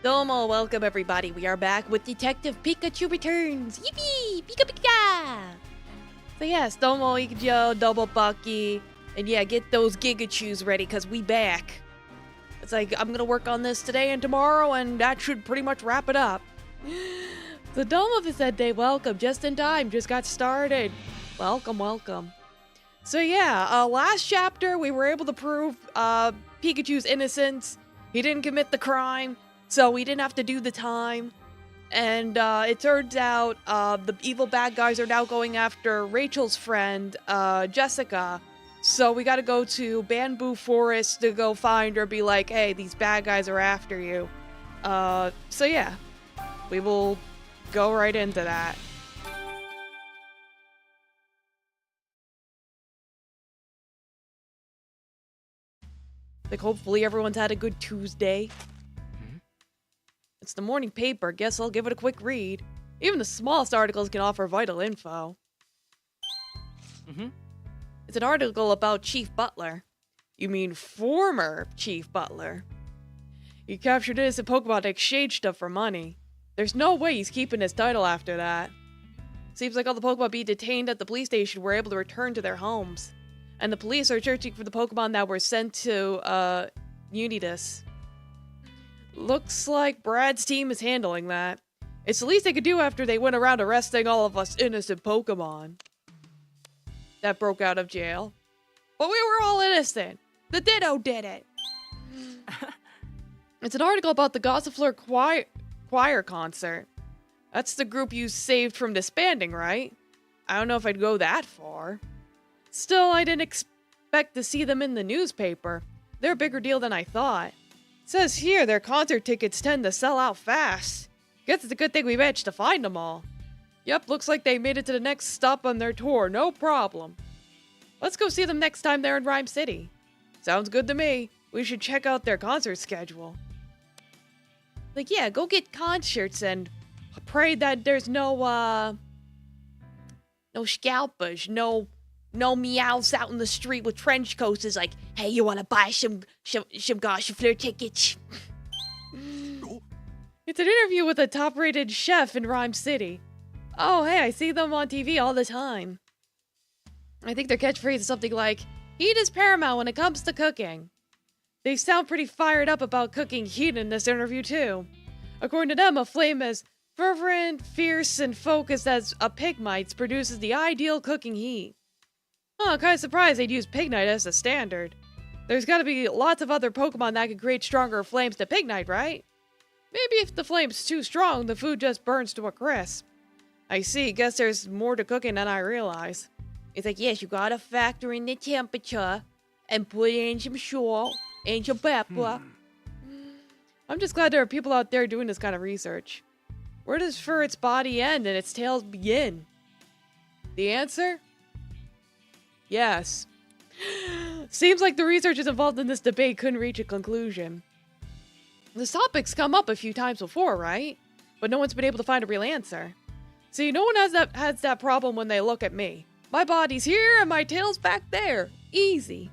Domo, welcome everybody. We are back with Detective Pikachu Returns. Yippee! Pika Pika! So yes, Domo, Ikajo, Double Bucky, and yeah, get those Gigachus ready, cause we back. It's like, I'm gonna work on this today and tomorrow, and that should pretty much wrap it up. The Domo has said day, welcome, just in time, just got started. Welcome, welcome. So yeah, last chapter, we were able to prove Pikachu's innocence. He didn't commit the crime. So we didn't have to do the time, and it turns out the evil bad guys are now going after Rachel's friend, Jessica. So we gotta go to Bamboo Forest to go find her, be like, hey, these bad guys are after you. So yeah, we will go right into that. Like, hopefully everyone's had a good Tuesday. It's the morning paper. Guess I'll give it a quick read. Even the smallest articles can offer vital info. It's an article about Chief Butler. You mean former Chief Butler. He captured innocent Pokemon and exchanged stuff for money. There's no way he's keeping his title after that. Seems like all the Pokemon being detained at the police station were able to return to their homes. And the police are searching for the Pokemon that were sent to, Unitas. Looks like Brad's team is handling that. It's the least they could do after they went around arresting all of us innocent Pokemon that broke out of jail. But we were all innocent. The Ditto did it. It's an article about the Gossifleur choir concert. That's the group you saved from disbanding, right? I don't know if I'd go that far. Still, I didn't expect to see them in the newspaper. They're a bigger deal than I thought. Says here their concert tickets tend to sell out fast. Guess it's a good thing we managed to find them all. Yep, looks like they made it to the next stop on their tour, no problem. Let's go see them next time they're in Rhyme City. Sounds good to me. We should check out their concert schedule. Like, yeah, go get concerts and pray that there's no scalpers, no meows out in the street with trench coats is like, hey, you wanna buy some Gossifleur tickets? It's an interview with a top-rated chef in Rhyme City. Oh, hey, I see them on TV all the time. I think their catchphrase is something like, heat is paramount when it comes to cooking. They sound pretty fired up about cooking heat in this interview, too. According to them, a flame as fervent, fierce, and focused as a Pigmite's produces the ideal cooking heat. Huh, kinda surprised they'd use Pignite as a standard. There's gotta be lots of other Pokemon that could create stronger flames than Pignite, right? Maybe if the flame's too strong, the food just burns to a crisp. I see, guess there's more to cooking than I realize. It's like, yes, you gotta factor in the temperature and put in some salt and some pepper. I'm just glad there are people out there doing this kind of research. Where does Furret's body end and its tails begin? The answer? Yes. Seems like the researchers involved in this debate couldn't reach a conclusion. This topic's come up a few times before, right? But no one's been able to find a real answer. See, no one has that problem when they look at me. My body's here and my tail's back there. Easy.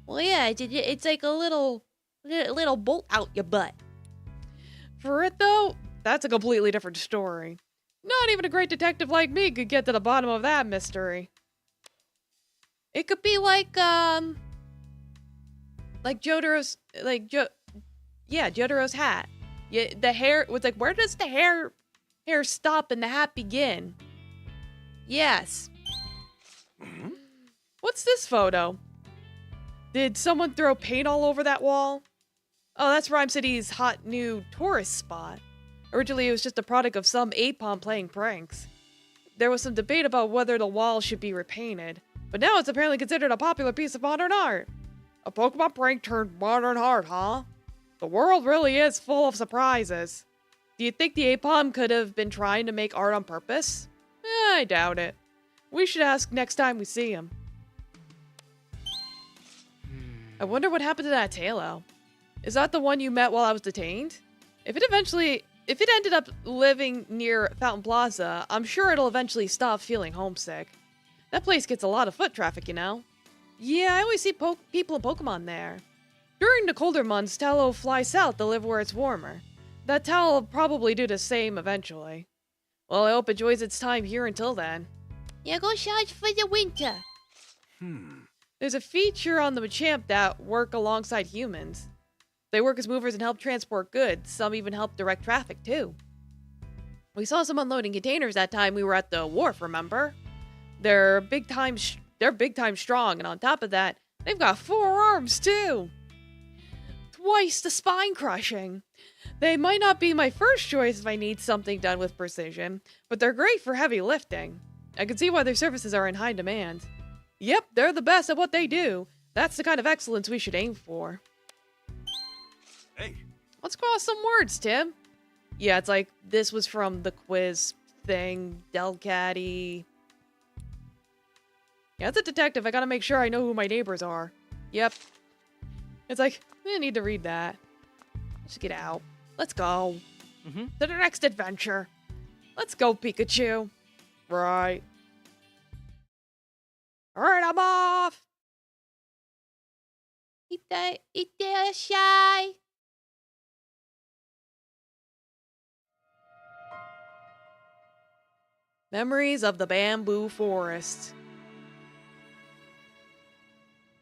Well, yeah, it's like a little bolt out your butt. For it, though, that's a completely different story. Not even a great detective like me could get to the bottom of that mystery. It could be like Jotaro's, Jotaro's hat. Yeah, the hair was like, where does the hair stop and the hat begin? Yes. What's this photo? Did someone throw paint all over that wall? Oh, that's Rhyme City's hot new tourist spot. Originally, it was just a product of some Apom playing pranks. There was some debate about whether the wall should be repainted, but now it's apparently considered a popular piece of modern art. A Pokemon prank turned modern art, huh? The world really is full of surprises. Do you think the Apom could have been trying to make art on purpose? I doubt it. We should ask next time we see him. I wonder what happened to that Tailo. Is that the one you met while I was detained? If it ended up living near Fountain Plaza, I'm sure it'll eventually stop feeling homesick. That place gets a lot of foot traffic, you know? Yeah, I always see people and Pokemon there. During the colder months, Tailo flies south to live where it's warmer. that towel will probably do the same eventually. Well, I hope it enjoys its time here until then. Yeah, go charge for the winter. There's a feature on the Machamp that work alongside humans. They work as movers and help transport goods. Some even help direct traffic, too. We saw some unloading containers that time we were at the wharf, remember? They're big time strong, and on top of that, they've got 4 arms, too! Twice the spine crushing. They might not be my first choice if I need something done with precision, but they're great for heavy lifting. I can see why their services are in high demand. Yep, they're the best at what they do. That's the kind of excellence we should aim for. Hey. Let's cross some words, Tim. Yeah, it's like, this was from the quiz thing, Delcatty. Yeah, as a detective, I gotta make sure I know who my neighbors are. Yep. It's like, I need to read that. Just get out. Let's go. To the next adventure. Let's go, Pikachu. Right. Alright, I'm off! Shy. Memories of the Bamboo Forest.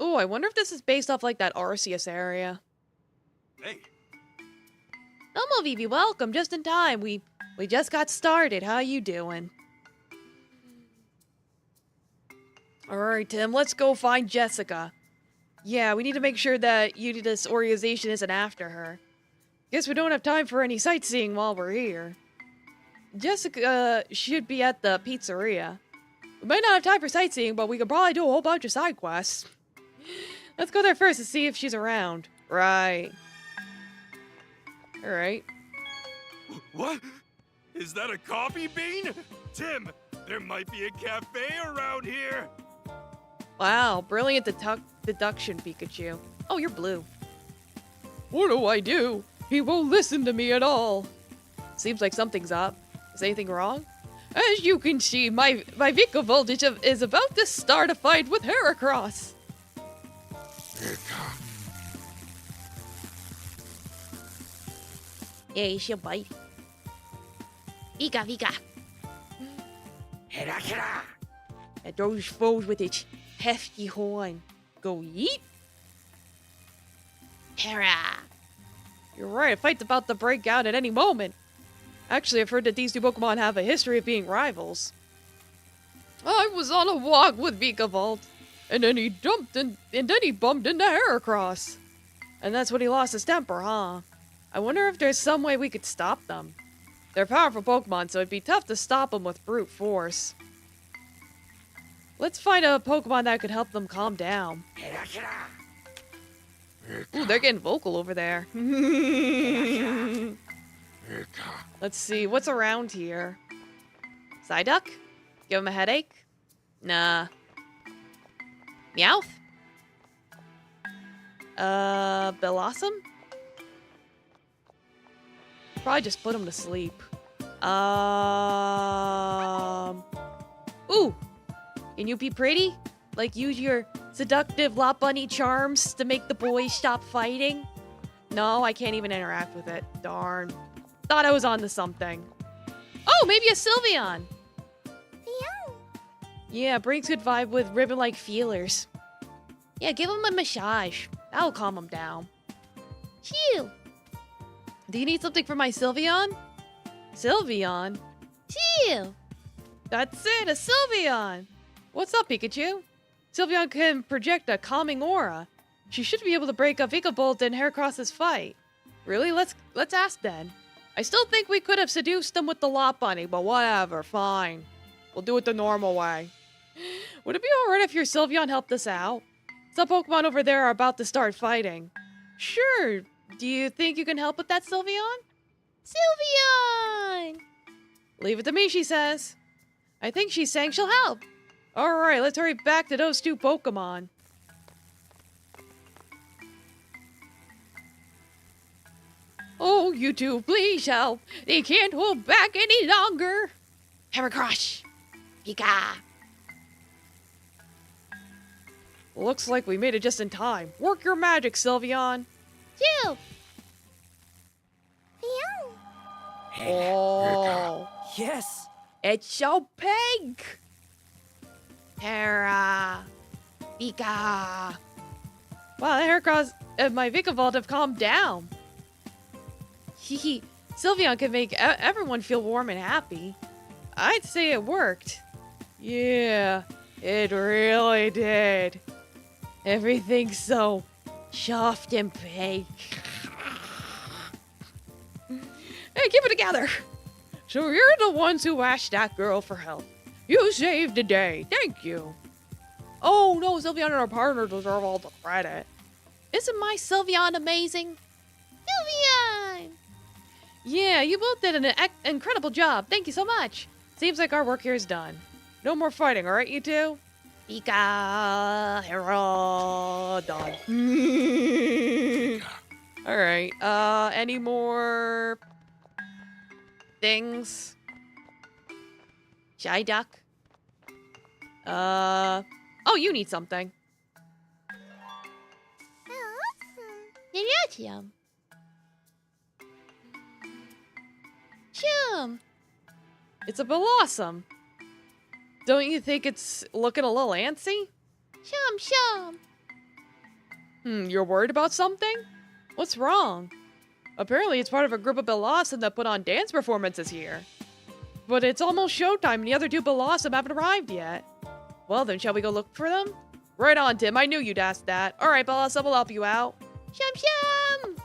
Ooh, I wonder if this is based off like that Arceus area. Hey. Elmo Vivi, welcome, just in time. We just got started. How you doing? Alright, Tim, let's go find Jessica. Yeah, we need to make sure that Unitas organization isn't after her. Guess we don't have time for any sightseeing while we're here. Jessica should be at the pizzeria. We might not have time for sightseeing, but we could probably do a whole bunch of side quests. Let's go there first to see if she's around. Right. Alright. What? Is that a coffee bean? Tim, there might be a cafe around here. Wow, brilliant deduction, Pikachu. Oh, you're blue. What do I do? He won't listen to me at all. Seems like something's up. Is anything wrong? As you can see, my Vikavolt is about to start a fight with Heracross. Yeah, she'll bite. Vika. At those foes with its hefty horn. Go yeet. Hera. You're right, a fight's about to break out at any moment. Actually, I've heard that these two Pokemon have a history of being rivals. I was on a walk with Vikavolt, and then he bumped into Heracross. And that's when he lost his temper, huh? I wonder if there's some way we could stop them. They're powerful Pokemon, so it'd be tough to stop them with brute force. Let's find a Pokemon that could help them calm down. Ooh, they're getting vocal over there. Let's see, what's around here? Psyduck? Give him a headache? Nah. Meowth? Bellossom? Probably just put him to sleep. Ooh! Can you be pretty? Like use your seductive Lopunny charms to make the boys stop fighting? No, I can't even interact with it. Darn. Thought I was onto something. Oh, maybe a Sylveon! Yeah, brings good vibe with ribbon-like feelers. Yeah, give him a massage. That'll calm him down. Chew. Do you need something for my Sylveon? Sylveon? Chew. That's it, a Sylveon! What's up, Pikachu? Sylveon can project a calming aura. She should be able to break up Vikavolt and Heracross's fight. Really? Let's ask then. I still think we could have seduced them with the Lopunny, but whatever, fine. We'll do it the normal way. Would it be alright if your Sylveon helped us out? Some Pokemon over there are about to start fighting. Sure. Do you think you can help with that, Sylveon? Sylveon! Leave it to me, she says. I think she's saying she'll help. Alright, let's hurry back to those two Pokemon. Oh, you two, please help. They can't hold back any longer. Heracross. Pika. Looks like we made it just in time. Work your magic, Sylveon. Chew. Meow. Oh, Yes. it's so pink. Para. Pika. Wow, the hair cause my Vikavolt have calmed down. Hee Sylveon can make everyone feel warm and happy. I'd say it worked. Yeah, it really did. Everything's so soft and pink. Hey, keep it together. So you're the ones who asked that girl for help. You saved the day. Thank you. Oh no, Sylveon and our partner deserve all the credit. Isn't my Sylveon amazing? Sylveon. Yeah, you both did an incredible job. Thank you so much. Seems like our work here is done. No more fighting, alright, you two? Pika. Hero, done. Alright, any more things? Shy Duck? Oh, you need something. Iridium. Shum. It's a blossom. Don't you think it's looking a little antsy? Shum. You're worried about something? What's wrong? Apparently it's part of a group of Blossom that put on dance performances here. But it's almost showtime and the other two Blossom haven't arrived yet. Well then, shall we go look for them? Right on, Tim. I knew you'd ask that. Alright, Blossom, we'll help you out. Shum.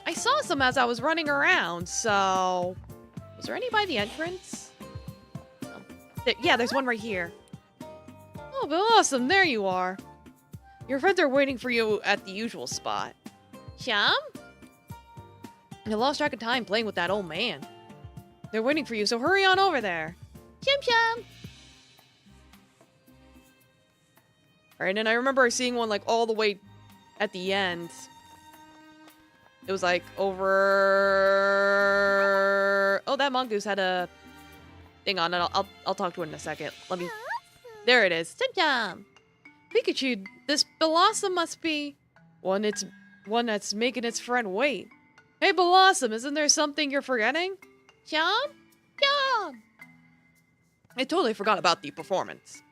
I saw some as I was running around, so... Was there any by the entrance? Oh. Yeah, there's one right here. Oh, Blossom, there you are. Your friends are waiting for you at the usual spot. Shum. I lost track of time playing with that old man. They're waiting for you, so hurry on over there. Shum. Alright, and I remember seeing one like all the way at the end. It was like over... Oh, that mongoose had a thing on it. I'll talk to it in a second. Let me... There it is. Shum. Pikachu, this Blossom must be one that's making its friend wait. Hey, Blossom, isn't there something you're forgetting? Shum. I totally forgot about the performance.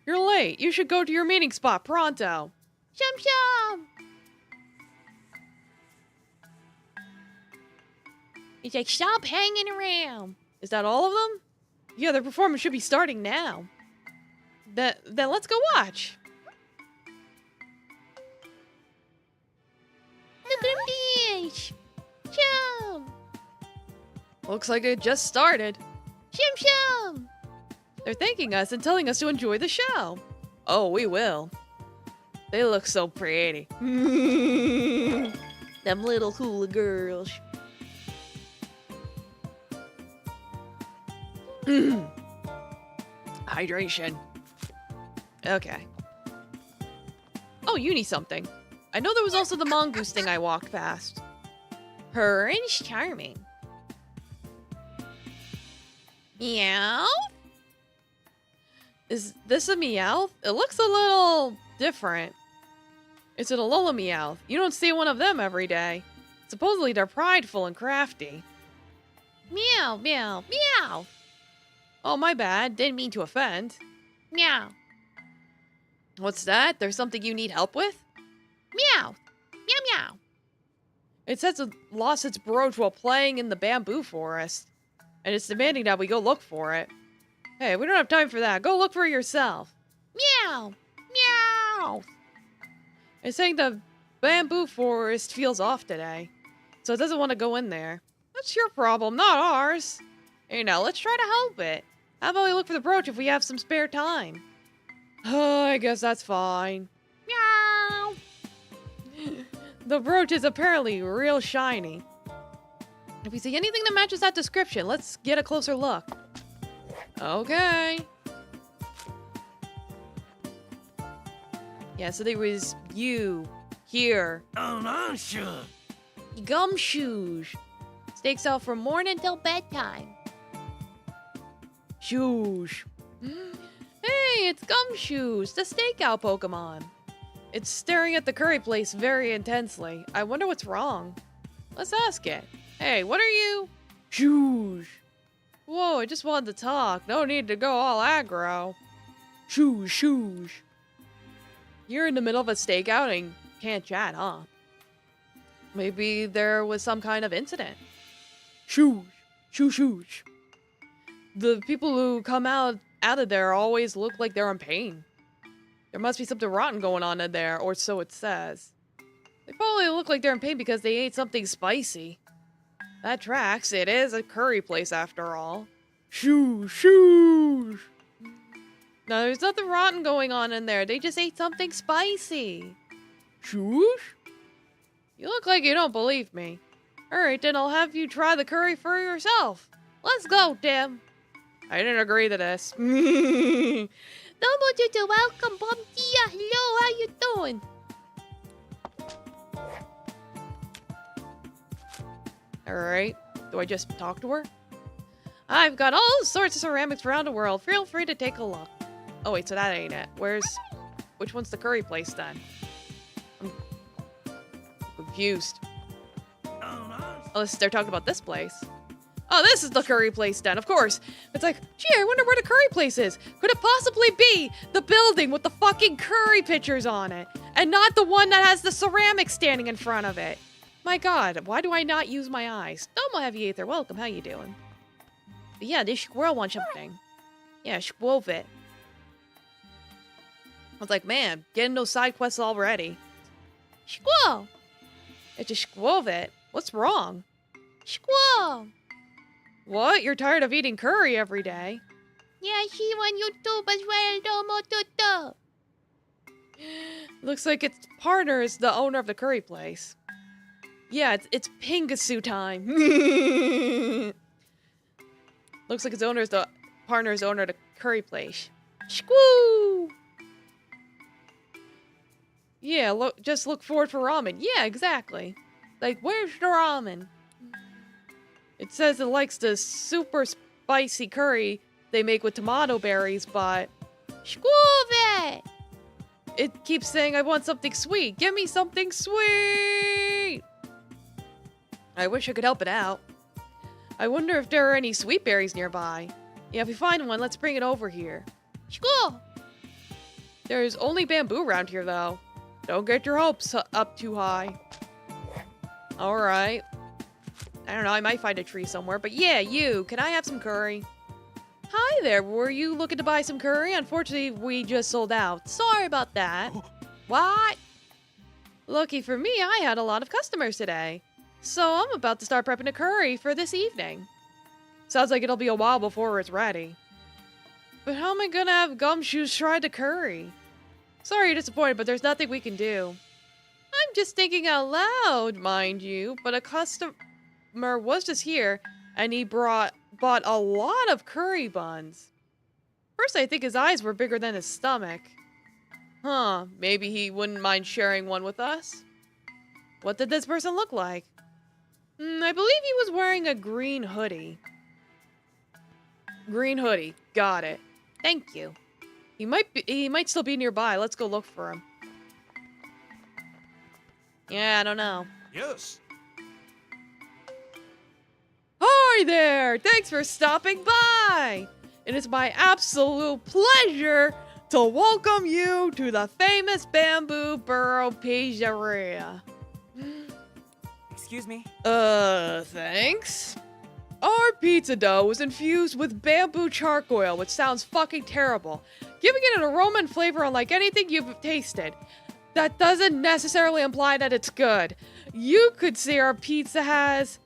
You're late. You should go to your meeting spot pronto. Shum. He's like, stop hanging around. Is that all of them? Yeah, their performance should be starting now. Then let's go watch. Look at this. Shum. Looks like it just started. Shum. They're thanking us and telling us to enjoy the show. Oh, we will. They look so pretty. Them little hula girls. Hydration. Okay. Oh, you need something. I know there was also the mongoose thing I walked past. Prince Charming. Meow? Is this a Meowth? It looks a little different. It's an Alola Meowth. You don't see one of them every day. Supposedly they're prideful and crafty. Meow. Oh, my bad. Didn't mean to offend. Meow. What's that? There's something you need help with? Meow. It says it lost its brooch while playing in the bamboo forest. And it's demanding that we go look for it. Hey, we don't have time for that. Go look for it yourself. Meow. It's saying the bamboo forest feels off today. So it doesn't want to go in there. That's your problem, not ours. Hey, now let's try to help it. How about we look for the brooch if we have some spare time? Oh, I guess that's fine. Meow. The brooch is apparently real shiny. If we see anything that matches that description, let's get a closer look. Okay. Yeah, so there was you here. Gumshoes. Stakes out from morning till bedtime. Shoes. Hey, it's Gumshoes, the stakeout Pokemon. It's staring at the curry place very intensely. I wonder what's wrong. Let's ask it. Hey, what are you? Shoosh. Whoa, I just wanted to talk. No need to go all aggro. Shoosh, shoosh. You're in the middle of a stakeout and can't chat, huh? Maybe there was some kind of incident. Shoosh, shoosh, shoosh. The people who come out of there always look like they're in pain. There must be something rotten going on in there, or so it says. They probably look like they're in pain because they ate something spicy. That tracks. It is a curry place after all. Shoosh, shoosh. No, there's nothing rotten going on in there. They just ate something spicy. Shoosh? You look like you don't believe me. Alright, then I'll have you try the curry for yourself. Let's go, Tim. I didn't agree to this. Don't want you to welcome, Bumptia. Hello, how you doing? Alright, do I just talk to her? I've got all sorts of ceramics around the world. Feel free to take a look. Oh wait, so that ain't it. Which one's the curry place then? I'm confused. Unless they're talking about this place. Oh, this is the curry place then, of course. It's like, gee, I wonder where the curry place is. Could it possibly be the building with the fucking curry pitchers on it? And not the one that has the ceramics standing in front of it? My god, why do I not use my eyes? Domo Heavy Aether, welcome, how you doing? But yeah, this squirrel wants something. Yeah, squirrel it. I was like, man, getting those side quests already. Squall. It's a squirrel it. What's wrong? Squall. What? You're tired of eating curry every day? Yeah, I see you on YouTube as well, Domo Tuto. Looks like its partner is the owner of the curry place. Yeah, it's Pingasu time. Looks like its owner is the partner's owner of the curry place. Squoo! Yeah, just look forward for ramen. Yeah, exactly. Like, where's the ramen? It says it likes the super spicy curry they make with tomato berries, but... Squove. It keeps saying, I want something sweet. Give me something sweet! I wish I could help it out. I wonder if there are any sweet berries nearby. Yeah, if we find one, let's bring it over here. Squall. There's only bamboo around here, though. Don't get your hopes up too high. Alright. I don't know, I might find a tree somewhere, but yeah, you, can I have some curry? Hi there, were you looking to buy some curry? Unfortunately, we just sold out. Sorry about that. What? Lucky for me, I had a lot of customers today. So I'm about to start prepping a curry for this evening. Sounds like it'll be a while before it's ready. But how am I gonna have Gumshoes try the curry? Sorry you're disappointed, but there's nothing we can do. I'm just thinking out loud, mind you, but a customer was just here, and he bought a lot of curry buns. First, I think his eyes were bigger than his stomach. Huh, maybe he wouldn't mind sharing one with us? What did this person look like? I believe he was wearing a green hoodie. Green hoodie, got it. Thank you. He might still be nearby. Let's go look for him. Yeah, I don't know. Yes. Hi there! Thanks for stopping by! It is my absolute pleasure to welcome you to the famous Bamboo Burrow Pizzeria. Excuse me? Thanks? Our pizza dough is infused with bamboo charcoal, which sounds fucking terrible, giving it an aroma and flavor unlike anything you've tasted. That doesn't necessarily imply that it's good. You could say our pizza has...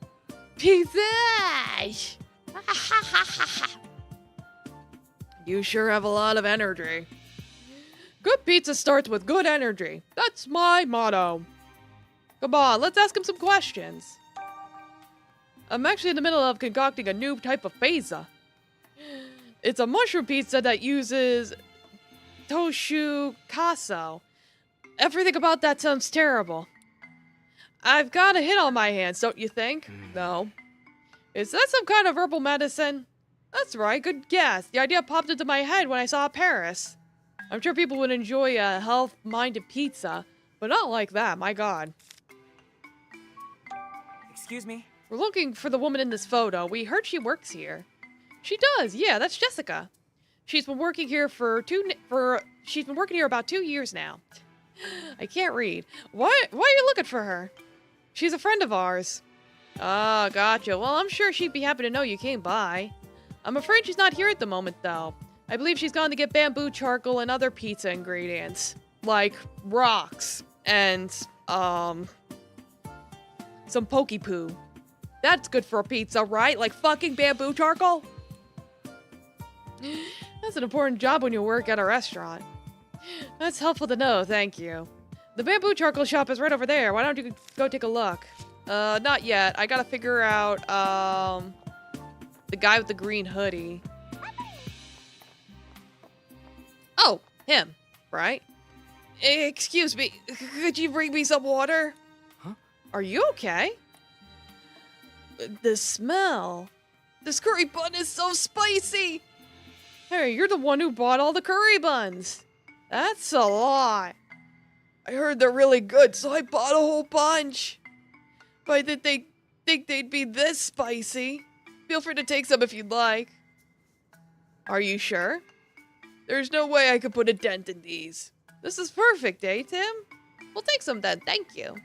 pizzazz! You sure have a lot of energy. Good pizza starts with good energy. That's my motto. Come on, let's ask him some questions. I'm actually in the middle of concocting a new type of pizza. It's a mushroom pizza that uses toshu kaso. Everything about that sounds terrible. I've got a hit on my hands, don't you think? No. Is that some kind of herbal medicine? That's right, good guess. The idea popped into my head when I saw Paris. I'm sure people would enjoy a health-minded pizza, but not like that, my god. Excuse me? We're looking for the woman in this photo. We heard she works here. She does, yeah, that's Jessica. She's been working here she's been working here about 2 years now. I can't read. Why are you looking for her? She's a friend of ours. Ah, gotcha. Well, I'm sure she'd be happy to know you came by. I'm afraid she's not here at the moment, though. I believe she's gone to get bamboo charcoal and other pizza ingredients. Like rocks and, some pokey poo. That's good for a pizza, right? Like fucking bamboo charcoal? That's an important job when you work at a restaurant. That's helpful to know, thank you. The bamboo charcoal shop is right over there. Why don't you go take a look? Not yet. I gotta figure out, the guy with the green hoodie. Oh, him, right? Excuse me, could you bring me some water? Huh? Are you okay? The smell. This curry bun is so spicy! Hey, you're the one who bought all the curry buns. That's a lot. I heard they're really good, so I bought a whole bunch. But did they think they'd be this spicy? Feel free to take some if you'd like. Are you sure? There's no way I could put a dent in these. This is perfect, eh, Tim? We'll take some then, thank you.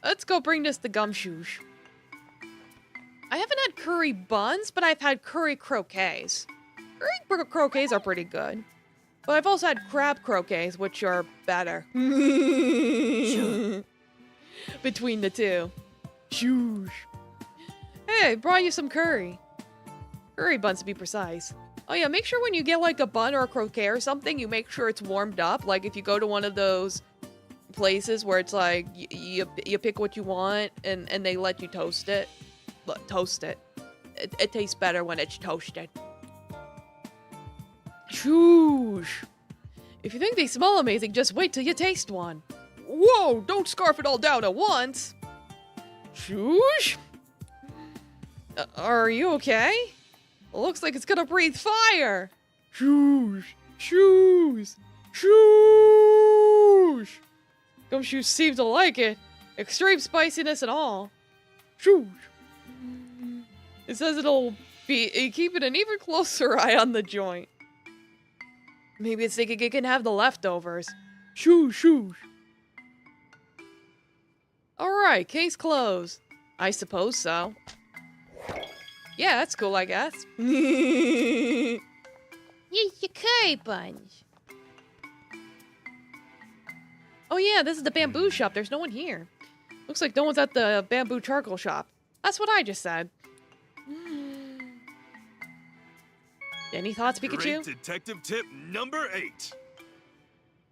Let's go bring this to Gumshoes. I haven't had curry buns, but I've had curry croquets. Curry croquets are pretty good. But I've also had crab croquets, which are better. Between the two. Shoosh. Hey, I brought you some curry. Curry buns to be precise. Oh yeah, make sure when you get like a bun or a croquet or something, you make sure it's warmed up. Like if you go to one of those places where it's like, you pick what you want and they let you toast it. Look, toast it. It tastes better when it's toasted. Shoosh. If you think they smell amazing, just wait till you taste one. Whoa, don't scarf it all down at once. Shoosh. Are you okay? It looks like it's gonna breathe fire. Shoosh. Shoosh. Shoosh. Gumshoe seems to like it. Extreme spiciness and all. Shoosh. It says it'll be keeping an even closer eye on the joint. Maybe it's thinking it can have the leftovers. Shoosh, shoosh. Alright, case closed. I suppose so. Yeah, that's cool, I guess. Here's your curry buns. Oh yeah, this is the bamboo shop. There's no one here. Looks like no one's at the bamboo charcoal shop. That's what I just said. Any thoughts, Pikachu? Great detective tip number 8.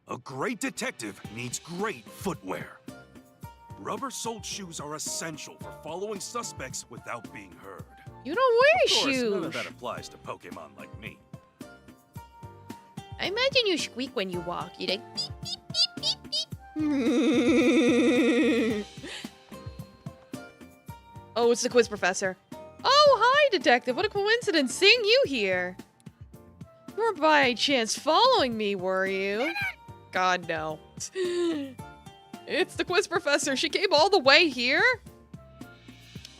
A great detective needs great footwear. Rubber-soled shoes are essential for following suspects without being heard. You don't wear Of course, shoes. none of that applies to Pokemon like me. I imagine you squeak when you walk. You like beep, beep, beep, beep. Oh, it's the quiz professor. Oh, hi, detective. What a coincidence seeing you here. You weren't by chance following me, were you? God, no. It's the quiz professor. She came all the way here?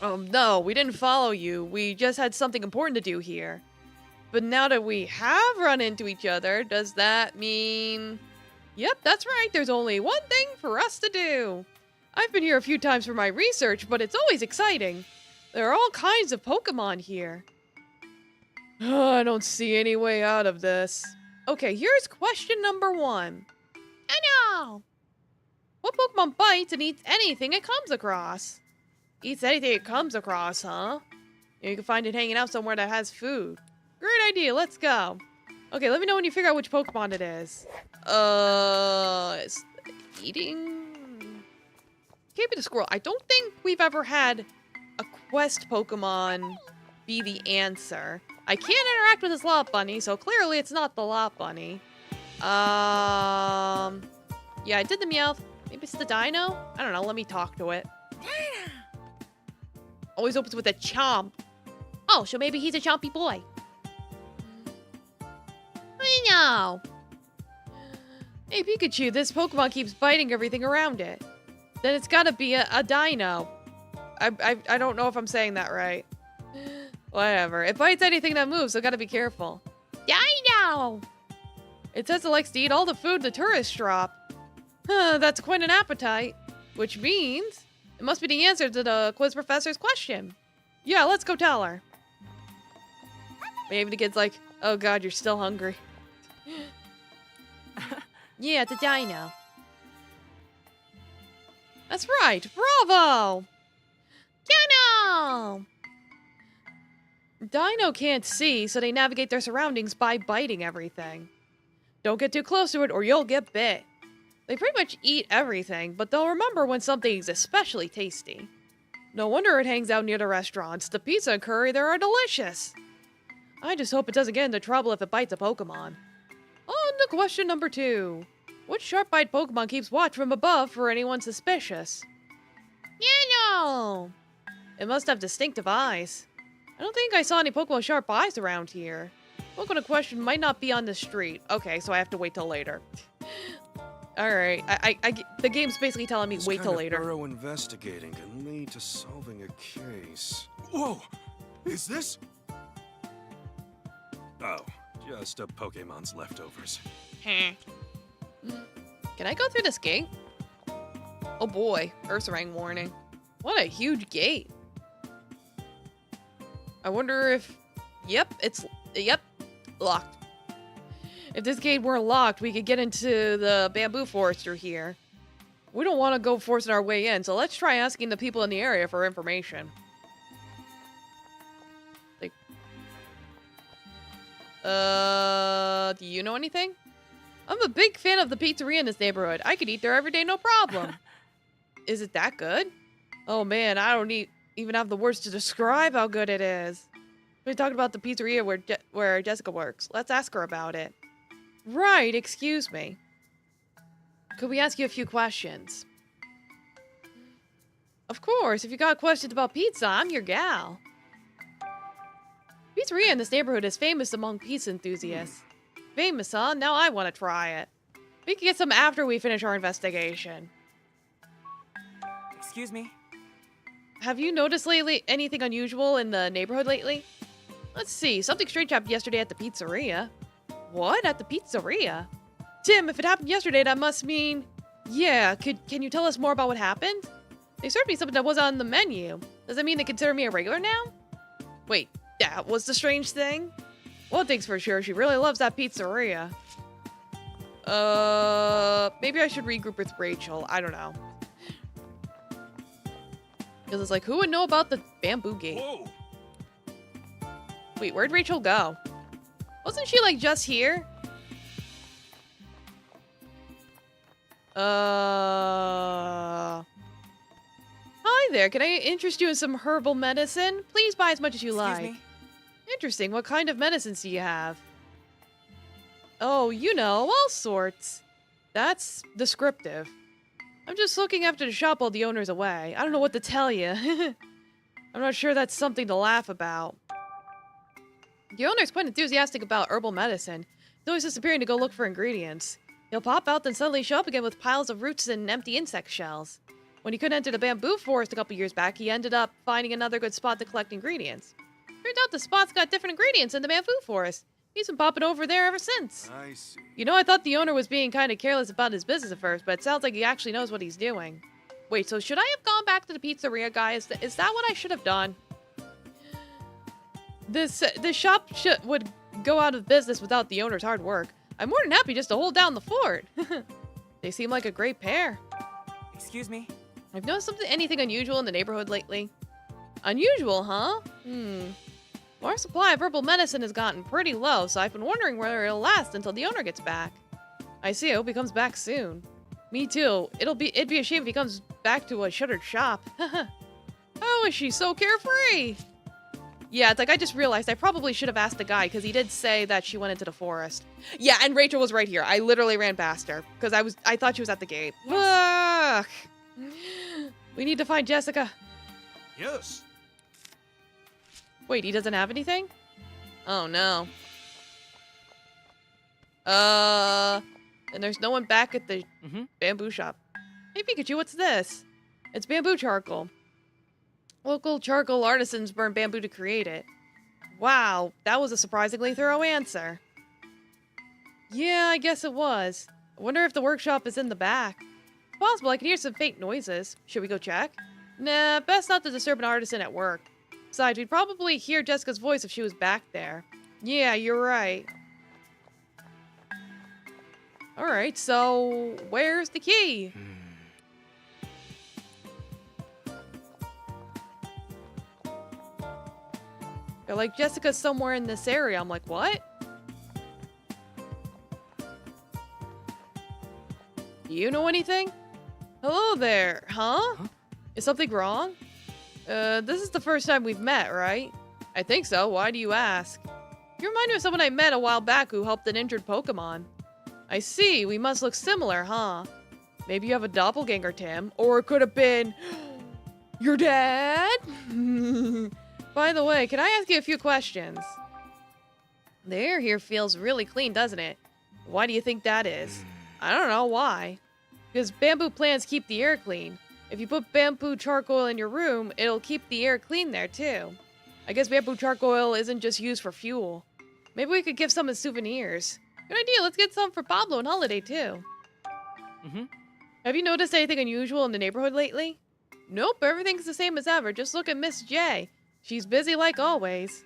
No, we didn't follow you. We just had something important to do here. But now that we have run into each other, does that mean... Yep, that's right. There's only one thing for us to do. I've been here a few times for my research, but it's always exciting. There are all kinds of Pokemon here. I don't see any way out of this. Okay, here's question number 1. I know. What Pokemon bites and eats anything it comes across? Eats anything it comes across, huh? You can find it hanging out somewhere that has food. Great idea, let's go. Okay, let me know when you figure out which Pokemon it is. It's eating? Can't be the squirrel. I don't think we've ever had a quest Pokemon be the answer. I can't interact with this lot bunny, so clearly it's not the lot bunny. Yeah, I did the Meowth. Maybe it's the Dino? I don't know, let me talk to it. Always opens with a chomp. Oh, so maybe he's a chompy boy. I know. Hey, Pikachu, this Pokemon keeps biting everything around it. Then it's gotta be a Dino. I don't know if I'm saying that right. Whatever. It bites anything that moves, so gotta be careful. Dino! It says it likes to eat all the food the tourists drop. Huh, that's quite an appetite. Which means it must be the answer to the quiz professor's question. Yeah, let's go tell her. Maybe the kid's like, oh god, you're still hungry. Yeah, it's a dino. That's right, bravo! Dino! Dino can't see, so they navigate their surroundings by biting everything. Don't get too close to it or you'll get bit. They pretty much eat everything, but they'll remember when something's especially tasty. No wonder it hangs out near the restaurants. The pizza and curry there are delicious. I just hope it doesn't get into trouble if it bites a Pokemon. On to question number 2. Which sharp-bite Pokemon keeps watch from above for anyone suspicious? No. It must have distinctive eyes. I don't think I saw any Pokemon with sharp eyes around here. Pokemon question might not be on the street. Okay, so I have to wait till later. Alright, the game's basically telling me wait till later. Thorough investigating can lead to solving a case. Whoa! Is this? Oh, just a Pokemon's leftovers. Can I go through this gate? Oh boy, Ursaring warning. What a huge gate. I wonder if... Yep, locked. If this gate weren't locked, we could get into the bamboo forest through here. We don't want to go forcing our way in, so let's try asking the people in the area for information. Like... do you know anything? I'm a big fan of the pizzeria in this neighborhood. I could eat there every day, no problem. Is it that good? Oh man, I don't even have the words to describe how good it is. We talked about the pizzeria where Jessica works. Let's ask her about it. Right, excuse me. Could we ask you a few questions? Of course, if you got questions about pizza, I'm your gal. Pizzeria in this neighborhood is famous among pizza enthusiasts. Famous, huh? Now I want to try it. We can get some after we finish our investigation. Excuse me? Have you noticed lately anything unusual in the neighborhood lately? Let's see, something strange happened yesterday at the pizzeria. What? At the pizzeria? Tim, if it happened yesterday, that must mean... Yeah, can you tell us more about what happened? They served me something that wasn't on the menu. Does that mean they consider me a regular now? Wait, that was the strange thing? One thing's for sure, she really loves that pizzeria. Maybe I should regroup with Rachel. I don't know. Because it's like, who would know about the bamboo gate? Whoa! Wait, where'd Rachel go? Wasn't she, like, just here? Hi there, can I interest you in some herbal medicine? Please buy as much as you like. Excuse me? Interesting, what kind of medicines do you have? Oh, you know, all sorts. That's descriptive. I'm just looking after the shop while the owner's away. I don't know what to tell you. I'm not sure that's something to laugh about. The owner's quite enthusiastic about herbal medicine. He's always disappearing to go look for ingredients. He'll pop out then suddenly show up again with piles of roots and empty insect shells. When he couldn't enter the bamboo forest a couple years back, he ended up finding another good spot to collect ingredients. Turns out the spot's got different ingredients in the bamboo forest. He's been popping over there ever since. I see. You know, I thought the owner was being kind of careless about his business at first, but it sounds like he actually knows what he's doing. Wait, so should I have gone back to the pizzeria guy? Is that what I should have done? This shop would go out of business without the owner's hard work. I'm more than happy just to hold down the fort. They seem like a great pair. Excuse me? I've noticed anything unusual in the neighborhood lately. Unusual, huh? Our supply of herbal medicine has gotten pretty low, so I've been wondering whether it'll last until the owner gets back. I see, I hope he comes back soon. Me too. It'd be a shame if he comes back to a shuttered shop. How is she so carefree? Yeah, it's like I just realized I probably should have asked the guy because he did say that she went into the forest. Yeah, and Rachel was right here. I literally ran past her because I thought she was at the gate. Yes. Ugh. We need to find Jessica. Yes. Wait, he doesn't have anything? Oh no. And there's no one back at the bamboo shop. Hey Pikachu, what's this? It's bamboo charcoal. Local charcoal artisans burn bamboo to create it. Wow, that was a surprisingly thorough answer. Yeah, I guess it was. I wonder if the workshop is in the back. It's possible, I can hear some faint noises. Should we go check? Nah, best not to disturb an artisan at work. Besides, we'd probably hear Jessica's voice if she was back there. Yeah, you're right. Alright, so where's the key? They're like, Jessica's somewhere in this area. I'm like, what? Do you know anything? Hello there, huh? Is something wrong? This is the first time we've met, right? I think so. Why do you ask? You remind me of someone I met a while back who helped an injured Pokemon. I see. We must look similar, huh? Maybe you have a doppelganger, Tim. Or it could have been... your dad? By the way, can I ask you a few questions? The air here feels really clean, doesn't it? Why do you think that is? I don't know why. Because bamboo plants keep the air clean. If you put bamboo charcoal in your room, it'll keep the air clean there too. I guess bamboo charcoal isn't just used for fuel. Maybe we could give some as souvenirs. Good idea, let's get some for Pablo on holiday too. Have you noticed anything unusual in the neighborhood lately? Nope, everything's the same as ever. Just look at Miss J. She's busy like always.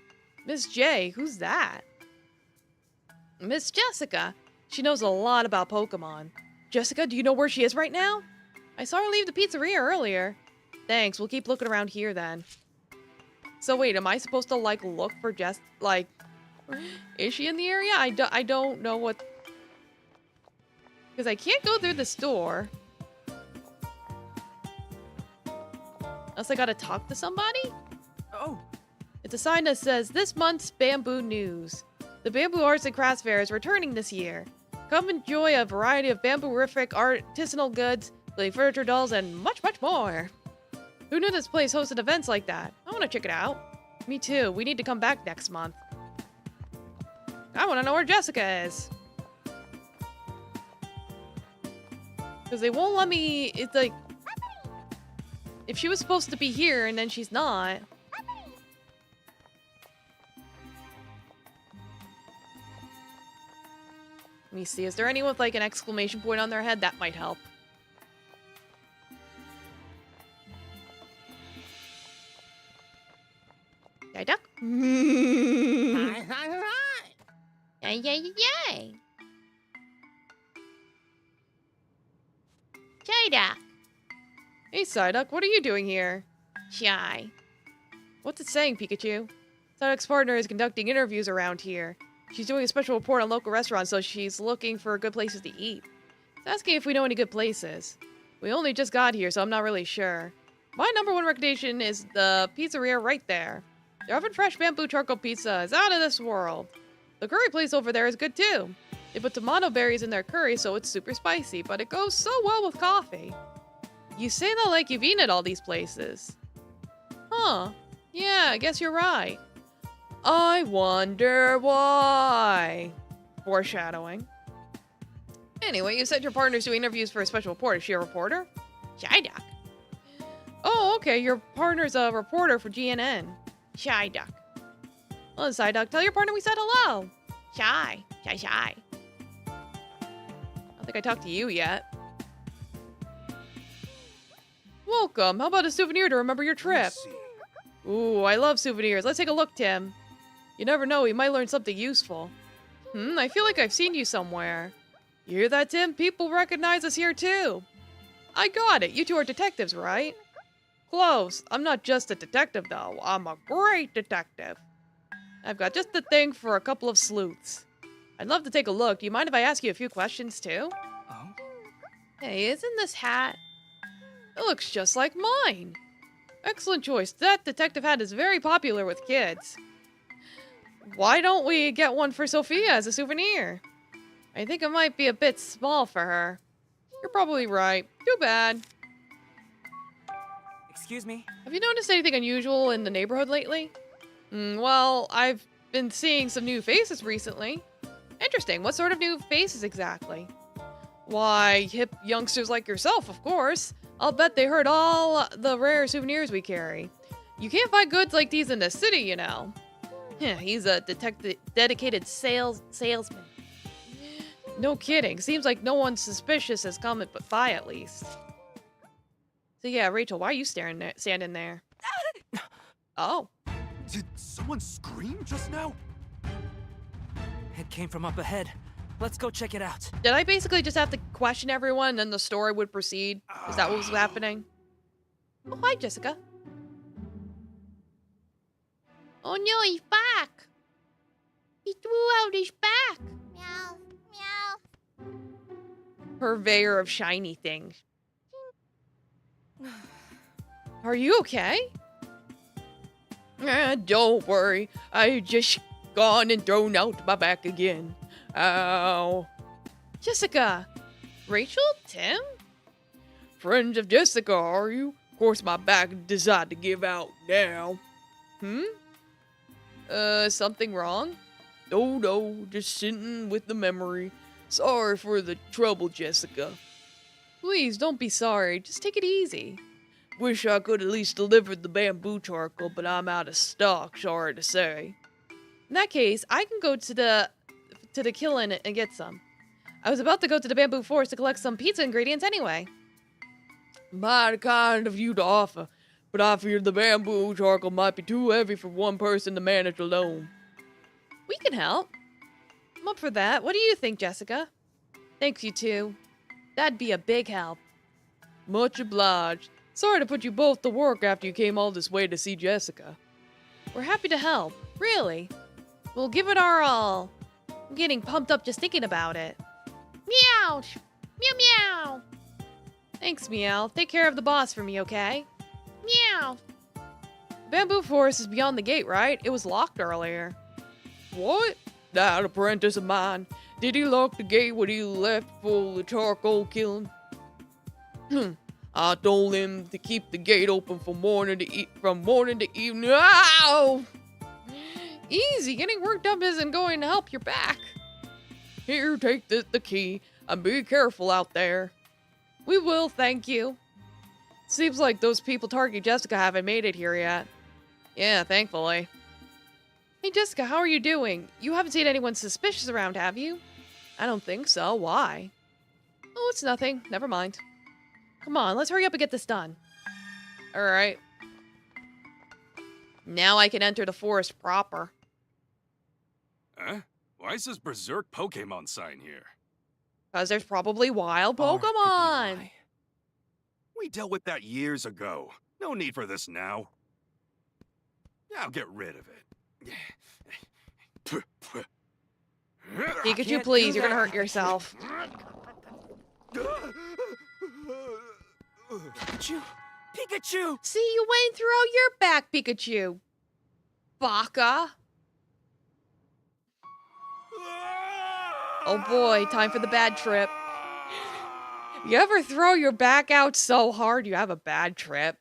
Miss J, who's that? Miss Jessica. She knows a lot about Pokemon. Jessica, do you know where she is right now? I saw her leave the pizzeria earlier. Thanks, we'll keep looking around here then. So wait, am I supposed to like look for is she in the area? I don't know what... Because I can't go through the store. Unless I gotta talk to somebody? Oh. It's a sign that says, this month's Bamboo News. The Bamboo Arts and Crafts Fair is returning this year. Come enjoy a variety of bamboo-rific artisanal goods, including furniture, dolls, and much, much more. Who knew this place hosted events like that? I want to check it out. Me too. We need to come back next month. I want to know where Jessica is. Because they won't let me... It's like... If she was supposed to be here and then she's not... Let me see. Is there anyone with like an exclamation point on their head? That might help. Yay, duck. Yay, yay, yay. Jada. Hey, Psyduck, what are you doing here? Shy. What's it saying, Pikachu? Psyduck's partner is conducting interviews around here. She's doing a special report on local restaurants, so she's looking for good places to eat. She's asking if we know any good places. We only just got here, so I'm not really sure. My #1 recommendation is the pizzeria right there. Their oven fresh bamboo charcoal pizza is out of this world. The curry place over there is good too. They put tomato berries in their curry, so it's super spicy, but it goes so well with coffee. You say that like you've eaten at all these places. Huh. Yeah, I guess you're right. I wonder why. Foreshadowing. Anyway, you said your partner's doing interviews for a special report. Is she a reporter? Shy duck. Oh, okay. Your partner's a reporter for GNN. Shy duck. Well, Psyduck, tell your partner we said hello. Shy. Shy, shy. I don't think I talked to you yet. Welcome. How about a souvenir to remember your trip? Let's see. Ooh, I love souvenirs. Let's take a look, Tim. You never know, we might learn something useful. I feel like I've seen you somewhere. You hear that, Tim? People recognize us here, too. I got it. You two are detectives, right? Close. I'm not just a detective, though. I'm a great detective. I've got just the thing for a couple of sleuths. I'd love to take a look. Do you mind if I ask you a few questions, too? Oh? Hey, isn't this hat? It looks just like mine. Excellent choice. That detective hat is very popular with kids. Why don't we get one for Sophia as a souvenir? I think it might be a bit small for her. You're probably right. Too bad. Excuse me? Have you noticed anything unusual in the neighborhood lately? Well, I've been seeing some new faces recently. Interesting. What sort of new faces exactly? Why, hip youngsters like yourself, of course. I'll bet they heard all the rare souvenirs we carry. You can't find goods like these in the city, you know. Yeah, he's a dedicated salesman. No kidding. Seems like no one suspicious has come by at least. So yeah, Rachel, why are you standing there? Oh. Did someone scream just now? It came from up ahead. Let's go check it out. Did I basically just have to question everyone and then the story would proceed? Is that what was happening? Oh, hi, Jessica. Oh no, he's back. He threw out his back. Meow, meow. Purveyor of shiny things. Are you okay? Don't worry. I just gone and thrown out my back again. Ow. Jessica. Rachel? Tim? Friends of Jessica, are you? Of course my back decided to give out now. Something wrong? Oh no, just sitting with the memory. Sorry for the trouble, Jessica. Please, don't be sorry. Just take it easy. Wish I could at least deliver the bamboo charcoal, but I'm out of stock, sorry to say. In that case, I can go to the Kiln and get some. I was about to go to the bamboo forest to collect some pizza ingredients anyway. Mighty kind of you to offer, but I fear the bamboo charcoal might be too heavy for one person to manage alone. We can help. I'm up for that. What do you think, Jessica? Thanks, you two. That'd be a big help. Much obliged. Sorry to put you both to work after you came all this way to see Jessica. We're happy to help. Really. We'll give it our all. I'm getting pumped up just thinking about it. Meow! Meow meow! Thanks, Meow. Take care of the boss for me, okay? Meow! Bamboo Forest is beyond the gate, right? It was locked earlier. What? That apprentice of mine. Did he lock the gate when he left for the charcoal kiln? I told him to keep the gate open from morning to evening. Ow! Easy, getting worked up isn't going to help your back. Here, take the key, and be careful out there. We will, thank you. Seems like those people targeting Jessica haven't made it here yet. Yeah, thankfully. Hey Jessica, how are you doing? You haven't seen anyone suspicious around, have you? I don't think so. Why? Oh, it's nothing. Never mind. Come on, let's hurry up and get this done. Alright. Now I can enter the forest proper. Huh? Why is this Berserk Pokemon sign here? Because there's probably wild Or it could be Pokemon. why. We dealt with that years ago. No need for this now. I'll get rid of it. Pikachu, Can't please, do you're gonna that. hurt yourself. Pikachu! Pikachu! See, you went and threw out your back, Pikachu. Baka. Oh boy, time for the bad trip. You ever throw your back out so hard you have a bad trip?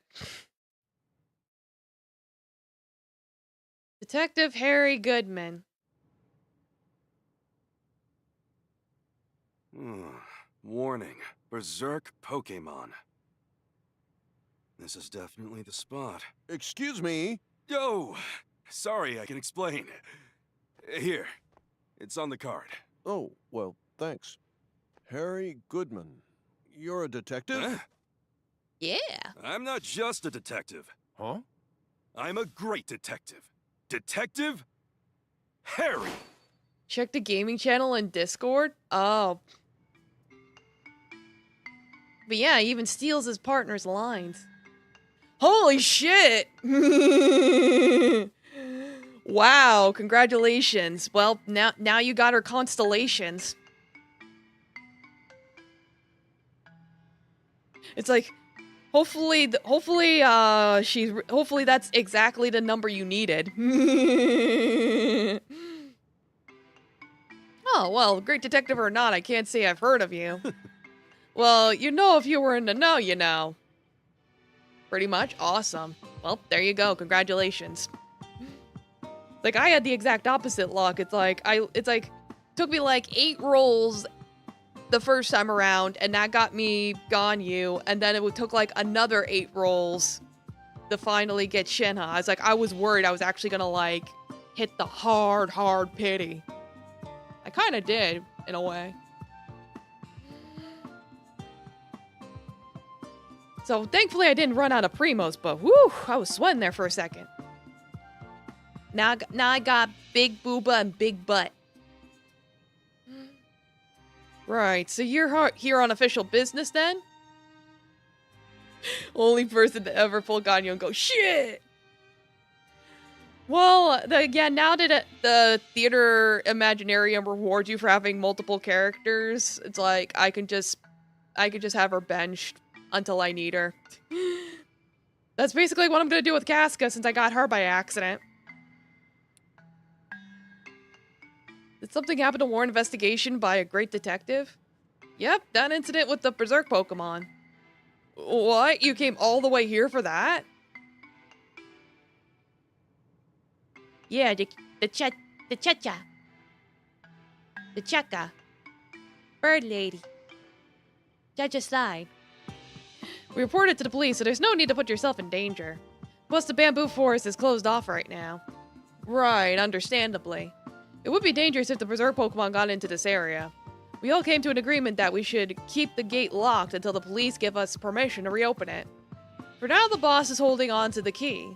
Detective Harry Goodman. Warning, Berserk Pokemon. This is definitely the spot. Excuse me? Yo! Sorry, I can explain. Here, it's on the card. Oh, well, thanks. Harry Goodman. You're a detective? Huh? Yeah. I'm not just a detective. Huh? I'm a great detective. Detective Harry. Check the gaming channel and Discord. Oh. But yeah, he even steals his partner's lines. Holy shit! Wow, congratulations. Well, now you got her constellations. It's like, hopefully that's exactly the number you needed. Oh, well, great detective or not, I can't say I've heard of you. Well, you know if you were in the know, you know. Pretty much. Awesome. Well, there you go. Congratulations. Like, I had the exact opposite luck. It's like, took me like 8 rolls the first time around, and that got me Ganyu, and then it took like another 8 rolls to finally get Shinha. I was worried I was actually gonna, like, hit the hard pity. I kind of did, in a way. So, thankfully I didn't run out of Primos, but whew, I was sweating there for a second. Now I got Big Booba and Big Butt. Right, so you're here on official business then? Only person to ever pull Ganyo and go, shit! Well, now that the theater Imaginarium rewards you for having multiple characters, it's like, I could just have her benched until I need her. That's basically what I'm gonna do with Casca since I got her by accident. Did something happen to warrant investigation by a great detective? Yep, that incident with the Berserk Pokemon. What? You came all the way here for that? Yeah, the Cheka. Bird lady. Judge a slide. We reported to the police, so there's no need to put yourself in danger. Plus, the bamboo forest is closed off right now. Right, understandably. It would be dangerous if the Berserk Pokemon got into this area. We all came to an agreement that we should keep the gate locked until the police give us permission to reopen it. For now, the boss is holding on to the key.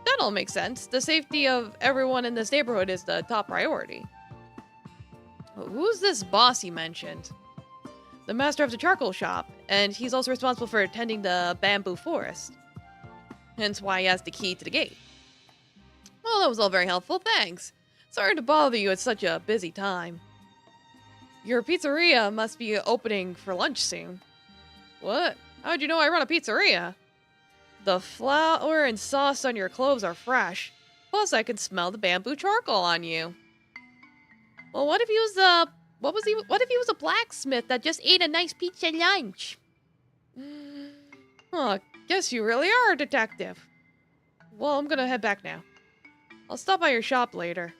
That all makes sense. The safety of everyone in this neighborhood is the top priority. Who's this boss you mentioned? The master of the charcoal shop, and he's also responsible for attending the bamboo forest. Hence why he has the key to the gate. Well, that was all very helpful, thanks. Sorry to bother you at such a busy time. Your pizzeria must be opening for lunch soon. What? How'd you know I run a pizzeria? The flour and sauce on your clothes are fresh. Plus, I can smell the bamboo charcoal on you. Well, what if he was a blacksmith that just ate a nice pizza lunch? Huh, guess you really are a detective. Well, I'm gonna head back now. I'll stop by your shop later.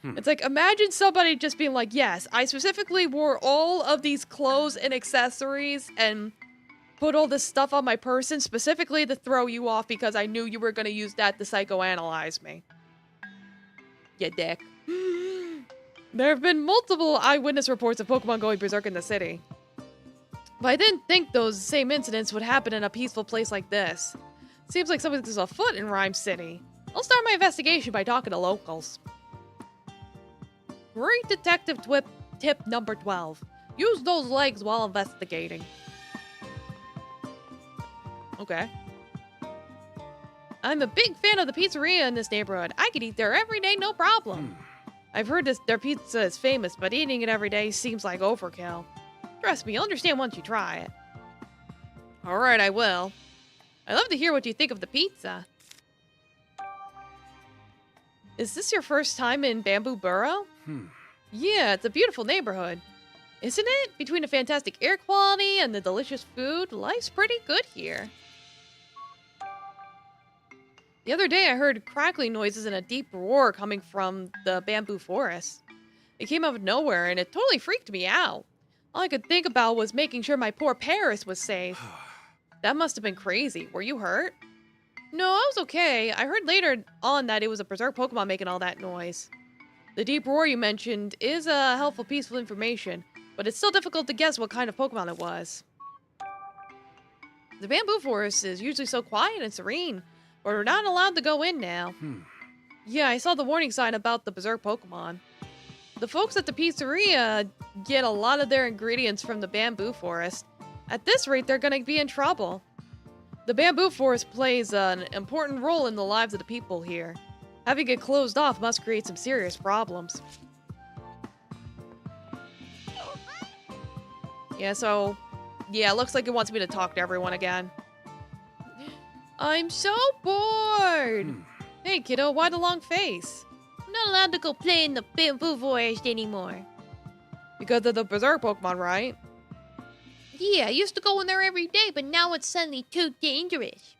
It's like, imagine somebody just being like, yes, I specifically wore all of these clothes and accessories and put all this stuff on my person specifically to throw you off because I knew you were going to use that to psychoanalyze me. You dick. There have been multiple eyewitness reports of Pokemon going berserk in the city. But I didn't think those same incidents would happen in a peaceful place like this. Seems like something's afoot in Rhyme City. I'll start my investigation by talking to locals. Great detective tip number 12. Use those legs while investigating. Okay. I'm a big fan of the pizzeria in this neighborhood. I could eat there every day, no problem. I've heard their pizza is famous, but eating it every day seems like overkill. Trust me, you'll understand once you try it. Alright, I will. I'd love to hear what you think of the pizza. Is this your first time in Bamboo Borough? Yeah, it's a beautiful neighborhood. Isn't it? Between the fantastic air quality and the delicious food, life's pretty good here. The other day I heard crackling noises and a deep roar coming from the bamboo forest. It came out of nowhere and it totally freaked me out. All I could think about was making sure my poor Paris was safe. That must have been crazy. Were you hurt? No, I was okay. I heard later on that it was a berserk Pokemon making all that noise. The deep roar you mentioned is a helpful piece of information, but it's still difficult to guess what kind of Pokemon it was. The bamboo forest is usually so quiet and serene, but we're not allowed to go in now. Yeah, I saw the warning sign about the berserk Pokemon. The folks at the pizzeria get a lot of their ingredients from the bamboo forest. At this rate, they're gonna be in trouble. The bamboo forest plays an important role in the lives of the people here. Having it closed off must create some serious problems. Yeah, it looks like it wants me to talk to everyone again. I'm so bored! Hey, kiddo, why the long face? I'm not allowed to go play in the bamboo forest anymore. Because of the berserk Pokemon, right? Yeah, I used to go in there every day, but now it's suddenly too dangerous.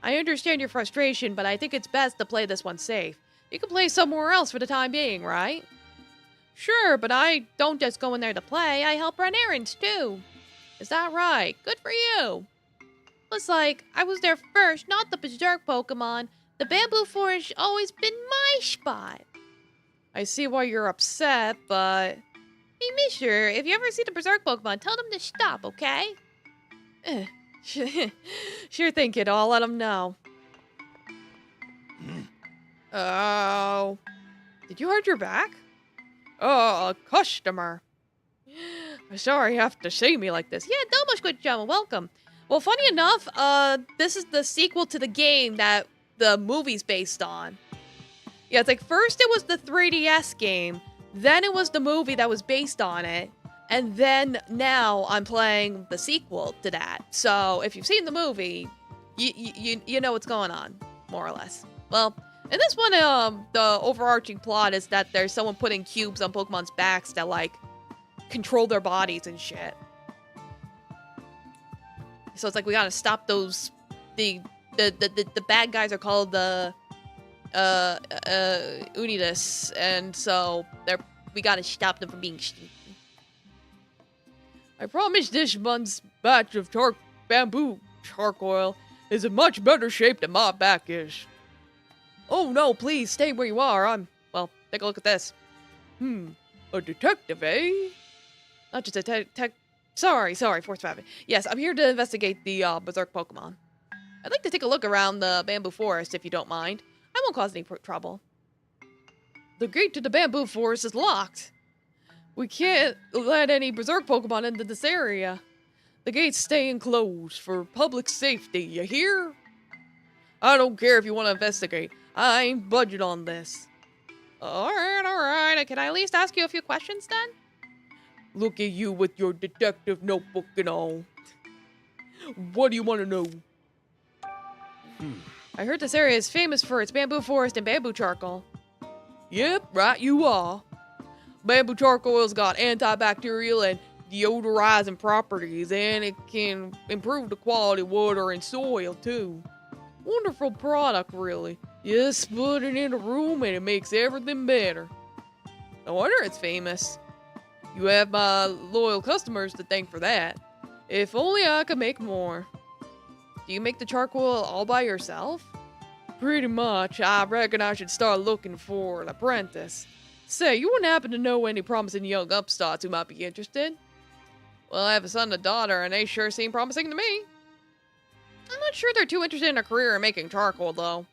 I understand your frustration, but I think it's best to play this one safe. You can play somewhere else for the time being, right? Sure, but I don't just go in there to play. I help run errands, too. Is that right? Good for you. Was like, I was there first, not the Berserk Pokemon. The bamboo forest always been my spot. I see why you're upset, but... Hey, mister, if you ever see the Berserk Pokemon, tell them to stop, okay? Sure thing, kid. I'll let them know. Oh. Did you hurt your back? Oh, a customer. Sorry you have to see me like this. Yeah, don't much good job. Welcome. Well, funny enough, this is the sequel to the game that the movie's based on. Yeah, it's like first it was the 3DS game, then it was the movie that was based on it, and then now I'm playing the sequel to that. So if you've seen the movie, you know what's going on, more or less. Well, in this one, the overarching plot is that there's someone putting cubes on Pokemon's backs that like control their bodies and shit. So it's like we gotta stop those. The bad guys are called the Unitas, and so we gotta stop them from being stupid. I promise this month's batch of bamboo charcoal is in much better shape than my back is. Oh no, please stay where you are. Well, take a look at this. A detective, eh? Not just a detective. Sorry, Force Rabbit. Yes, I'm here to investigate the Berserk Pokemon. I'd like to take a look around the bamboo forest, if you don't mind. I won't cause any trouble. The gate to the bamboo forest is locked. We can't let any Berserk Pokemon into this area. The gate's staying closed for public safety, you hear? I don't care if you want to investigate. I ain't budget on this. Alright. Can I at least ask you a few questions then? Look at you with your detective notebook and all. What do you want to know? I heard this area is famous for its bamboo forest and bamboo charcoal. Yep, right you are. Bamboo charcoal has got antibacterial and deodorizing properties, and it can improve the quality of water and soil too. Wonderful product, really. Just put it in a room and it makes everything better. No wonder it's famous. You have my loyal customers to thank for that. If only I could make more. Do you make the charcoal all by yourself? Pretty much. I reckon I should start looking for an apprentice. Say, you wouldn't happen to know any promising young upstarts who might be interested? Well, I have a son and a daughter, and they sure seem promising to me. I'm not sure they're too interested in a career in making charcoal, though.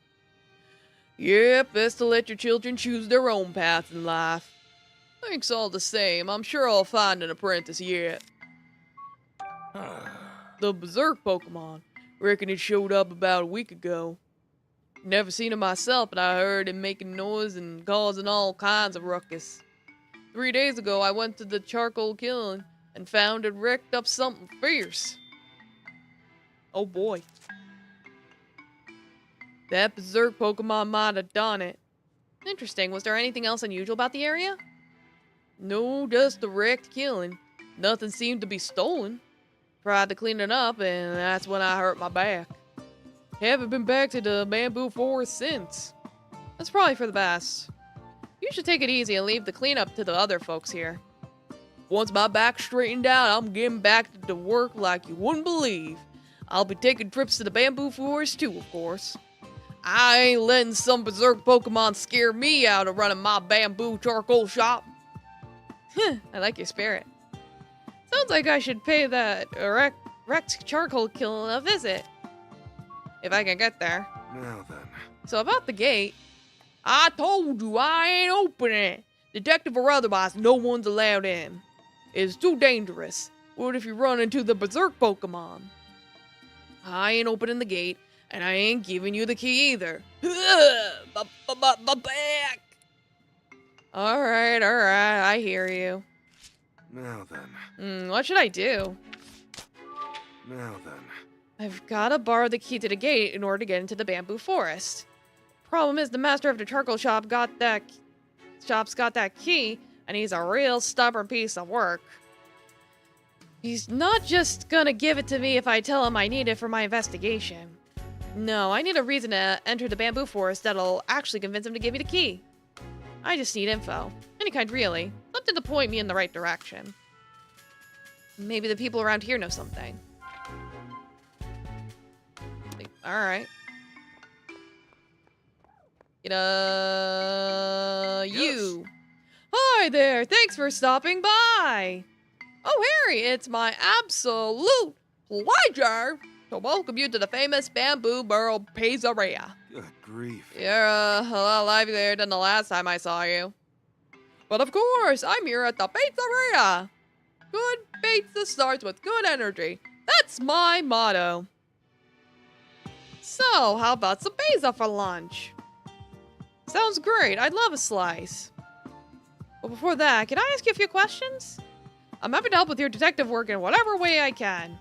Yep, best to let your children choose their own path in life. Thanks all the same. I'm sure I'll find an apprentice yet. The Berserk Pokemon. Reckon it showed up about a week ago. Never seen him myself, but I heard him making noise and causing all kinds of ruckus. 3 days ago, I went to the charcoal kiln and found it wrecked up something fierce. Oh boy. That Berserk Pokemon might have done it. Interesting. Was there anything else unusual about the area? No, just the wrecked killing. Nothing seemed to be stolen. Tried to clean it up, and that's when I hurt my back. Haven't been back to the bamboo forest since. That's probably for the best. You should take it easy and leave the cleanup to the other folks here. Once my back's straightened out, I'm getting back to work like you wouldn't believe. I'll be taking trips to the bamboo forest too, of course. I ain't letting some Berserk Pokemon scare me out of running my bamboo charcoal shop. I like your spirit. Sounds like I should pay that wrecked charcoal kiln a visit. If I can get there. Now then. So about the gate, I told you I ain't opening it. Detective or otherwise, no one's allowed in. It's too dangerous. What if you run into the Berserk Pokemon? I ain't opening the gate, and I ain't giving you the key either. My back! Alright, I hear you. Now then. What should I do? Now then. I've gotta borrow the key to the gate in order to get into the bamboo forest. Problem is, the master of the charcoal shop's got that key, and he's a real stubborn piece of work. He's not just gonna give it to me if I tell him I need it for my investigation. No, I need a reason to enter the bamboo forest that'll actually convince him to give me the key. I just need info. Any kind, really. Something to point me in the right direction. Maybe the people around here know something. Alright. You. Hi there, thanks for stopping by. Oh, Harry, it's my absolute pleasure to welcome you to the famous Bamboo Burrow Pizzeria. Good grief. You're a lot livelier than the last time I saw you. But of course, I'm here at the pizzeria. Good pizza starts with good energy. That's my motto. So, how about some pizza for lunch? Sounds great. I'd love a slice. But before that, can I ask you a few questions? I'm happy to help with your detective work in whatever way I can.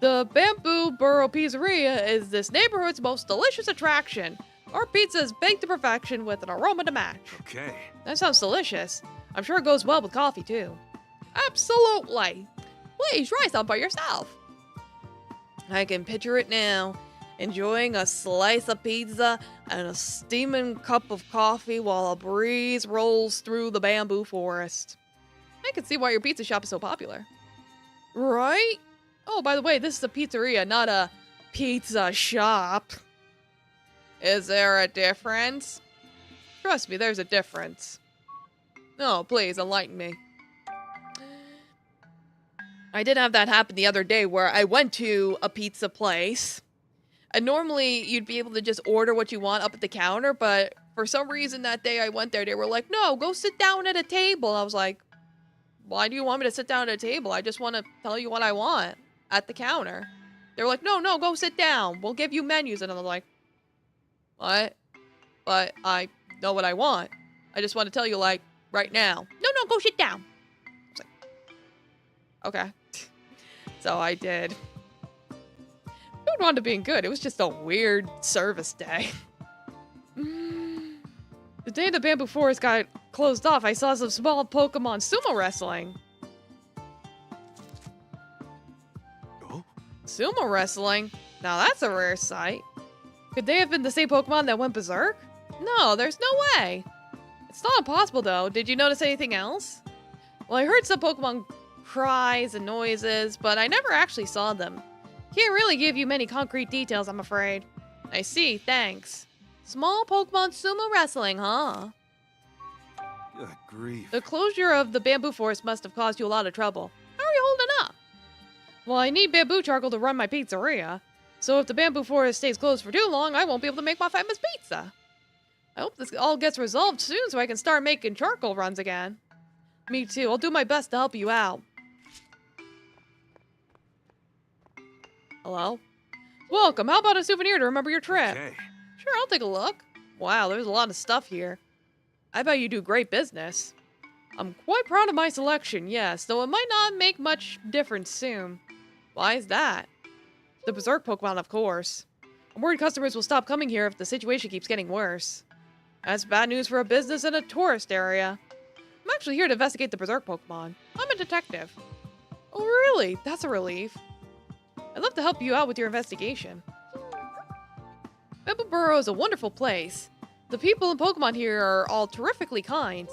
The Bamboo Burrow Pizzeria is this neighborhood's most delicious attraction. Our pizza is baked to perfection with an aroma to match. Okay. That sounds delicious. I'm sure it goes well with coffee, too. Absolutely. Please try some by yourself. I can picture it now. Enjoying a slice of pizza and a steaming cup of coffee while a breeze rolls through the bamboo forest. I can see why your pizza shop is so popular. Right? Oh, by the way, this is a pizzeria, not a pizza shop. Is there a difference? Trust me, there's a difference. No, please, enlighten me. I did have that happen the other day where I went to a pizza place. And normally, you'd be able to just order what you want up at the counter, but for some reason that day I went there, they were like, no, go sit down at a table. I was like, why do you want me to sit down at a table? I just want to tell you what I want at the counter. They were like, no, go sit down. We'll give you menus. And I'm like, what? But I know what I want. I just want to tell you, like, right now. No, go sit down. I was like, okay. So I did. It wound up being good. It was just a weird service day. The day the bamboo forest got closed off, I saw some small Pokemon sumo wrestling. Oh? Sumo wrestling? Now that's a rare sight. Could they have been the same Pokemon that went berserk? No, there's no way. It's not impossible though. Did you notice anything else? Well, I heard some Pokemon cries and noises, but I never actually saw them. Can't really give you many concrete details, I'm afraid. I see, thanks. Small Pokemon sumo wrestling, huh? Good grief. The closure of the bamboo forest must have caused you a lot of trouble. How are you holding up? Well, I need bamboo charcoal to run my pizzeria. So if the bamboo forest stays closed for too long, I won't be able to make my famous pizza. I hope this all gets resolved soon so I can start making charcoal runs again. Me too. I'll do my best to help you out. Hello? Welcome. How about a souvenir to remember your trip? Okay. Sure, I'll take a look. Wow, there's a lot of stuff here. I bet you do great business. I'm quite proud of my selection, yes, though it might not make much difference soon. Why is that? The Berserk Pokemon, of course. I'm worried customers will stop coming here if the situation keeps getting worse. That's bad news for a business in a tourist area. I'm actually here to investigate the Berserk Pokemon. I'm a detective. Oh, really? That's a relief. I'd love to help you out with your investigation. Bamboo Burrow is a wonderful place. The people and Pokemon here are all terrifically kind.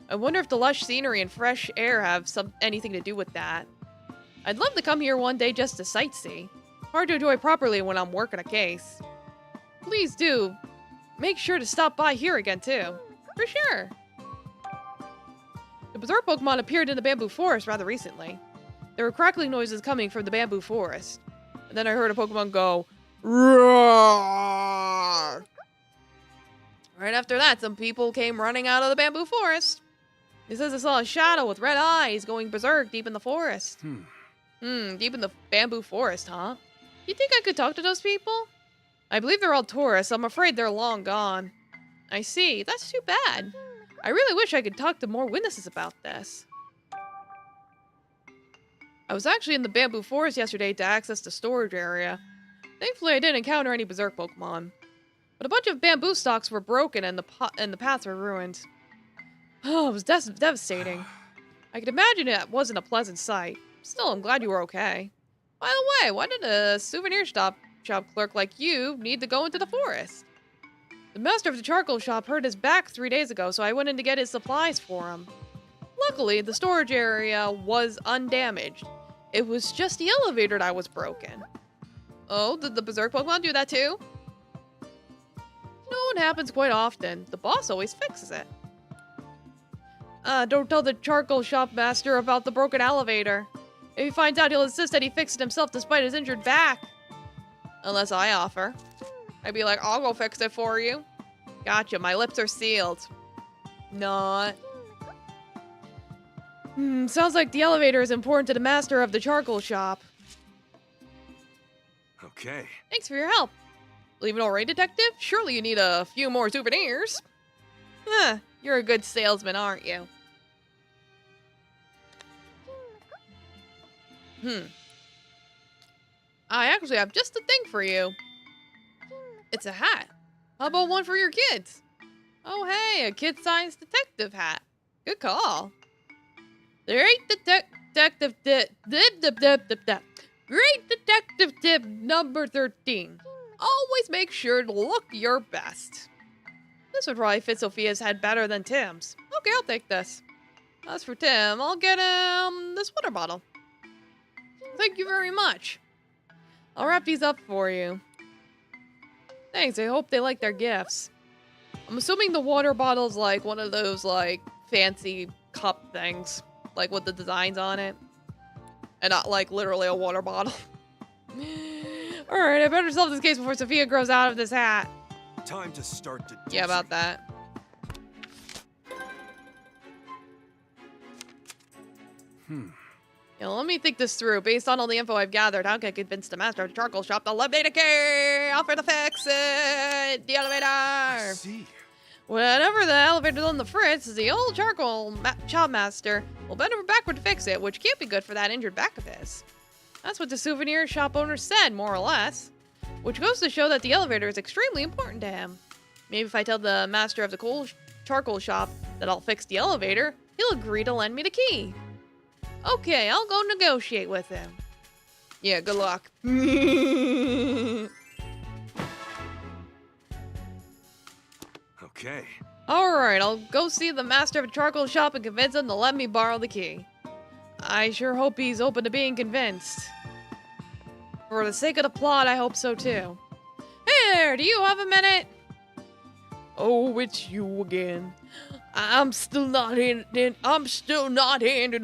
I wonder if the lush scenery and fresh air have anything to do with that. I'd love to come here one day just to sightsee. Hard to enjoy properly when I'm working a case. Please do. Make sure to stop by here again too. For sure. The Berserk Pokemon appeared in the bamboo forest rather recently. There were crackling noises coming from the bamboo forest. And then I heard a Pokemon go, roar. Right after that, some people came running out of the bamboo forest. It says I saw a shadow with red eyes going berserk deep in the forest. Deep in the bamboo forest, huh? You think I could talk to those people? I believe they're all tourists. I'm afraid they're long gone. I see. That's too bad. I really wish I could talk to more witnesses about this. I was actually in the bamboo forest yesterday to access the storage area. Thankfully, I didn't encounter any berserk Pokemon. But a bunch of bamboo stalks were broken and the paths were ruined. Oh, it was devastating. I could imagine it wasn't a pleasant sight. Still, I'm glad you were okay. By the way, why did a souvenir shop clerk like you need to go into the forest? The master of the charcoal shop hurt his back 3 days ago, so I went in to get his supplies for him. Luckily, the storage area was undamaged. It was just the elevator that was broken. Oh, did the Berserk Pokemon do that too? No, it happens quite often. The boss always fixes it. Don't tell the charcoal shop master about the broken elevator. If he finds out, he'll insist that he fixed it himself despite his injured back. Unless I offer. I'd be like, I'll go fix it for you. Gotcha, my lips are sealed. Not. Sounds like the elevator is important to the master of the charcoal shop. Okay. Thanks for your help. Leaving already, detective? Surely you need a few more souvenirs. Huh, you're a good salesman, aren't you? I actually have just the thing for you. It's a hat. How about one for your kids? Oh, hey, a kid science detective hat. Good call. Great detective tip number 13. Always make sure to look your best. This would probably fit Sophia's head better than Tim's. Okay, I'll take this. As for Tim, I'll get him this water bottle. Thank you very much. I'll wrap these up for you. Thanks, I hope they like their gifts. I'm assuming the water bottle's like one of those like fancy cup things. Like with the designs on it. And not like literally a water bottle. Alright, I better solve this case before Sophia grows out of this hat. Time to start to Yeah, about that. Yeah, let me think this through. Based on all the info I've gathered, how can I convince the master of the charcoal shop to let me the key? Offer to fix it! The elevator! I see. Whenever the elevator's on the fritz, the old charcoal shop master will bend over backward to fix it, which can't be good for that injured back of his. That's what the souvenir shop owner said, more or less. Which goes to show that the elevator is extremely important to him. Maybe if I tell the master of the charcoal shop that I'll fix the elevator, he'll agree to lend me the key. Okay, I'll go negotiate with him. Yeah, good luck. Okay. Alright, I'll go see the master of the charcoal shop and convince him to let me borrow the key. I sure hope he's open to being convinced. For the sake of the plot, I hope so too. Hey there, do you have a minute? Oh, it's you again. I'm still not handing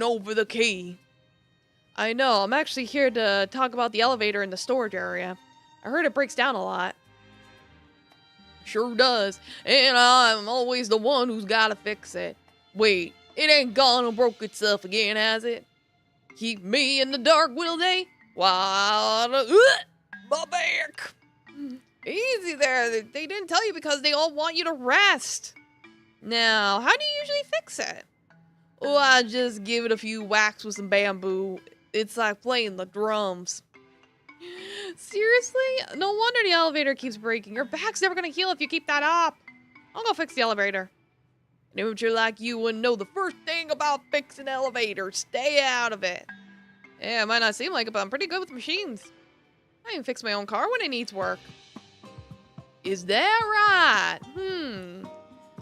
over the key. I know, I'm actually here to talk about the elevator in the storage area. I heard it breaks down a lot. Sure does, and I'm always the one who's gotta fix it. Wait, it ain't gone and broke itself again, has it? Keep me in the dark, will they? Why, my back. Easy there, they didn't tell you because they all want you to rest. Now, how do you usually fix it? Oh, I just give it a few whacks with some bamboo. It's like playing the drums. Seriously? No wonder the elevator keeps breaking. Your back's never gonna heal if you keep that up. I'll go fix the elevator. An amateur like you wouldn't know the first thing about fixing elevators. Stay out of it. Yeah, it might not seem like it, but I'm pretty good with machines. I even fix my own car when it needs work. Is that right?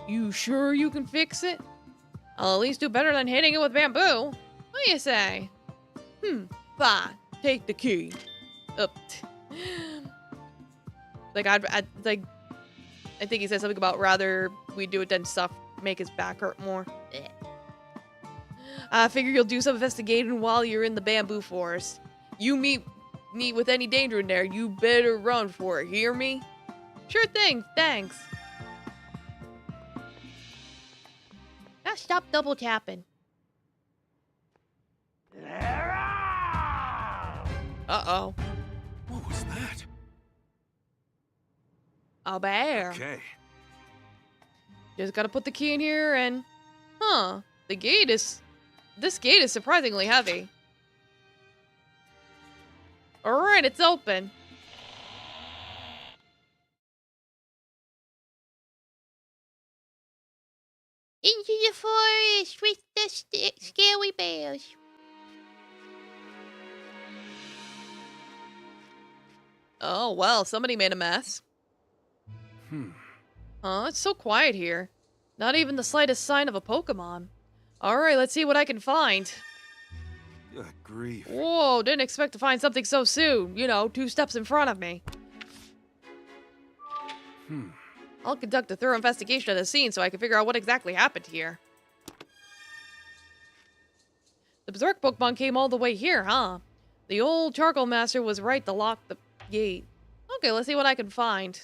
You sure you can fix it? I'll at least do better than hitting it with bamboo. What do you say? Fine. Take the key. Like I think he said something about rather we do it than stuff make his back hurt more. I figure you'll do some investigating while you're in the bamboo forest. You meet with any danger in there, you better run for it. Hear me? Sure thing. Thanks. Now stop double tapping. Uh-oh. What was that? A bear. Okay. Just gotta put the key in here and... This gate is surprisingly heavy. Alright, it's open. Into the forest with the scary bears. Oh, well, somebody made a mess. It's so quiet here. Not even the slightest sign of a Pokemon. Alright, let's see what I can find. Good grief. Whoa, didn't expect to find something so soon. You know, 2 steps in front of me. I'll conduct a thorough investigation of the scene so I can figure out what exactly happened here. The Berserk Pokemon came all the way here, huh? The old Charcoal Master was right to lock the gate. Okay, let's see what I can find.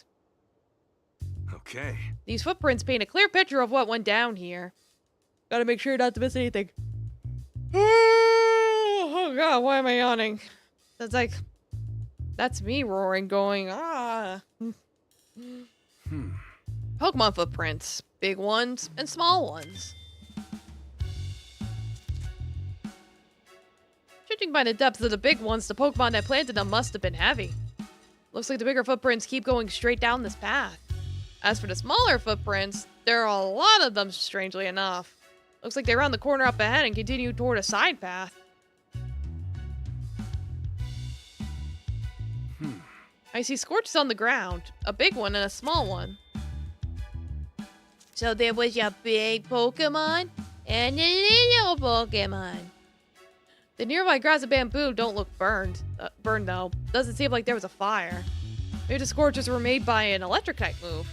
Okay. These footprints paint a clear picture of what went down here. Gotta make sure not to miss anything. Oh god, why am I yawning? That's me roaring, going, ah. Pokemon footprints. Big ones and small ones. Judging by the depth of the big ones, the Pokemon that planted them must have been heavy. Looks like the bigger footprints keep going straight down this path. As for the smaller footprints, there are a lot of them, strangely enough. Looks like they round the corner up ahead and continue toward a side path. I see scorches on the ground, a big one and a small one. So there was a big Pokemon and a little Pokemon. The nearby grass and bamboo don't look burned though. Doesn't seem like there was a fire. Maybe the scorches were made by an electric type move.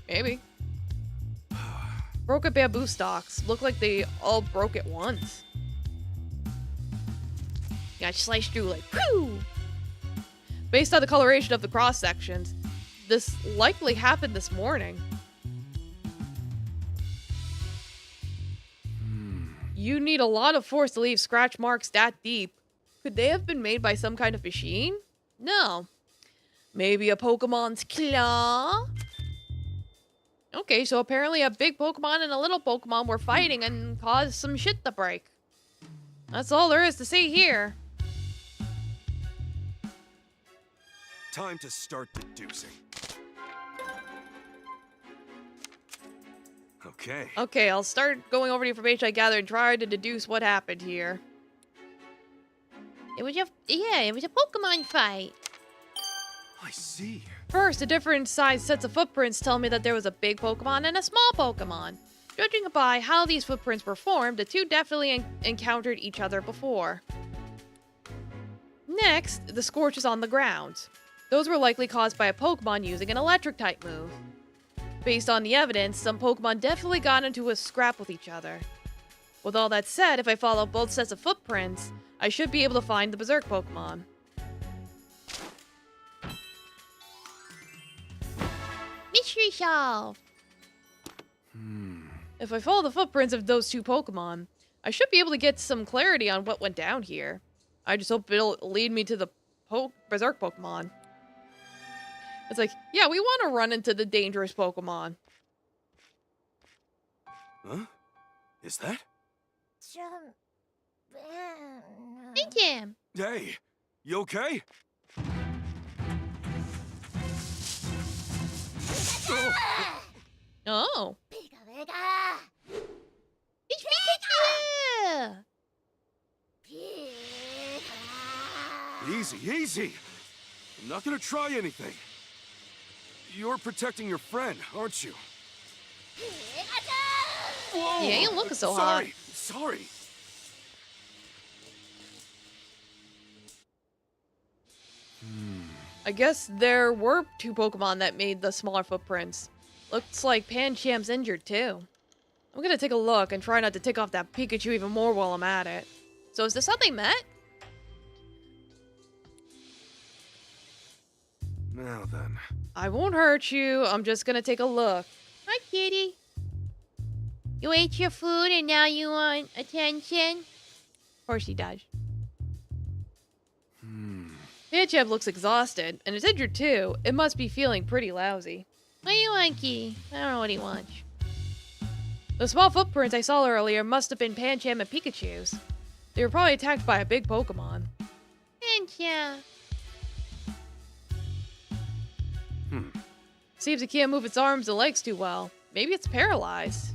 Maybe. Broken bamboo stalks. Look like they all broke at once. Got sliced through like, whew! Based on the coloration of the cross sections, this likely happened this morning. You need a lot of force to leave scratch marks that deep. Could they have been made by some kind of machine? No. Maybe a Pokemon's claw? Okay, so apparently a big Pokemon and a little Pokemon were fighting and caused some shit to break. That's all there is to see here. Time to start deducing. Okay. Okay, I'll start going over the information I gathered and try to deduce what happened here. It was a Pokemon fight. I see. First, the different sized sets of footprints tell me that there was a big Pokemon and a small Pokemon. Judging by how these footprints were formed, the two definitely encountered each other before. Next, the scorches on the ground. Those were likely caused by a Pokemon using an electric type move. Based on the evidence, some Pokemon definitely got into a scrap with each other. With all that said, if I follow both sets of footprints, I should be able to find the Berserk Pokemon. Mystery solved. If I follow the footprints of those two Pokemon, I should be able to get some clarity on what went down here. I just hope it'll lead me to the Berserk Pokemon. It's like, yeah, we want to run into the dangerous Pokemon. Huh? Is that? Thank you. Hey, you okay? Oh. It's Pikachu! Easy, easy. I'm not gonna try anything. You're protecting your friend, aren't you? Whoa! Yeah, you ain't looking so hot. Sorry. I guess there were two Pokemon that made the smaller footprints. Looks like Pancham's injured too. I'm gonna take a look and try not to tick off that Pikachu even more while I'm at it. So is this how they met? Now then. I won't hurt you. I'm just gonna take a look. Hi, kitty. You ate your food and now you want attention? Of course he does. Pancham looks exhausted, and it's injured too. It must be feeling pretty lousy. What do you want, kitty? I don't know what he wants. The small footprints I saw earlier must have been Pancham and Pikachu's. They were probably attacked by a big Pokemon. Pancha. Seems it can't move its arms and legs too well. Maybe it's paralyzed.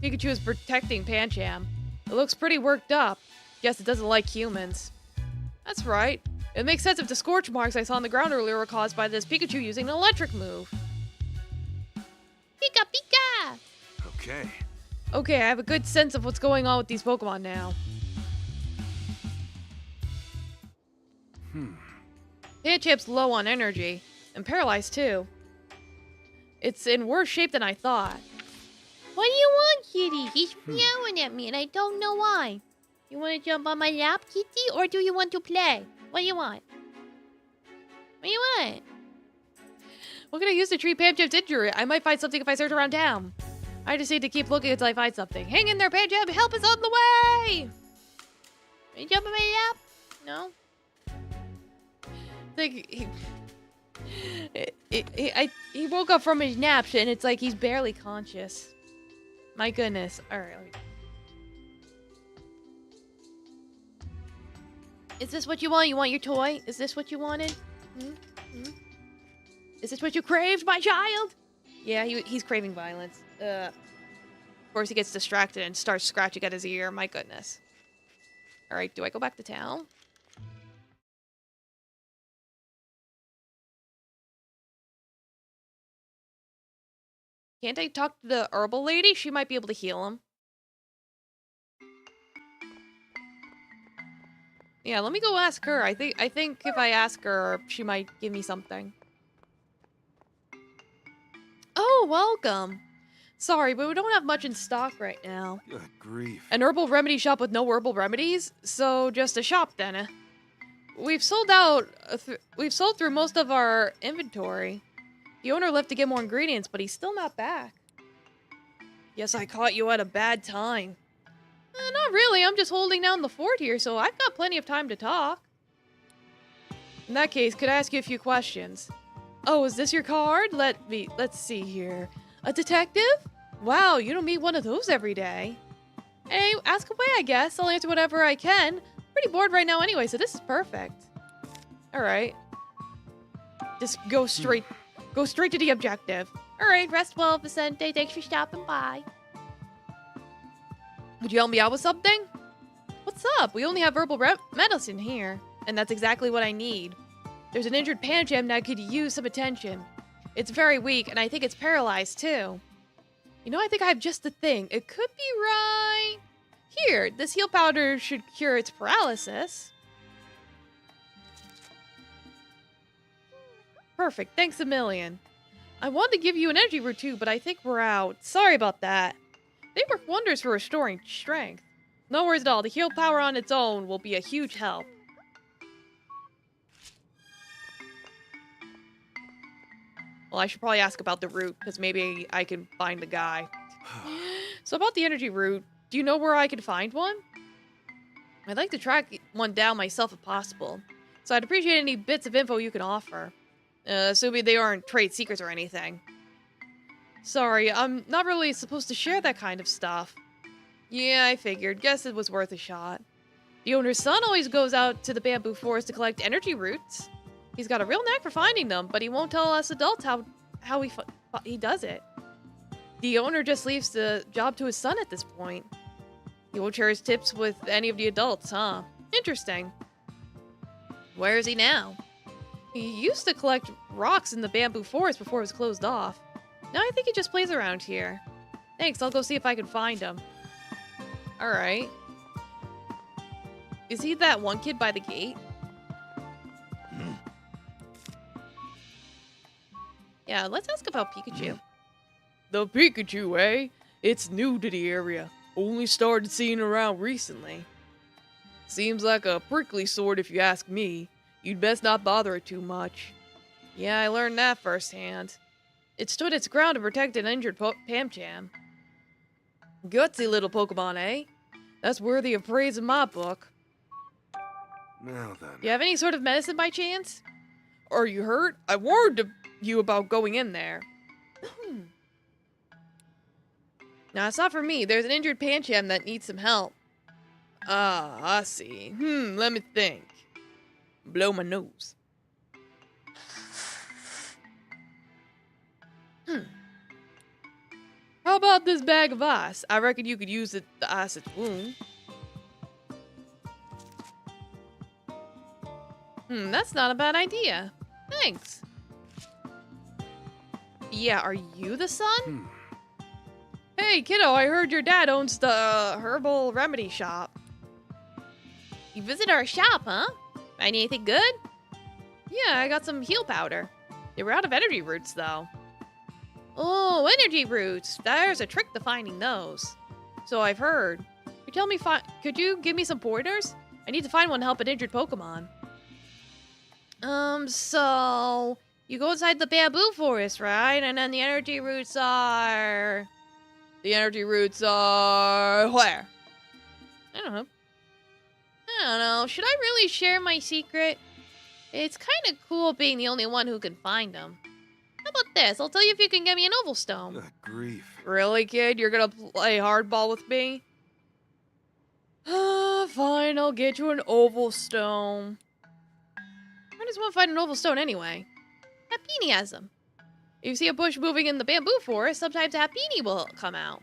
Pikachu is protecting Pancham. It looks pretty worked up. Guess it doesn't like humans. That's right. It makes sense if the scorch marks I saw on the ground earlier were caused by this Pikachu using an electric move. Pika, Pika! Okay. Okay, I have a good sense of what's going on with these Pokemon now. Panchap's low on energy, and paralyzed too. It's in worse shape than I thought. What do you want, Kitty? He's meowing at me and I don't know why. You want to jump on my lap, Kitty, or do you want to play? What do you want? What do you want? What can I use to treat Panchap's injury? I might find something if I search around town. I just need to keep looking until I find something. Hang in there, Panchap! Help is on the way! Want to jump on my lap? No? Like he woke up from his nap and it's like he's barely conscious. My goodness. Alright. Is this what you want? You want your toy? Is this what you wanted? Is this what you craved, my child? Yeah, he's craving violence. Of course he gets distracted and starts scratching at his ear. My goodness. Alright, do I go back to town? Can't I talk to the herbal lady? She might be able to heal him. Yeah, let me go ask her. I think if I ask her, she might give me something. Oh, welcome. Sorry, but we don't have much in stock right now. Good grief. An herbal remedy shop with no herbal remedies? So just a shop then. We've sold out. We've sold through most of our inventory. The owner left to get more ingredients, but he's still not back. Guess I caught you at a bad time. Not really, I'm just holding down the fort here, so I've got plenty of time to talk. In that case, could I ask you a few questions? Oh, is this your card? Let's see here. A detective? Wow, you don't meet one of those every day. Hey, ask away, I guess. I'll answer whatever I can. Pretty bored right now anyway, so this is perfect. Alright. Just go straight to the objective. Alright, rest well, Vicente. Thanks for stopping by. Could you help me out with something? What's up? We only have herbal medicine here. And that's exactly what I need. There's an injured Pancham that could use some attention. It's very weak, and I think it's paralyzed too. You know, I think I have just the thing. It could be right... Here, this heal powder should cure its paralysis. Perfect, thanks a million. I wanted to give you an energy root too, but I think we're out. Sorry about that. They work wonders for restoring strength. No worries at all, the heal power on its own will be a huge help. Well, I should probably ask about the root, because maybe I can find the guy. So about the energy root, do you know where I can find one? I'd like to track one down myself if possible. So I'd appreciate any bits of info you can offer. Assuming they aren't trade secrets or anything. Sorry, I'm not really supposed to share that kind of stuff. Yeah, I figured. Guess it was worth a shot. The owner's son always goes out to the bamboo forest to collect energy roots. He's got a real knack for finding them, but he won't tell us adults how he does it. The owner just leaves the job to his son at this point. He won't share his tips with any of the adults, huh? Interesting. Where is he now? He used to collect rocks in the bamboo forest before it was closed off. Now I think he just plays around here. Thanks, I'll go see if I can find him. Alright. Is he that one kid by the gate? Yeah, let's ask about Pikachu. The Pikachu, eh? It's new to the area. Only started seeing around recently. Seems like a prickly sort if you ask me. You'd best not bother it too much. Yeah, I learned that firsthand. It stood its ground to protect an injured Pamcham. Gutsy little Pokemon, eh? That's worthy of praise in my book. Now then. You have any sort of medicine by chance? Are you hurt? I warned you about going in there. Now, it's not for me. There's an injured Pancham that needs some help. Ah, I see. Let me think. Blow my nose. How about this bag of ice? I reckon you could use it to ice its wound. That's not a bad idea. Thanks. Yeah, are you the son? Hey, kiddo, I heard your dad owns the herbal remedy shop. You visit our shop, huh? Find anything good? Yeah, I got some heal powder. They were out of energy roots, though. Oh, energy roots. There's a trick to finding those. So I've heard. Could you give me some pointers? I need to find one to help an injured Pokemon. So you go inside the bamboo forest, right? And then the energy roots are... The energy roots are... where? I don't know. Should I really share my secret? It's kind of cool being the only one who can find them. How about this? I'll tell you if you can get me an oval stone. Good grief. Really, kid? You're gonna play hardball with me? Fine, I'll get you an oval stone. Why does one find an oval stone anyway? Happini has them. If you see a bush moving in the bamboo forest, sometimes a Happini will come out.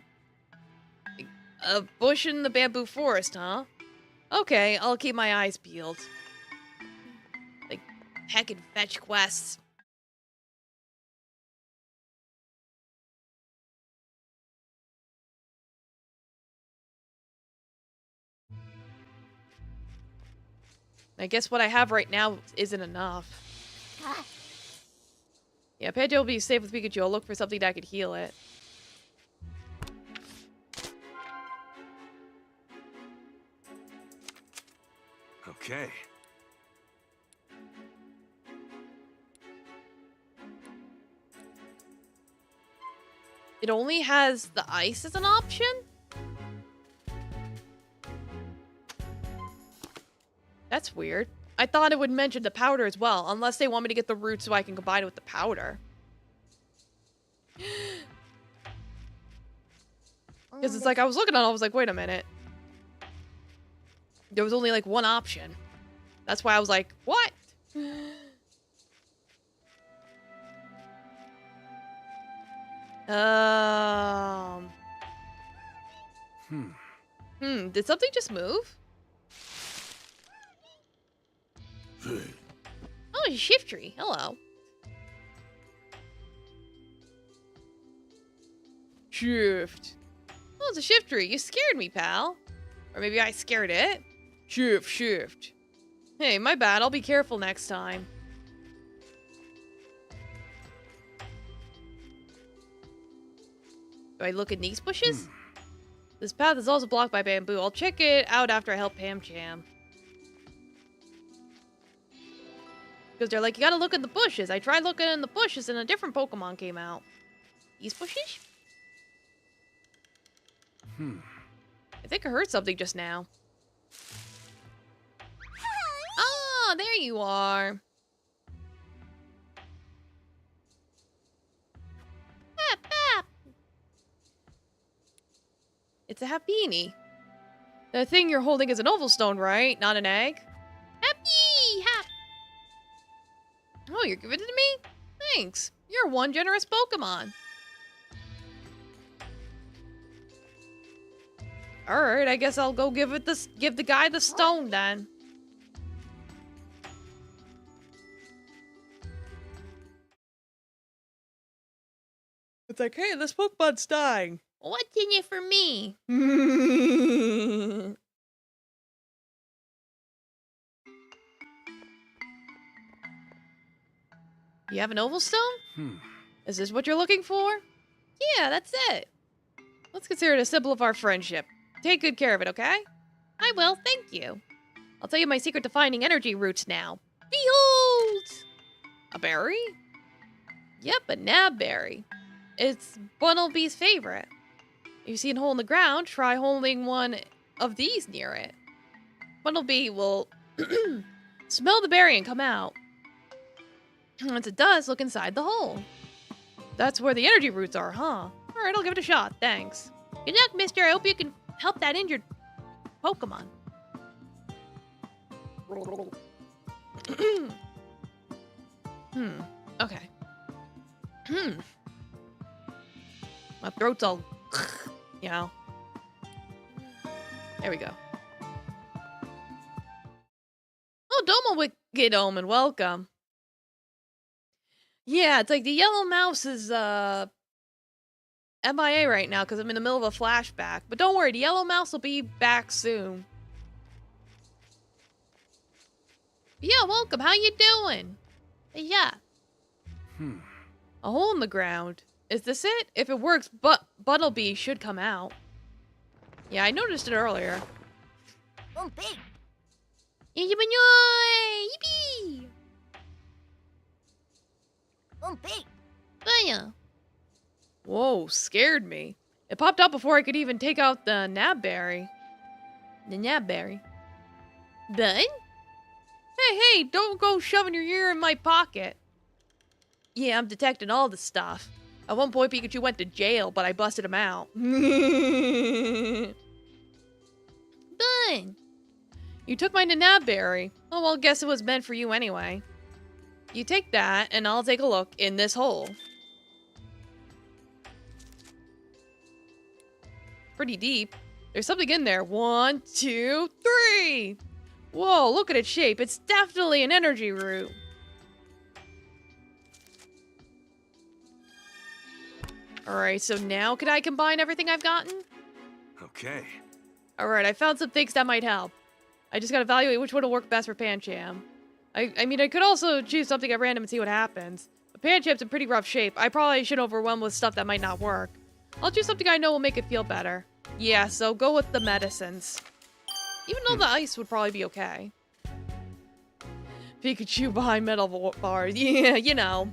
A bush in the bamboo forest, huh? Okay, I'll keep my eyes peeled. Like, heckin' fetch quests. I guess what I have right now isn't enough. Yeah, Pikachu will be safe with Pikachu. I'll look for something that could heal it. Okay. It only has the ice as an option? That's weird. I thought it would mention the powder as well, unless they want me to get the root so I can combine it with the powder. Because it's like, I was looking at it, I was like, wait a minute. There was only like one option. That's why I was like, what? Did something just move? Oh, it's a Shiftry. Hello. Shift. Oh, it's a Shiftry. You scared me, pal. Or maybe I scared it. Shift. Hey, my bad. I'll be careful next time. Do I look in these bushes? This path is also blocked by bamboo. I'll check it out after I help Pam Cham. Because they're like, you gotta look in the bushes. I tried looking in the bushes and a different Pokemon came out. These bushes? I think I heard something just now. Oh, there you are. Pap. It's a Happini. The thing you're holding is an oval stone, right? Not an egg? Happy. Hap. Oh, you're giving it to me? Thanks. You're one generous Pokemon. Alright, I guess I'll go give the guy the stone then. It's like, hey, this Pokemon's dying. What's in it for me? You have an oval stone? Is this what you're looking for? Yeah, that's it. Let's consider it a symbol of our friendship. Take good care of it, okay? I will, thank you. I'll tell you my secret to finding energy roots now. Behold! A berry? Yep, a nabberry. It's Bunnelby's favorite. If you see a hole in the ground, try holding one of these near it. Bunnelby will smell the berry and come out. Once it does, look inside the hole. That's where the energy roots are, huh? Alright, I'll give it a shot, thanks. Good luck, mister. I hope you can help that injured Pokemon. Okay. My throat's all, you know. There we go. Oh, Domo Wicked Omen, welcome. Yeah, it's like the yellow mouse is, MIA right now because I'm in the middle of a flashback. But don't worry, the yellow mouse will be back soon. Yeah, welcome. How you doing? Yeah. A hole in the ground. Is this it? If it works, Buttlebee should come out. Yeah, I noticed it earlier. Yippee! Whoa, scared me. It popped out before I could even take out the nabberry. Bud? Hey, don't go shoving your ear in my pocket. Yeah, I'm detecting all the stuff. At one point, Pikachu went to jail, but I busted him out. Bud! You took my Nanabberry. Oh, well, guess it was meant for you anyway. You take that, and I'll take a look in this hole. Pretty deep. There's something in there. 1, 2, 3! Whoa, look at its shape. It's definitely an energy root. Alright, so now can I combine everything I've gotten? Okay. Alright, I found some things that might help. I just gotta evaluate which one will work best for Pancham. I mean, I could also choose something at random and see what happens. But Pancham's in pretty rough shape. I probably shouldn't overwhelm with stuff that might not work. I'll choose something I know will make it feel better. Yeah, so go with the medicines. Even though the ice would probably be okay. Pikachu behind metal bars. Yeah, you know.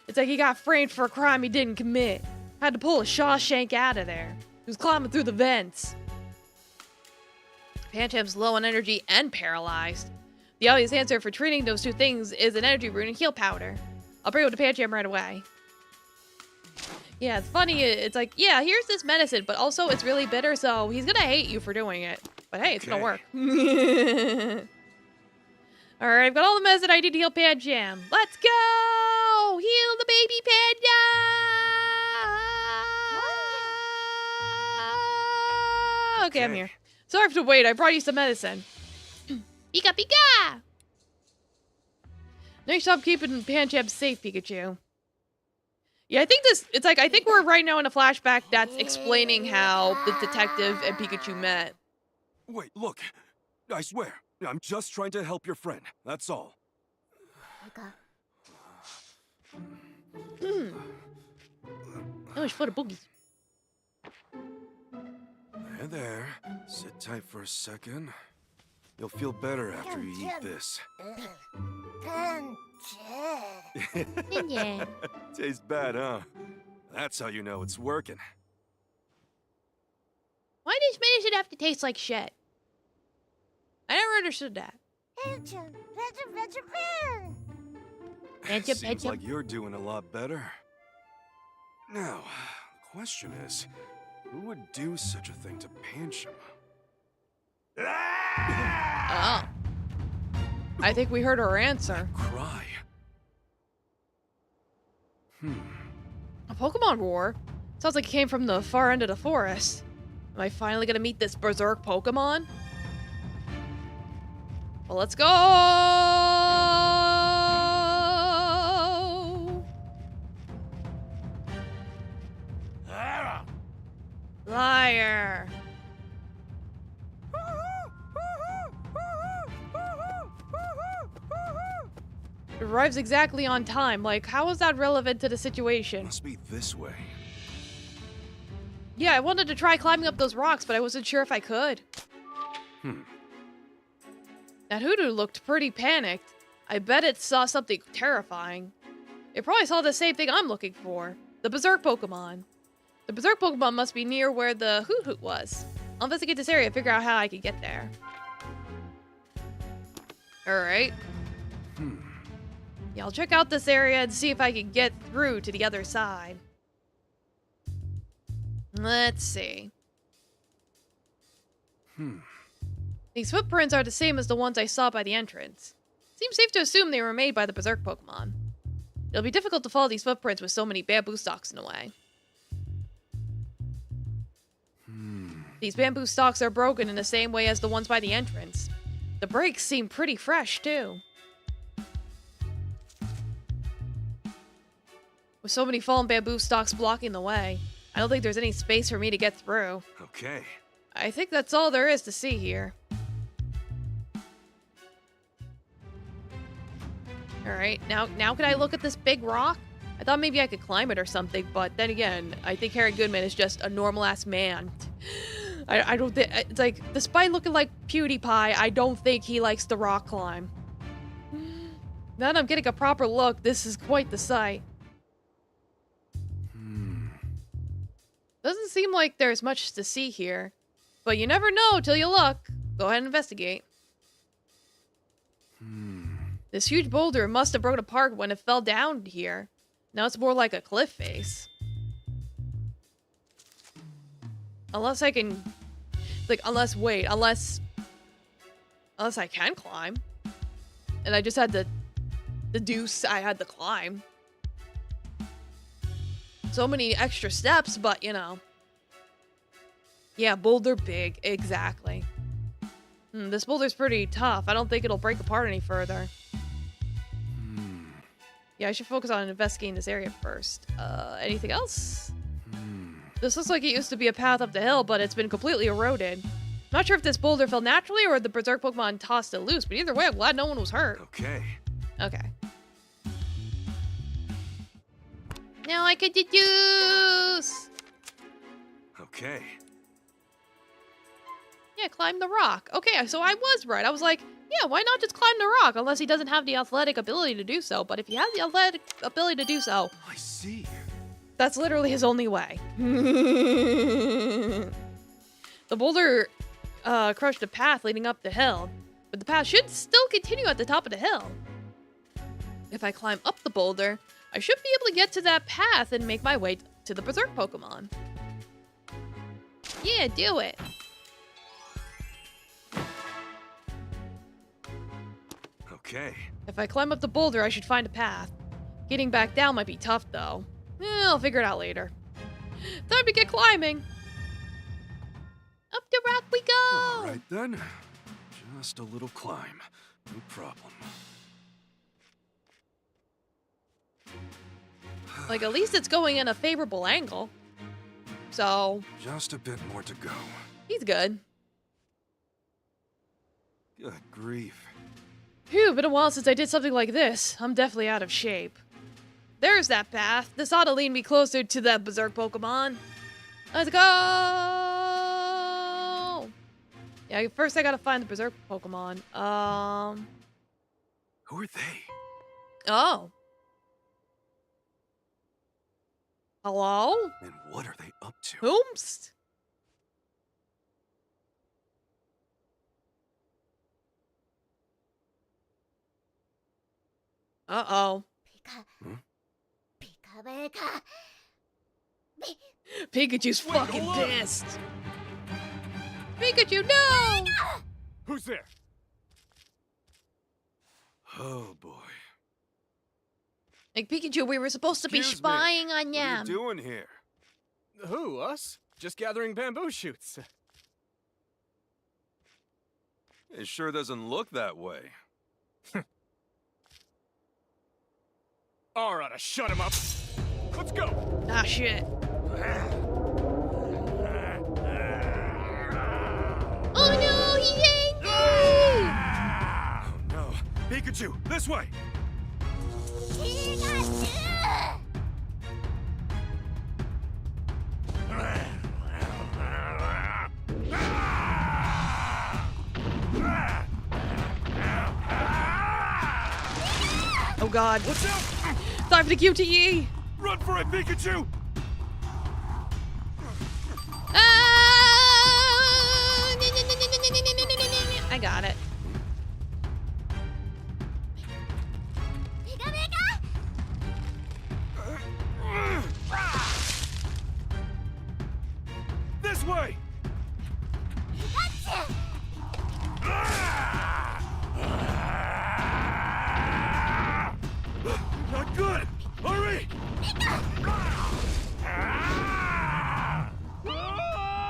It's like he got framed for a crime he didn't commit. Had to pull a Shawshank out of there. He was climbing through the vents. Pancham's low on energy and paralyzed. The obvious answer for treating those two things is an energy rune and heal powder. I'll bring it to Pancham right away. Yeah, it's funny. It's like, yeah, here's this medicine, but also it's really bitter, so he's gonna hate you for doing it. But hey, it's gonna work. Alright, I've got all the medicine I need to heal Pancham. Let's go! Heal the baby panda! Okay, I'm here. Sorry to wait, I brought you some medicine. Pika Pika! Nice job keeping Pancham safe, Pikachu. Yeah, I think I think we're right now in a flashback that's explaining how the detective and Pikachu met. Wait, look. I swear, I'm just trying to help your friend. That's all. Oh, it's for the boogies. There. Sit tight for a second. You'll feel better after you eat this. Yeah. Tastes bad, huh? That's how you know it's working. Why does medicine have to taste like shit? I never understood that. Seems like you're doing a lot better. Now, the question is, who would do such a thing to Pancham? Oh. I think we heard her answer. Cry. A Pokemon roar? Sounds like it came from the far end of the forest. Am I finally gonna meet this berserk Pokemon? Well, let's go! Liar! It arrives exactly on time. Like, how is that relevant to the situation? Must be this way. Yeah, I wanted to try climbing up those rocks, but I wasn't sure if I could. That hoodoo looked pretty panicked. I bet it saw something terrifying. It probably saw the same thing I'm looking for. The berserk Pokemon. The berserk Pokemon must be near where the hoot was. I'll investigate this area and figure out how I can get there. Alright. Yeah, I'll check out this area and see if I can get through to the other side. Let's see. These footprints are the same as the ones I saw by the entrance. Seems safe to assume they were made by the berserk Pokemon. It'll be difficult to follow these footprints with so many bamboo stalks in the way. These bamboo stalks are broken in the same way as the ones by the entrance. The breaks seem pretty fresh, too. With so many fallen bamboo stalks blocking the way, I don't think there's any space for me to get through. Okay. I think that's all there is to see here. Alright, now can I look at this big rock? I thought maybe I could climb it or something, but then again, I think Harry Goodman is just a normal-ass man. I don't think... It's like, despite looking like PewDiePie, I don't think he likes the rock climb. Now that I'm getting a proper look, this is quite the sight. Doesn't seem like there's much to see here. But you never know till you look. Go ahead and investigate. This huge boulder must have broken apart when it fell down here. Now it's more like a cliff face. Unless I can... Like, unless I can climb. And I just had to deduce I had to climb. So many extra steps, but, you know. Yeah, boulder big. Exactly. This boulder's pretty tough. I don't think it'll break apart any further. Yeah, I should focus on investigating this area first. Anything else? This looks like it used to be a path up the hill, but it's been completely eroded. Not sure if this boulder fell naturally or the berserk Pokemon tossed it loose, but either way, I'm glad no one was hurt. Okay. Okay. Now I can deduce! Okay. Yeah, climb the rock. Okay, so I was right. I was like, yeah, why not just climb the rock? Unless he doesn't have the athletic ability to do so. But if he has the athletic ability to do so, I see. that's literally his only way. The boulder crushed a path leading up the hill, but the path should still continue at the top of the hill. If I climb up the boulder, I should be able to get to that path and make my way to the berserk Pokemon. Yeah, do it. Okay. If I climb up the boulder, I should find a path. Getting back down might be tough, though. I'll figure it out later. Time to get climbing! Up the rock we go! All right, then. Just a little climb. No problem. Like, at least it's going in a favorable angle. So, Just a bit more to go. he's good. Good grief. Phew, been a while since I did something like this. I'm definitely out of shape. There's that path. This ought to lead me closer to that berserk Pokemon. Let's go! Yeah, first I gotta find the berserk Pokemon. Who are they? Oh. Hello? And what are they up to? Oops. Uh-oh. Pikachu's fucking hold on. pissed. Pikachu, no! Who's there? Oh boy. Like, Pikachu, we were supposed to be Excuse me. spying on What are Yam. you doing here? Who, us? Just gathering bamboo shoots. It sure doesn't look that way. Alright, shut him up. Let's go. Ah, shit. Oh no, he ate me! Oh no. Pikachu, this way! Oh god. Watch out! Time for the QTE! Run for it, Pikachu! Ah! I got it. This way! Not good! Hurry!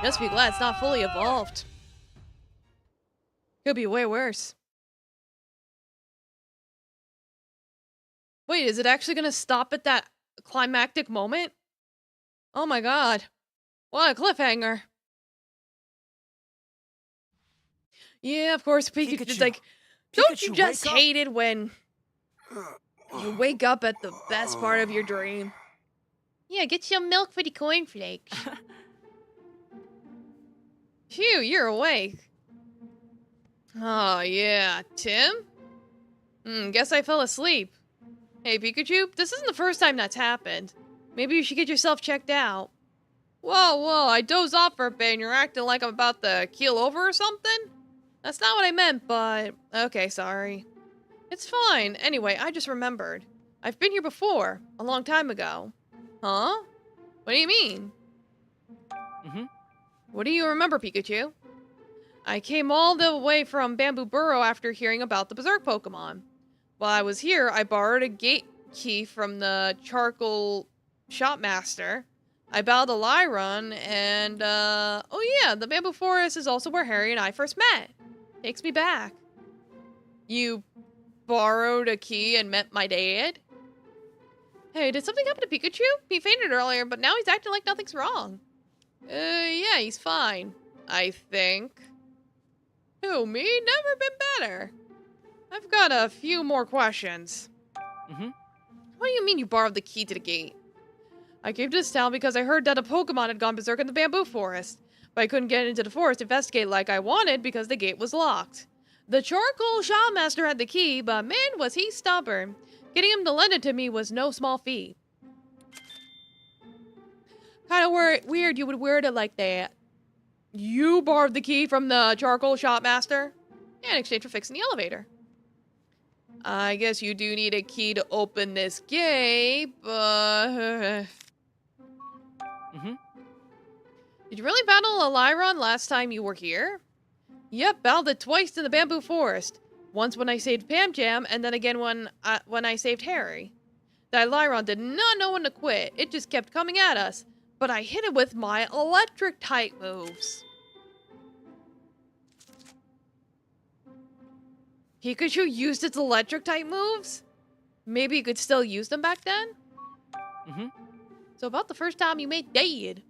Just be glad it's not fully evolved. Could be way worse. Wait, is it actually gonna stop at that climactic moment. Oh my god. What a cliffhanger. Yeah, of course, Pikachu's Pikachu. like, don't you Pikachu, just wake up." hate it when you wake up at the best part of your dream? Yeah, get some milk for the cornflakes. Phew, you're awake. Oh, yeah. Tim? Guess I fell asleep. Hey, Pikachu, this isn't the first time that's happened. Maybe you should get yourself checked out. Whoa, I dozed off for a bit and you're acting like I'm about to keel over or something? That's not what I meant, but... Okay, sorry. It's fine. Anyway, I just remembered. I've been here before, a long time ago. Huh? What do you mean? What do you remember, Pikachu? I came all the way from Bamboo Burrow after hearing about the Berserk Pokemon. While I was here, I borrowed a gate key from the charcoal shopmaster. I bowed a Lyron, and, oh yeah, the Bamboo Forest is also where Harry and I first met. Takes me back. You borrowed a key and met my dad? Hey, did something happen to Pikachu? He fainted earlier, but now he's acting like nothing's wrong. Yeah, he's fine. I think. Who, me? Never been better. I've got a few more questions. What do you mean you borrowed the key to the gate? I came to this town because I heard that a Pokemon had gone berserk in the Bamboo Forest, but I couldn't get into the forest to investigate like I wanted because the gate was locked. The charcoal shopmaster had the key, but man, was he stubborn. Getting him to lend it to me was no small feat. Kind of weird you would word it like that. You borrowed the key from the charcoal shopmaster? Yeah, in exchange for fixing the elevator. I guess you do need a key to open this gate, but... Did you really battle a Lyron last time you were here? Yep, battled it twice in the Bamboo Forest. Once when I saved Pam Jam, and then again when I saved Harry. That Lyron did not know when to quit. It just kept coming at us. But I hit it with my electric-type moves. Pikachu used its electric-type moves? Maybe you could still use them back then? So about the first time you made Dad.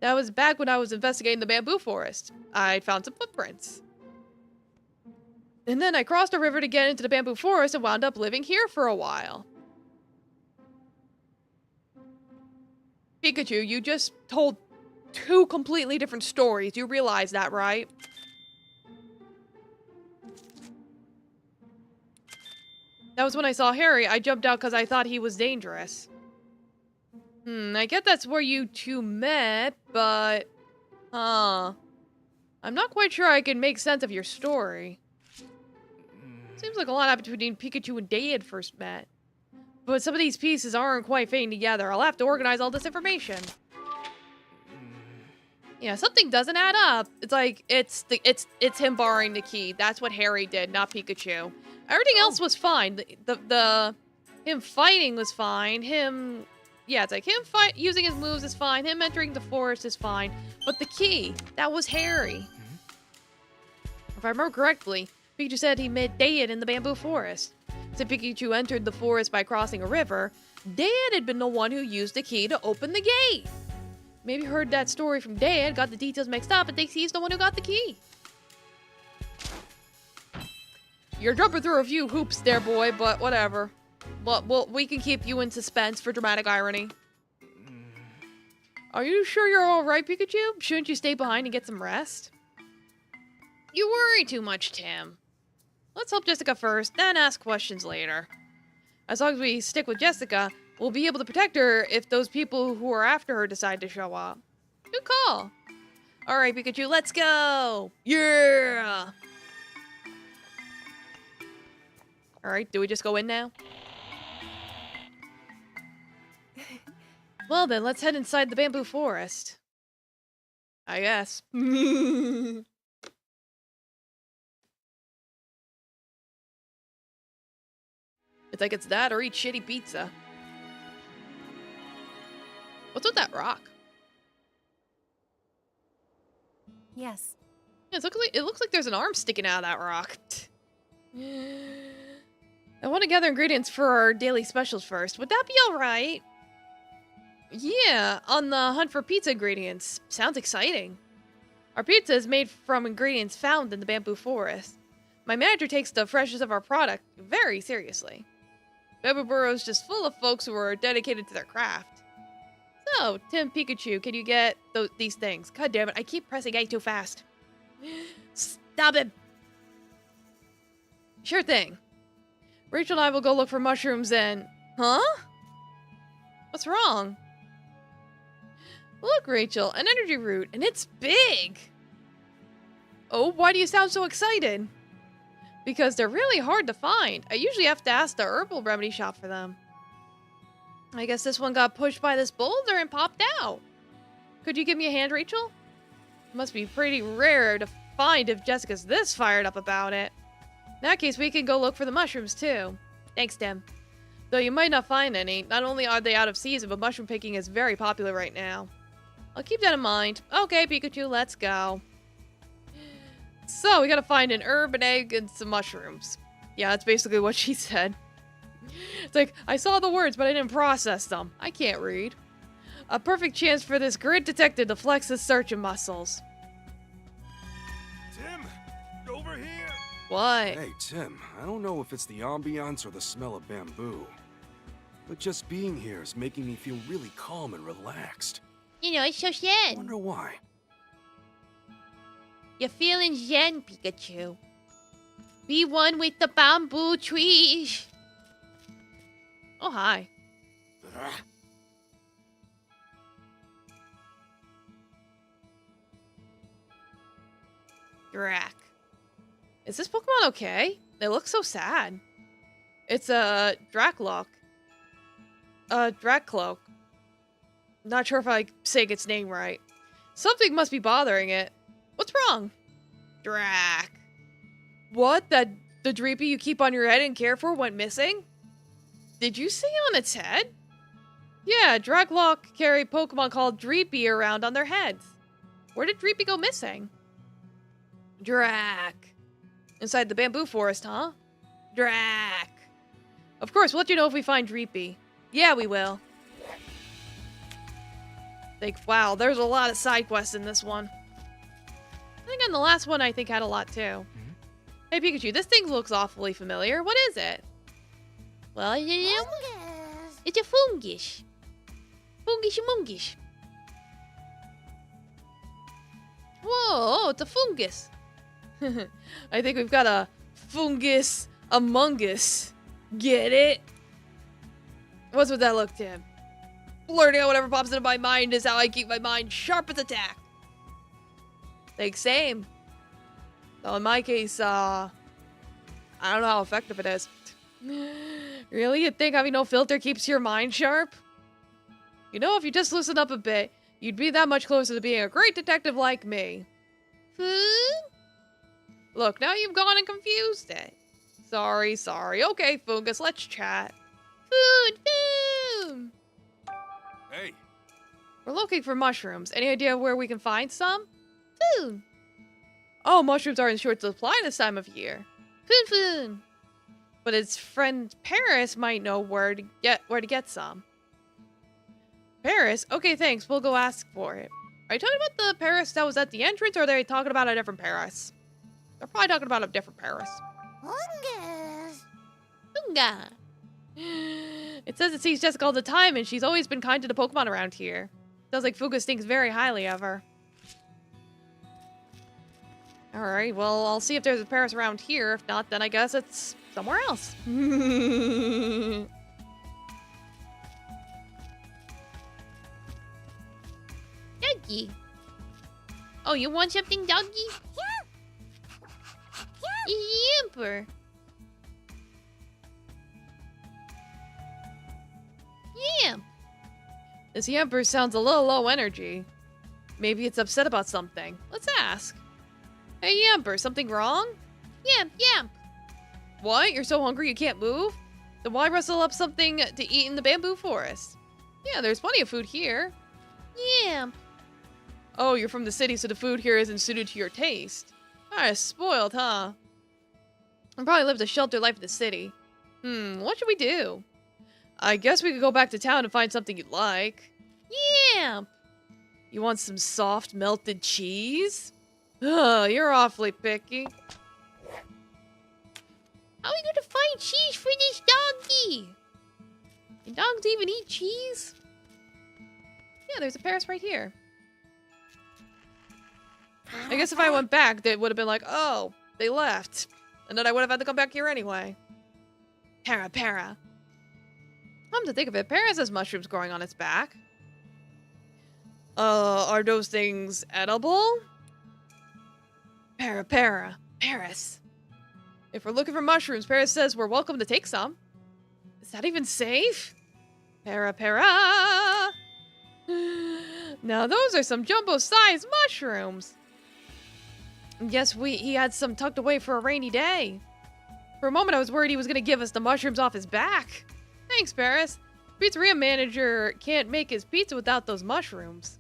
That was back when I was investigating the Bamboo Forest. I found some footprints. And then I crossed a river to get into the Bamboo Forest and wound up living here for a while. Pikachu, you just told two completely different stories. You realize that, right? That was when I saw Harry. I jumped out because I thought he was dangerous. I get that's where you two met, but... I'm not quite sure I can make sense of your story. Seems like a lot happened between Pikachu and Dad first met. But some of these pieces aren't quite fitting together. I'll have to organize all this information. Yeah, something doesn't add up. It's like, it's him borrowing the key. That's what Harry did, not Pikachu. Everything else was fine. Him fighting was fine. It's like him using his moves is fine. Him entering the forest is fine. But the key, that was Harry. If I remember correctly, Pikachu said he met Dad in the Bamboo Forest. So Pikachu entered the forest by crossing a river. Dad had been the one who used the key to open the gate. Maybe heard that story from Dad, got the details mixed up, and thinks he's the one who got the key. You're jumping through a few hoops there, boy, but whatever. But we can keep you in suspense for dramatic irony. Are you sure you're alright, Pikachu? Shouldn't you stay behind and get some rest? You worry too much, Tim. Let's help Jessica first, then ask questions later. As long as we stick with Jessica, we'll be able to protect her if those people who are after her decide to show up. Good call. Alright, Pikachu, let's go! Yeah! Alright, do we just go in now? Well then, let's head inside the Bamboo Forest. I guess. It's like it's that or eat shitty pizza. What's with that rock? Yes. Yeah, it looks like there's an arm sticking out of that rock. I want to gather ingredients for our daily specials first. Would that be alright? Yeah, on the hunt for pizza ingredients. Sounds exciting. Our pizza is made from ingredients found in the bamboo forest. My manager takes the freshness of our product very seriously. Bamboo Burrow is just full of folks who are dedicated to their craft. So, Tim Pikachu, can you get these things? God damn it, I keep pressing A too fast. Stop it! Sure thing. Rachel and I will go look for mushrooms and... Huh? What's wrong? Look, Rachel, an energy root, and it's big! Oh, why do you sound so excited? Because they're really hard to find. I usually have to ask the herbal remedy shop for them. I guess this one got pushed by this boulder and popped out. Could you give me a hand, Rachel? It must be pretty rare to find if Jessica's this fired up about it. In that case, we can go look for the mushrooms, too. Thanks, Tim. Though you might not find any, not only are they out of season, but mushroom picking is very popular right now. I'll keep that in mind. Okay, Pikachu, let's go. So, we gotta find an herb, an egg, and some mushrooms. Yeah, that's basically what she said. It's like, I saw the words, but I didn't process them. I can't read. A perfect chance for this great detective to flex his searching muscles. Tim, over here! What? Hey, Tim, I don't know if it's the ambiance or the smell of bamboo, but just being here is making me feel really calm and relaxed. You know, it's so I zen. wonder why. You're feeling zen, Pikachu. Be one with the bamboo trees. Oh, hi. Drac. Is this Pokemon okay? They look so sad. It's a Dracloak. Dracloak. Not sure if I'm saying its name right. Something must be bothering it. What's wrong? Drac. What? The Dreepy you keep on your head and care for went missing? Did you say on its head? Yeah, Dracloak carry Pokemon called Dreepy around on their heads. Where did Dreepy go missing? Drac. Inside the bamboo forest, huh? Drac. Of course, we'll let you know if we find Dreepy. Yeah, we will. Like, wow, there's a lot of side quests in this one. I think on the last one, I think had a lot too. Hey, Pikachu, this thing looks awfully familiar. What is it? Well, it's a fungus. Fungus mungus. Whoa, it's a fungus. I think we've got a fungus among us. Get it? What's with that look, Tim? Blurting out whatever pops into my mind is how I keep my mind sharp as a tack. Like, same. Though in my case, I don't know how effective it is. Really? You think having no filter keeps your mind sharp? You know, if you just loosen up a bit, you'd be that much closer to being a great detective like me. Food? Look, now you've gone and confused it. Sorry. Okay, Fungus, let's chat. Food. Hey, We're looking for mushrooms. Any idea where we can find some? Food. Oh, mushrooms are in short supply this time of year. Food. But his friend Paris might know where to get some. Paris? Okay, thanks. We'll go ask for it. Are you talking about the Paris that was at the entrance, or are they talking about a different Paris? They're probably talking about a different Paris. Funga. It says it sees Jessica all the time, and she's always been kind to the Pokemon around here. Sounds like Fungus thinks very highly of her. Alright, well, I'll see if there's a Paris around here. If not, then I guess it's somewhere else. Doggy. Oh, you want something, doggy? Yamper. Yamp. This Yamper sounds a little low energy. Maybe it's upset about something. Let's ask. Hey, Yamper, something wrong? Yamp. What? You're so hungry you can't move? Then why rustle up something to eat in the bamboo forest? Yeah, there's plenty of food here. Yamp. Oh, you're from the city, so the food here isn't suited to your taste. Ah, spoiled, huh? I probably lived a sheltered life in the city. What should we do? I guess we could go back to town and find something you'd like. Yeah. You want some soft melted cheese? Ugh, you're awfully picky. How are we gonna find cheese for this doggy? Can dogs even eat cheese? Yeah, there's a Paris right here. I guess if I went back, they would have been like, oh, they left. And then I would have had to come back here anyway. Para. Come to think of it, Paris has mushrooms growing on its back. Are those things edible? Paris. If we're looking for mushrooms, Paris says we're welcome to take some. Is that even safe? Para. Now those are some jumbo-sized mushrooms. Yes, he had some tucked away for a rainy day. For a moment, I was worried he was going to give us the mushrooms off his back. Thanks, Paris. Pizzeria manager can't make his pizza without those mushrooms.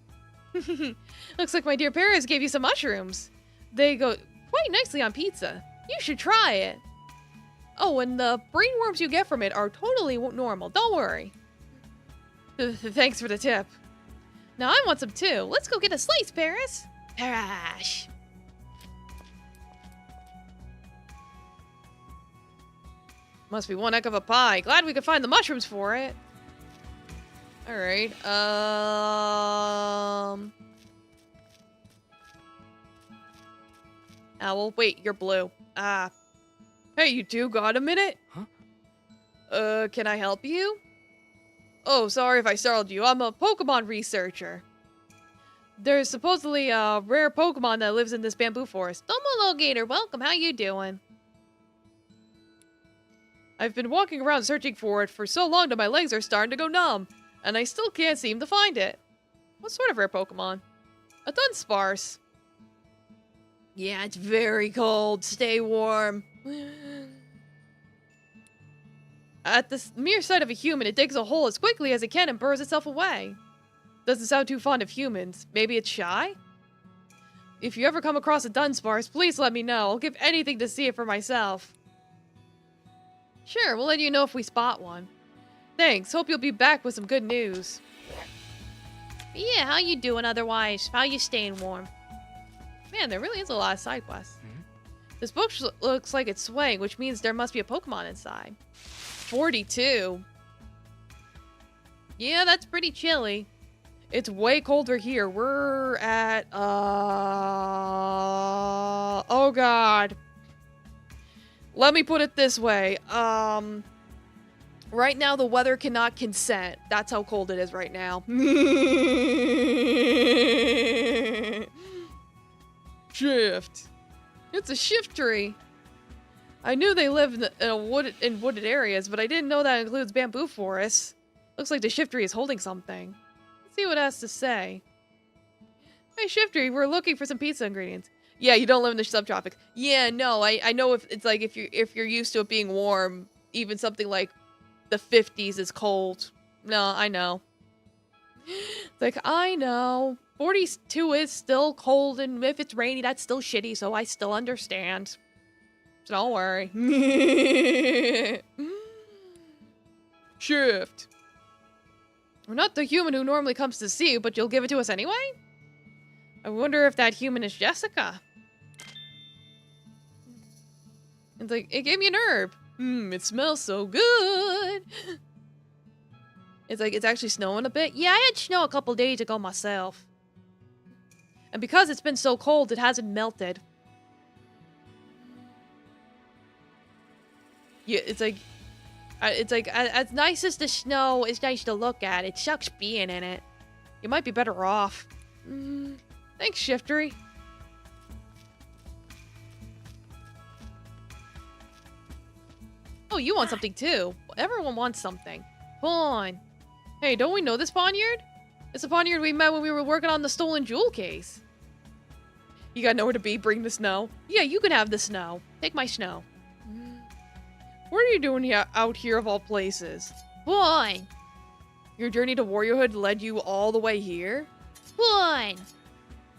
Looks like my dear Paris gave you some mushrooms. They go quite nicely on pizza. You should try it. Oh, and the brain worms you get from it are totally normal. Don't worry. Thanks for the tip. Now I want some too. Let's go get a slice, Paris. Parash. Must be one heck of a pie. Glad we could find the mushrooms for it. Alright, Owl, wait, you're blue. Ah. Hey, you two got a minute? Huh? Can I help you? Oh, sorry if I startled you. I'm a Pokemon researcher. There's supposedly a rare Pokemon that lives in this bamboo forest. Domologator, welcome. How you doing? I've been walking around searching for it for so long that my legs are starting to go numb, and I still can't seem to find it. What sort of rare Pokemon? A Dunsparce. Yeah, it's very cold. Stay warm. At the mere sight of a human, it digs a hole as quickly as it can and burrows itself away. Doesn't sound too fond of humans. Maybe it's shy? If you ever come across a Dunsparce, please let me know. I'll give anything to see it for myself. Sure, we'll let you know if we spot one. Thanks, hope you'll be back with some good news. Yeah, how you doing otherwise? How you staying warm? Man, there really is a lot of side quests. This book looks like it's swaying, which means there must be a Pokemon inside. 42. Yeah, that's pretty chilly. It's way colder here. We're at, oh god. Let me put it this way. Right now the weather cannot consent. That's how cold it is right now. Shift. It's a shift tree. I knew they live in wooded areas, but I didn't know that includes bamboo forests. Looks like the shift tree is holding something. Let's see what it has to say. Hey, shift tree, we're looking for some pizza ingredients. Yeah, you don't live in the subtropics. Yeah, no, I know if it's like if you're used to it being warm, even something like the 50s is cold. No, I know. It's like, I know. 42 is still cold, and if it's rainy, that's still shitty, so I still understand. So don't worry. Shift. We're not the human who normally comes to see you, but you'll give it to us anyway? I wonder if that human is Jessica. It's like, it gave me an herb. It smells so good. It's like, it's actually snowing a bit. Yeah, I had snow a couple days ago myself. And because it's been so cold, it hasn't melted. Yeah, it's like as nice as the snow is nice to look at, it sucks being in it. You might be better off. Thanks, Shiftery. Oh, you want something too. Everyone wants something. Pawn. Hey, don't we know this Pawnyard? It's the Pawnyard we met when we were working on the stolen jewel case. You got nowhere to be, bring the snow. Yeah, you can have the snow. Take my snow. What are you doing here, out here of all places? Pawn. Your journey to warriorhood led you all the way here? Pawn.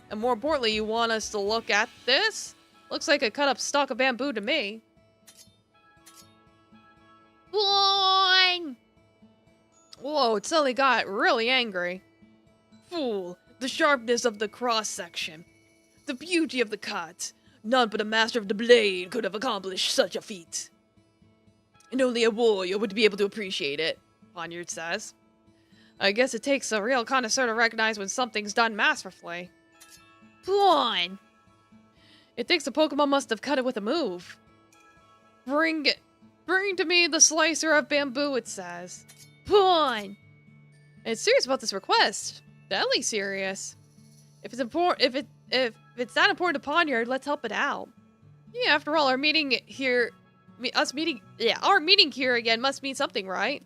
And more importantly, you want us to look at this? Looks like a cut-up stalk of bamboo to me. Pawn. Whoa, it suddenly got really angry. fool! The sharpness of the cross-section. The beauty of the cut. None but a master of the blade could have accomplished such a feat. And only a warrior would be able to appreciate it, Poniard says. I guess it takes a real connoisseur to recognize when something's done masterfully. Fine. It thinks the Pokemon must have cut it with a move. Bring to me the slicer of bamboo, it says. Fine. It's serious about this request. Deadly serious. If it's that important to Poniard, let's help it out. Yeah, after all, our meeting here again must mean something, right?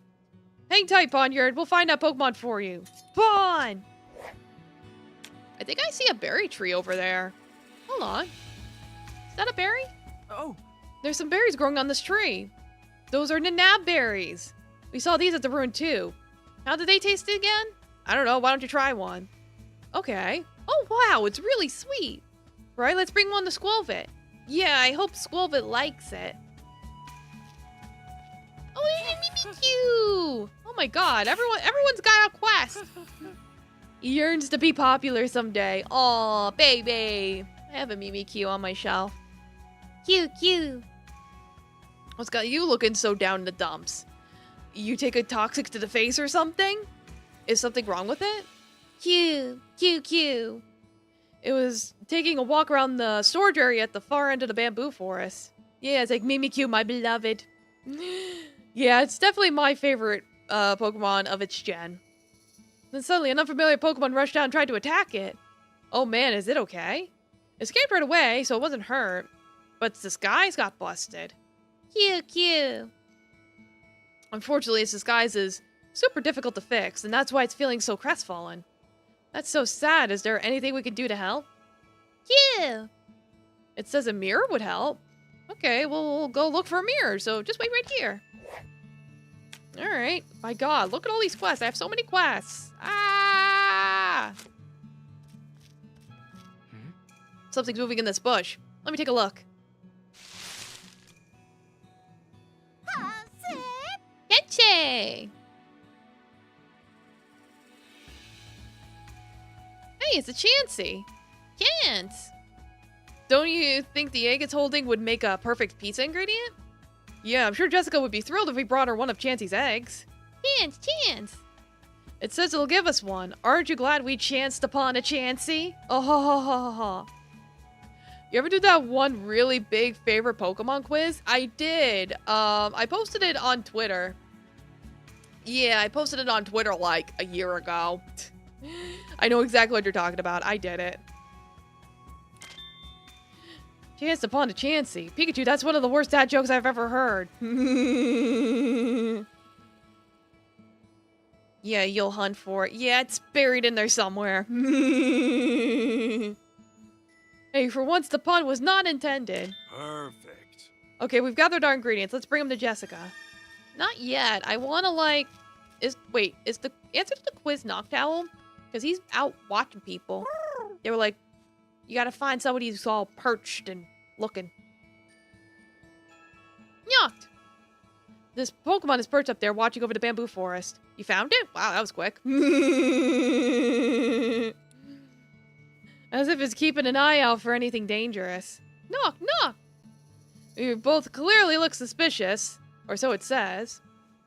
Hang tight, Poniard. We'll find that Pokemon for you. Pon! I think I see a berry tree over there. Hold on. Is that a berry? Oh, There's some berries growing on this tree. Those are Nanab berries. We saw these at the ruin too. How did they taste again? I don't know. Why don't you try one? Okay. Oh, wow. It's really sweet. Right? Let's bring one to Squelvit. Yeah, I hope Squelvit likes it. Oh, Mimikyu! Oh my god, everyone's got a quest. He yearns to be popular someday. Aw, baby. I have a Mimikyu on my shelf. Cute. What's got you looking so down in the dumps? You take a toxic to the face or something? Is something wrong with it? Cute. It was taking a walk around the storage area at the far end of the bamboo forest. Yeah, it's like Mimikyu, my beloved. Yeah, it's definitely my favorite Pokemon of its gen. Then suddenly an unfamiliar Pokemon rushed out and tried to attack it. Oh man, is it okay? It escaped right away, so it wasn't hurt. But its disguise got busted. Cute. Unfortunately, its disguise is super difficult to fix, and that's why it's feeling so crestfallen. That's so sad. Is there anything we can do to help? Yeah. It says a mirror would help. Okay, well, we'll go look for a mirror, so just wait right here. Alright. My god, look at all these quests. I have so many quests. Ah! Something's moving in this bush. Let me take a look. Kenche! Hey, it's a Chansey. Can't. Don't you think the egg it's holding would make a perfect pizza ingredient? Yeah, I'm sure Jessica would be thrilled if we brought her one of Chansey's eggs. Chance. It says it'll give us one. Aren't you glad we chanced upon a Chansey? Oh, ha, ha, ha, ha. You ever do that one really big favorite Pokemon quiz? I did. I posted it on Twitter. Yeah, I posted it on Twitter like a year ago. I know exactly what you're talking about. I did it. Chanced upon a Chansey. Pikachu, that's one of the worst dad jokes I've ever heard. Yeah, you'll hunt for it. Yeah, it's buried in there somewhere. Hey, for once the pun was not intended. Perfect. Okay, we've gathered our ingredients. Let's bring them to Jessica. Not yet. I want to, like... is the answer to the quiz Noctowl? Because he's out watching people. They were like, you gotta find somebody who's all perched and looking. Noct! This Pokemon is perched up there watching over the bamboo forest. You found it? Wow, that was quick. As if it's keeping an eye out for anything dangerous. Noct! You both clearly look suspicious. Or so it says.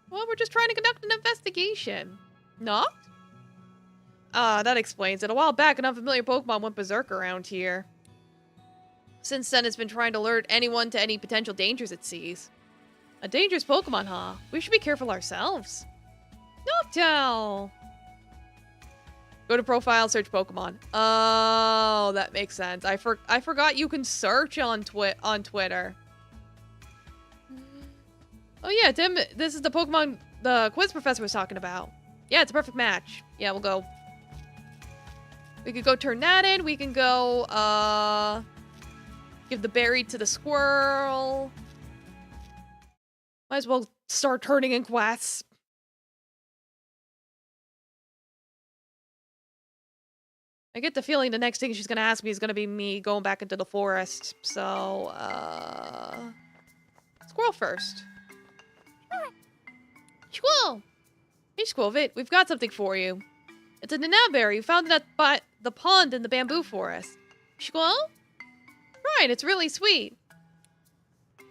Well, we're just trying to conduct an investigation. Noct? That explains it. A while back, an unfamiliar Pokemon went berserk around here. Since then, it's been trying to alert anyone to any potential dangers it sees. A dangerous Pokemon, huh? We should be careful ourselves. Noctowl! Go to profile, search Pokemon. Oh, that makes sense. I forgot you can search on Twitter. Oh yeah, Tim, this is the Pokemon the quiz professor was talking about. Yeah, it's a perfect match. Yeah, we'll go. We could go turn that in. We can go, give the berry to the squirrel. Might as well start turning in quests. I get the feeling the next thing she's gonna ask me is gonna be me going back into the forest. So, squirrel first. Squirrel! Hey, Squirrelvit, we've got something for you. It's a nanabberry. You found it by the pond in the bamboo forest. Squall? Right, it's really sweet.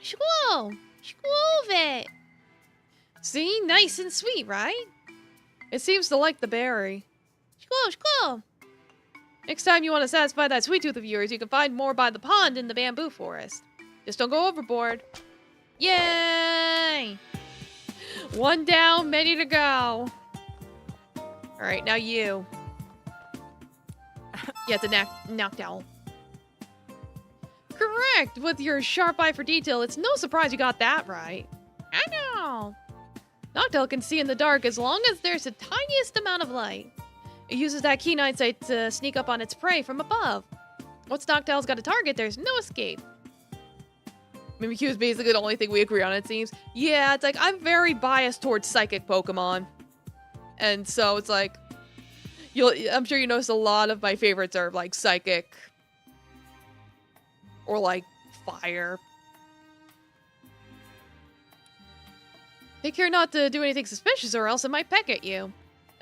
Squall! Squall it! See? Nice and sweet, right? It seems to like the berry. Squall, squall! Next time you want to satisfy that sweet tooth of yours, you can find more by the pond in the bamboo forest. Just don't go overboard. Yay! One down, many to go. Alright, now you. Yeah, it's a knockdown. Correct! With your sharp eye for detail, it's no surprise you got that right. I know! Noctowl can see in the dark as long as there's the tiniest amount of light. It uses that keen eyesight to sneak up on its prey from above. Once Noctowl's got a target, there's no escape. Mimikyu is basically the only thing we agree on, it seems. Yeah, it's like, I'm very biased towards psychic Pokemon. And so it's like, I'm sure you notice a lot of my favorites are like psychic. Or like fire. Take care not to do anything suspicious or else it might peck at you.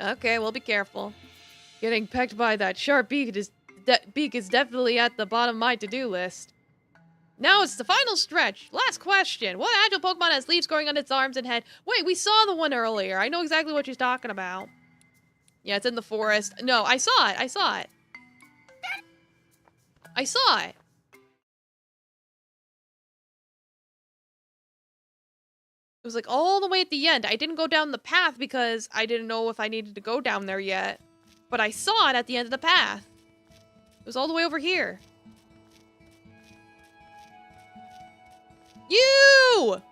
Okay, well be careful. Getting pecked by that sharp beak is definitely at the bottom of my to-do list. Now it's the final stretch. Last question. What agile Pokemon has leaves growing on its arms and head? Wait, we saw the one earlier. I know exactly what she's talking about. Yeah, it's in the forest. No, I saw it. I saw it. I saw it. It was like all the way at the end. I didn't go down the path because I didn't know if I needed to go down there yet. But I saw it at the end of the path. It was all the way over here. You!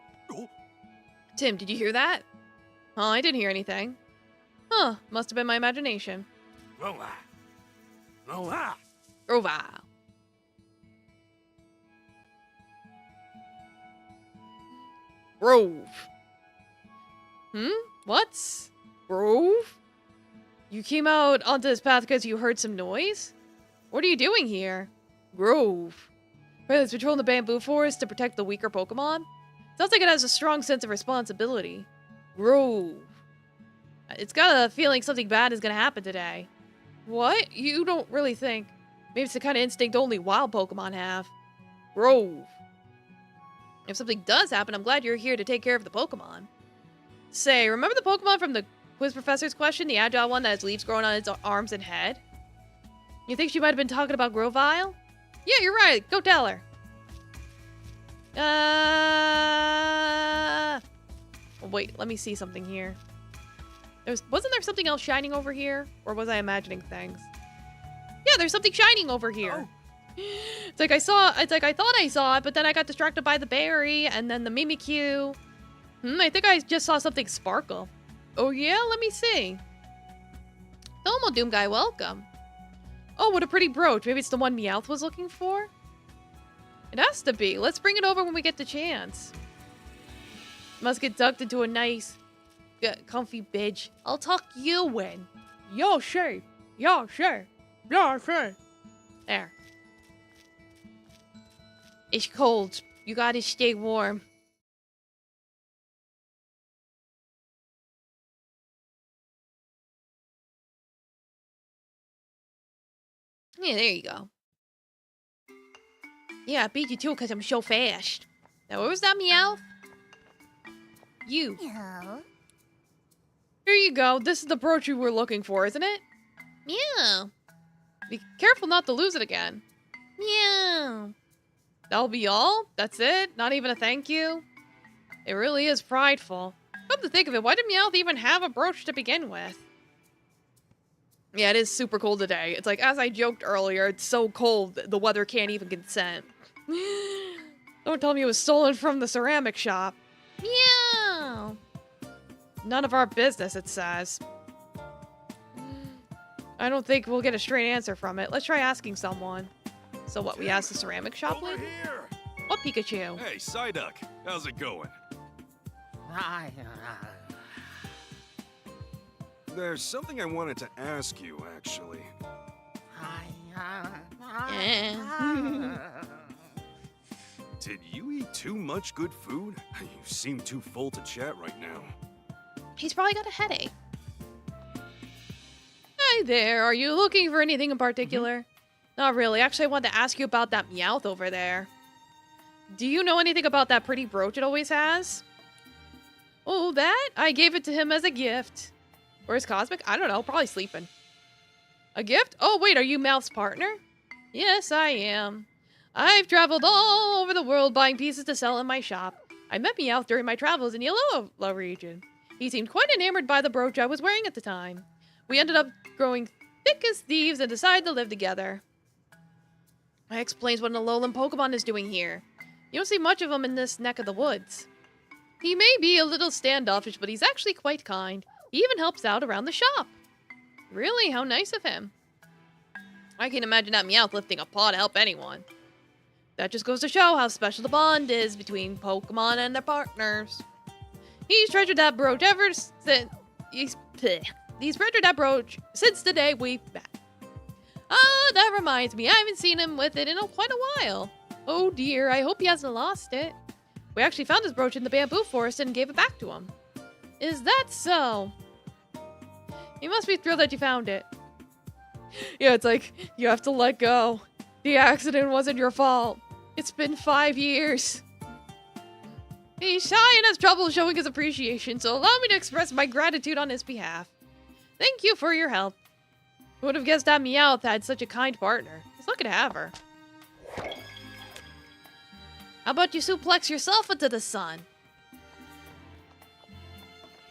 Tim, did you hear that? Oh, I didn't hear anything. Huh, must have been my imagination. Rolla. Rolla. Rova. Grove. What? Grove? You came out onto this path because you heard some noise? What are you doing here? Grove. It's patrolling the bamboo forest to protect the weaker Pokemon? Sounds like it has a strong sense of responsibility. Grove. It's got a feeling something bad is gonna happen today. What? You don't really think? Maybe it's the kind of instinct only wild Pokemon have. Grove. If something does happen, I'm glad you're here to take care of the Pokemon. Say, remember the Pokemon from the quiz professor's question? The agile one that has leaves growing on its arms and head? You think she might have been talking about Grovyle? Yeah, you're right. Go tell her. Oh, wait, let me see something here. Wasn't there something else shining over here? Or was I imagining things? Yeah, there's something shining over here. Oh. It's like I thought I saw it, but then I got distracted by the berry and then the Mimikyu. I think I just saw something sparkle. Oh yeah, let me see. Domo Doom guy, welcome. Oh, what a pretty brooch. Maybe it's the one Meowth was looking for? It has to be. Let's bring it over when we get the chance. Must get tucked into a nice, comfy bitch. I'll tuck you in. Yo, sure. Yo, sure. Yo, sure. There. It's cold. You gotta stay warm. Yeah, there you go. Yeah, I beat you too because I'm so fast. Now, where was that Meowth? You. Meow. Here you go. This is the brooch you were looking for, isn't it? Meow. Be careful not to lose it again. Meow. That'll be all? That's it? Not even a thank you? It really is prideful. Come to think of it, why did Meowth even have a brooch to begin with? Yeah, it is super cold today. It's like, as I joked earlier, it's so cold, the weather can't even consent. Don't tell me it was stolen from the ceramic shop. Meow. None of our business, it says. I don't think we'll get a straight answer from it. Let's try asking someone. So what, we asked the ceramic shop Over lady? here. What Pikachu? Hey, Psyduck. How's it going? There's something I wanted to ask you, actually. Did you eat too much good food? You seem too full to chat right now. He's probably got a headache. Hi there. Are you looking for anything in particular? Not really. Actually, I wanted to ask you about that Meowth over there. Do you know anything about that pretty brooch it always has? Oh, that? I gave it to him as a gift. Where's Cosmic? I don't know. Probably sleeping. A gift? Oh, wait. Are you Meowth's partner? Yes, I am. I've traveled all over the world buying pieces to sell in my shop. I met Meowth during my travels in the Alola region. He seemed quite enamored by the brooch I was wearing at the time. We ended up growing thick as thieves and decided to live together. That explains what an Alolan Pokemon is doing here. You don't see much of him in this neck of the woods. He may be a little standoffish, but he's actually quite kind. He even helps out around the shop. Really? How nice of him. I can imagine that Meowth lifting a paw to help anyone. That just goes to show how special the bond is between Pokemon and their partners. He's treasured that brooch ever since... He's treasured that brooch since the day we met. Ah, that reminds me. I haven't seen him with it in quite a while. Oh dear, I hope he hasn't lost it. We actually found his brooch in the bamboo forest and gave it back to him. Is that so? You must be thrilled that you found it. Yeah, it's like, you have to let go. The accident wasn't your fault. It's been 5 years. He's shy and has trouble showing his appreciation, so allow me to express my gratitude on his behalf. Thank you for your help. Who would have guessed that Meowth had such a kind partner? He's lucky to have her. How about you suplex yourself into the sun?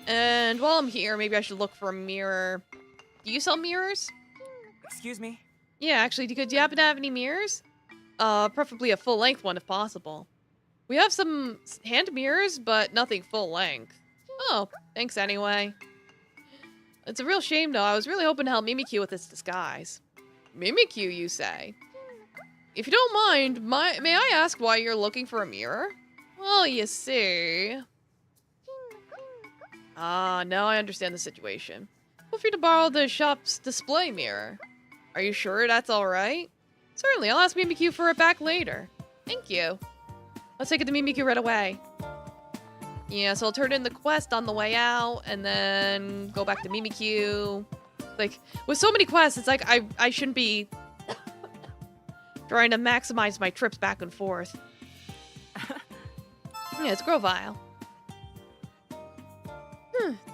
And while I'm here, maybe I should look for a mirror. Do you sell mirrors? Excuse me? Yeah, actually, do you happen to have any mirrors? Preferably a full-length one if possible. We have some hand mirrors, but nothing full-length. Oh, thanks anyway. It's a real shame, though. I was really hoping to help Mimikyu with its disguise. Mimikyu, you say? If you don't mind, may I ask why you're looking for a mirror? Well, you see... Ah, now I understand the situation. Feel free to borrow the shop's display mirror. Are you sure that's alright? Certainly, I'll ask Mimikyu for it back later. Thank you. Let's take it to Mimikyu right away. Yeah, so I'll turn in the quest on the way out, and then go back to Mimikyu. Like, with so many quests, it's like I shouldn't be trying to maximize my trips back and forth. Yeah, it's Grovyle.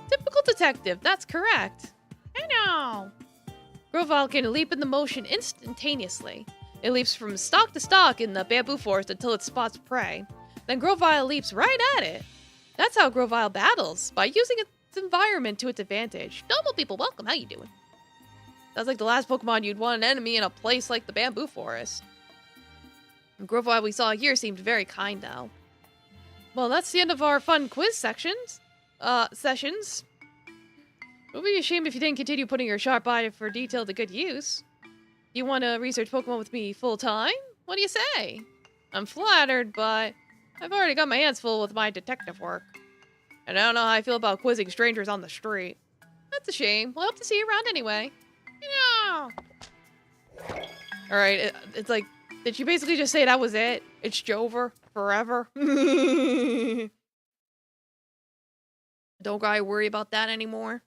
Typical detective, that's correct. I know. Grovyle can leap in the motion instantaneously. It leaps from stalk to stalk in the bamboo forest until it spots prey. Then Grovyle leaps right at it. That's how Grovyle battles, by using its environment to its advantage. Normal people, welcome, how you doing? Sounds like the last Pokemon you'd want an enemy in a place like the bamboo forest. The Grovyle we saw here seemed very kind, though. Well, that's the end of our fun quiz sessions. It would be a shame if you didn't continue putting your sharp eye for detail to good use. You want to research Pokemon with me full-time? What do you say? I'm flattered, but I've already got my hands full with my detective work. And I don't know how I feel about quizzing strangers on the street. That's a shame. We'll hope to see you around anyway. No. Alright, it's like, did she basically just say that was it? It's Jover forever? Don't gotta worry about that anymore.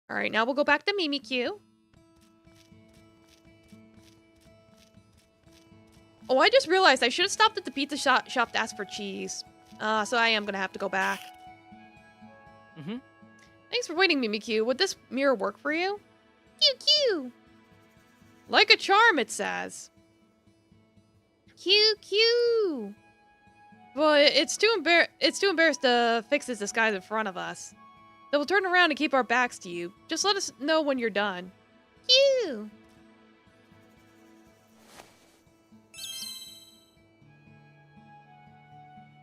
Alright, now we'll go back to Mimikyu. Oh, I just realized I should have stopped at the pizza shop to ask for cheese. So I am gonna have to go back. Thanks for waiting, Mimikyu. Would this mirror work for you? Q. Like a charm, it says. Q. But it's too embarrassed to fix his disguise in front of us. Then we'll turn around and keep our backs to you. Just let us know when you're done. Q.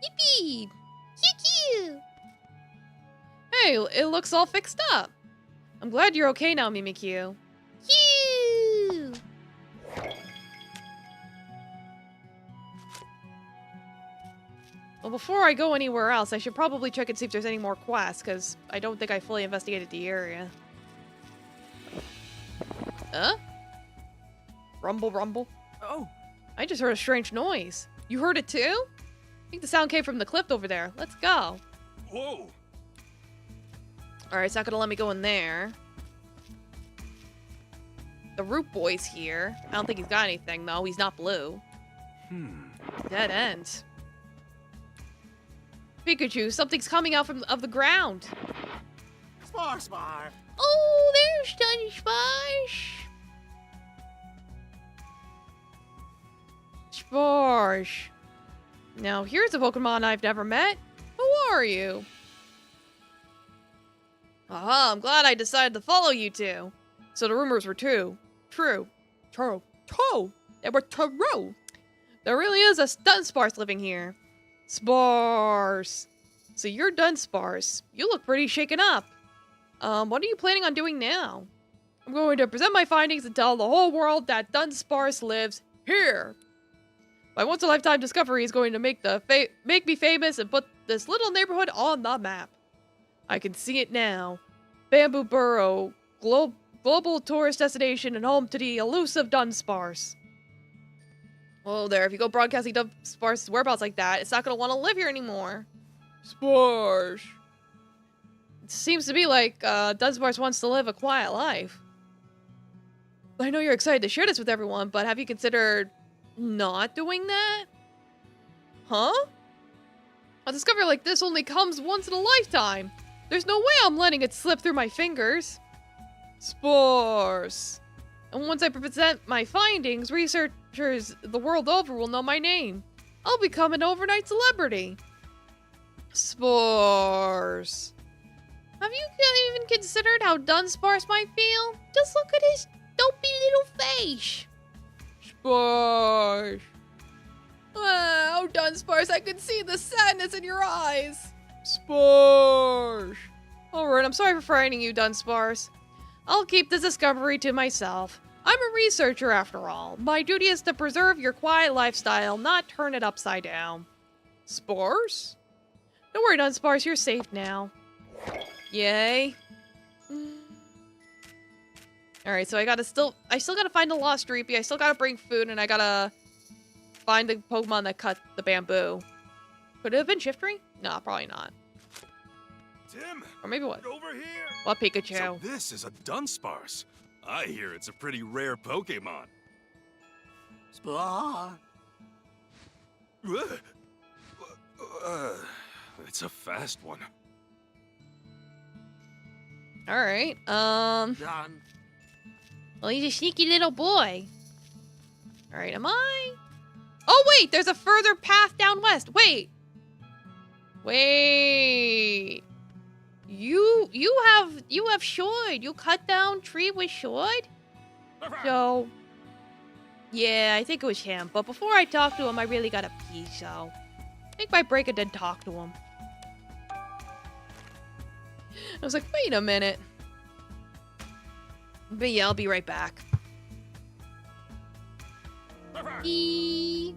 Yippee! Q. Hey, it looks all fixed up. I'm glad you're okay now, Mimikyu. Q. Well, before I go anywhere else, I should probably check and see if there's any more quests, because I don't think I fully investigated the area. Huh? Rumble. Oh! I just heard a strange noise. You heard it too? I think the sound came from the cliff over there. Let's go. Whoa! Alright, it's not gonna let me go in there. the Root Boy's here. I don't think he's got anything, though. He's not blue. Dead end. Pikachu, something's coming out of the ground. Spar. Oh, there's Dunsparce. Sparsh. Now, here's a Pokemon I've never met. Who are you? Aha, I'm glad I decided to follow you two. So the rumors were true. True. They were true. There really is a Dunsparce living here. Sparse. So you're Dunsparce. You look pretty shaken up. What are you planning on doing now? I'm going to present my findings and tell the whole world that Dunsparce lives here. My once-in-a-lifetime discovery is going to make me famous and put this little neighborhood on the map. I can see it now. Bamboo Burrow, global tourist destination and home to the elusive Dunsparce. Whoa there, if you go broadcasting Dunsparce's whereabouts like that, it's not going to want to live here anymore. Sparsh. It seems to be like Dunsparce wants to live a quiet life. I know you're excited to share this with everyone, but have you considered not doing that? Huh? A discovery like this only comes once in a lifetime. There's no way I'm letting it slip through my fingers. Sparse. And once I present my findings, researchers the world over will know my name. I'll become an overnight celebrity. Sparse. Have you even considered how Dunsparce might feel? Just look at his dopey little face. Sparsh. Oh, Dunsparce, I can see the sadness in your eyes. Sparsh. Alright, I'm sorry for frightening you, Dunsparce. I'll keep this discovery to myself. I'm a researcher after all. My duty is to preserve your quiet lifestyle, not turn it upside down. Sparse? Don't worry, Dunsparce, you're safe now. Yay. Alright, so I still gotta find the lost Reapy, I still gotta bring food, and I gotta find the Pokemon that cut the bamboo. Could it have been Shiftry? No, probably not. Tim! Or maybe what? Get over here! What, Pikachu? So this is a Dunsparce. I hear it's a pretty rare Pokemon. Spar. It's a fast one. Alright, Done. Well, he's a sneaky little boy. Alright, am I? Oh, wait! There's a further path down west! Wait! Wait! You have Shoid! You cut down tree with Shoid? So... yeah, I think it was him. But before I talk to him, I really gotta pee, so... I think my break and then talk to him. I was like, wait a minute. But yeah, I'll be right back. Eee.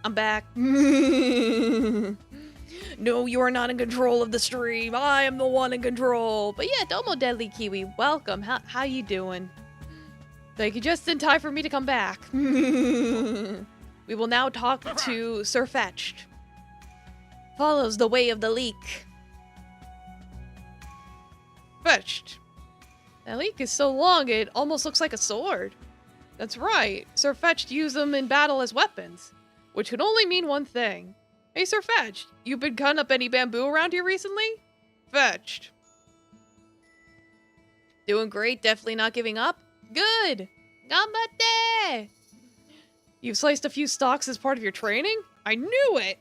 I'm back. No, you are not in control of the stream. I am the one in control. But yeah, Domo Deadly Kiwi, welcome. How you doing? Thank you, just in time for me to come back. We will now talk to Sir Fetched. Follows the way of the leak. Fetched. That leak is so long, it almost looks like a sword. That's right. Sir Fetched used them in battle as weapons, which could only mean one thing. Hey, Sir Fetched, you been cutting up any bamboo around here recently? Fetched. Doing great, definitely not giving up? Good. Gambate! You've sliced a few stalks as part of your training? I knew it!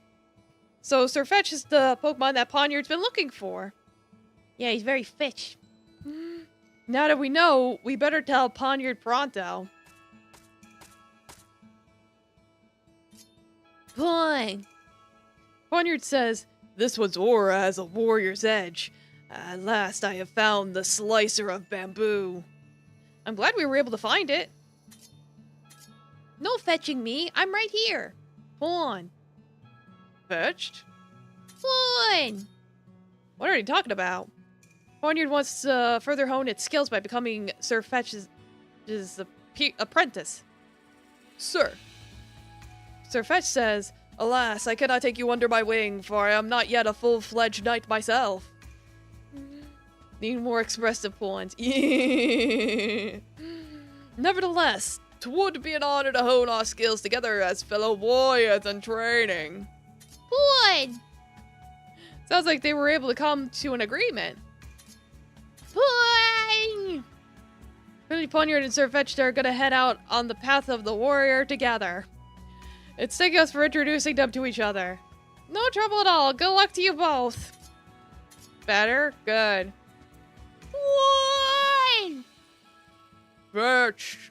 So Sir Fetch is the Pokemon that Ponyard's been looking for. Yeah, he's very fetch. Now that we know, we better tell Ponyard pronto. Fine. Ponyard says, this one's aura has a warrior's edge. At last I have found the slicer of bamboo. I'm glad we were able to find it. No fetching me. I'm right here. Pawn. Fetched? Fun. What are you talking about? Ponyard wants to further hone its skills by becoming Sir Fetch's apprentice. Sir. Sir Fetch says, alas, I cannot take you under my wing, for I am not yet a full-fledged knight myself. Need more expressive points. Nevertheless, 'twould be an honor to hone our skills together as fellow warriors in training. Fun! Sounds like they were able to come to an agreement. Fun! Really, Ponyard and Sir Fetched are gonna head out on the path of the warrior together. It's thank us for introducing them to each other. No trouble at all. Good luck to you both. Better? Good. One! Fetched.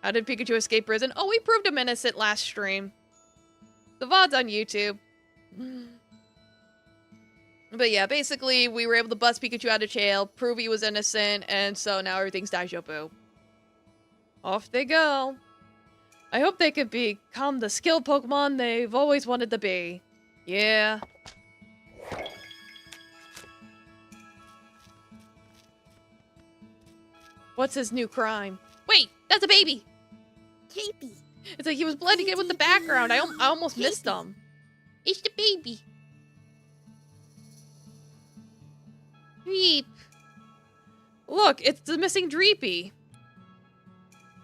How did Pikachu escape prison? Oh, we proved him innocent last stream. The VOD's on YouTube. But yeah, basically, we were able to bust Pikachu out of jail, prove he was innocent, and so now everything's Daijoubu. Off they go. I hope they could become the skilled Pokemon they've always wanted to be. Yeah. What's his new crime? Wait, that's a baby! Baby. It's like he was blending in with the background. I almost missed him. It's the baby. Dreep. Look, it's the missing Dreepy.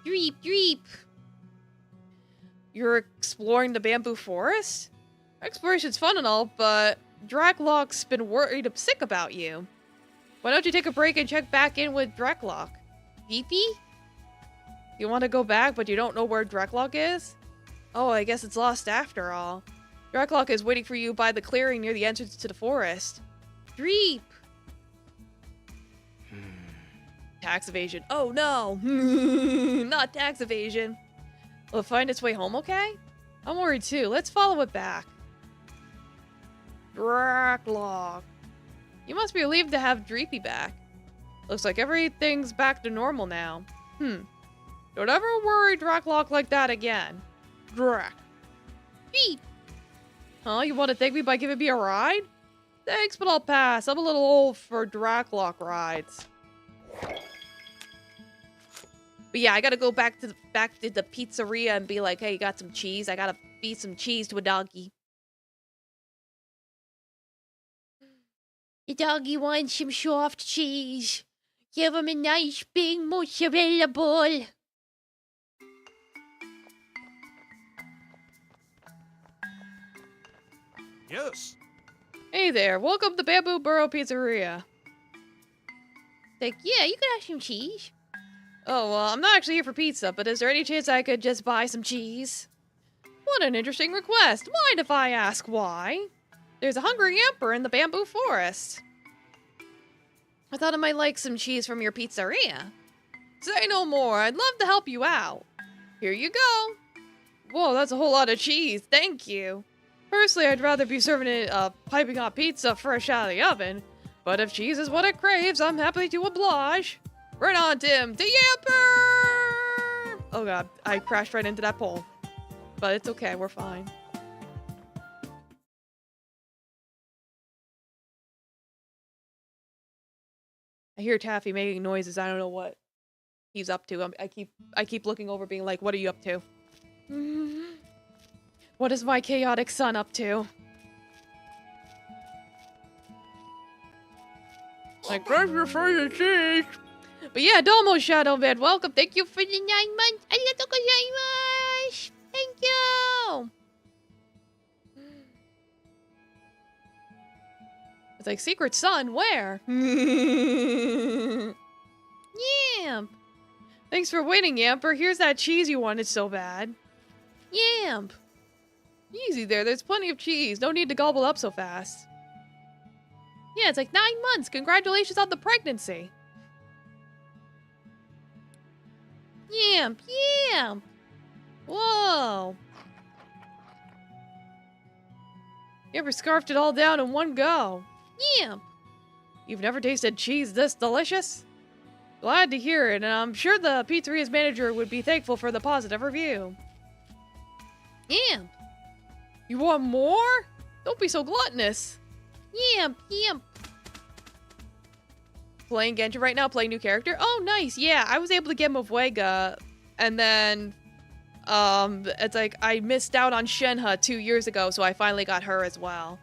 Dreep. You're exploring the bamboo forest? Exploration's fun and all, but Draclock's been worried sick about you. Why don't you take a break and check back in with Draclock? Dreepy? You want to go back, but you don't know where Draclock is? Oh, I guess it's lost after all. Draclock is waiting for you by the clearing near the entrance to the forest. Dreep! Tax evasion. Oh no! Not tax evasion. Will it find its way home okay? I'm worried too. Let's follow it back. Draclock. You must be relieved to have Dreepy back. Looks like everything's back to normal now. Don't ever worry Draclock like that again. Drac. Dreep. Huh? You want to thank me by giving me a ride? Thanks, but I'll pass. I'm a little old for Draclock rides. But yeah, I gotta go back to the pizzeria and be like, hey, you got some cheese? I gotta feed some cheese to a doggy. The doggy wants some soft cheese. Give him a nice big mozzarella ball. Yes. Hey there, welcome to Bamboo Burrow Pizzeria. Like, yeah, you could have some cheese. Oh, well, I'm not actually here for pizza, but is there any chance I could just buy some cheese? What an interesting request. Mind if I ask why? There's a hungry emperor in the bamboo forest. I thought I might like some cheese from your pizzeria. Say no more. I'd love to help you out. Here you go. Whoa, that's a whole lot of cheese. Thank you. Personally, I'd rather be serving it piping hot pizza fresh out of the oven. But if cheese is what it craves, I'm happy to oblige. Right on, Tim. The Emperor! Oh god, I crashed right into that pole. but it's okay. We're fine. I hear Taffy making noises. I don't know what he's up to. I keep looking over, being like, "What are you up to? What is my chaotic son up to?" Like, grab your favorite cheese. But yeah, Domo Shadow Man, welcome. Thank you for the 9 months. Arigatou gozaimasu. Thank you. It's like, secret son, where? Yamp. Thanks for waiting, Yamper. Here's that cheese you wanted so bad. Yamp. Easy there. There's plenty of cheese. No need to gobble up so fast. Yeah, it's like 9 months. Congratulations on the pregnancy. Yamp, yamp. Whoa. You ever scarfed it all down in one go? Yamp. You've never tasted cheese this delicious? Glad to hear it, and I'm sure the pizzeria's manager would be thankful for the positive review. Yamp. You want more? Don't be so gluttonous. Yamp, yamp. Playing Genshin right now, playing new character. Oh, nice. Yeah, I was able to get Mavwega, and then, it's like I missed out on Shenhe 2 years ago, so I finally got her as well.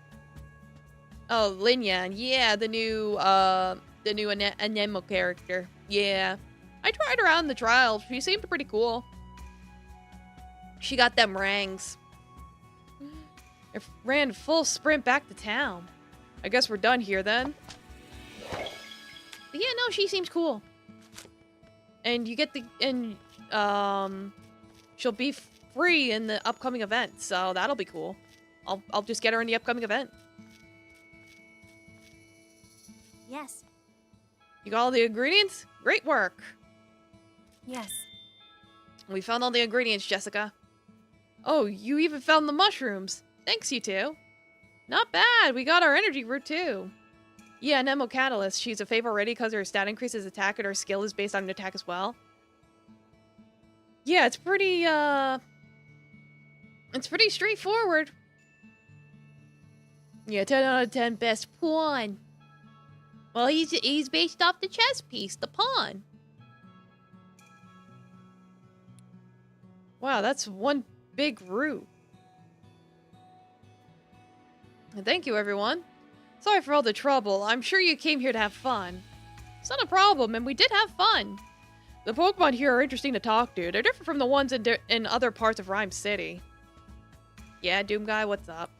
Oh, Linyan. Yeah, the new Anemo character. Yeah. I tried her out in the trial. She seemed pretty cool. She got them rangs. I ran full sprint back to town. I guess we're done here then. But yeah, no, she seems cool. And you get she'll be free in the upcoming event, so that'll be cool. I'll just get her in the upcoming event. Yes. You got all the ingredients? Great work. Yes. We found all the ingredients, Jessica. Oh, you even found the mushrooms. Thanks, you two. Not bad. We got our energy root too. Yeah, Nemo Catalyst. She's a fave already because her stat increases attack and her skill is based on an attack as well. Yeah, it's pretty straightforward. Yeah, 10 out of 10 best pawn. Well, he's based off the chess piece, the pawn. Wow, that's one big root. And thank you, everyone. Sorry for all the trouble. I'm sure you came here to have fun. It's not a problem, and we did have fun. The Pokemon here are interesting to talk to. They're different from the ones in other parts of Rhyme City. Yeah, Doom Guy, what's up?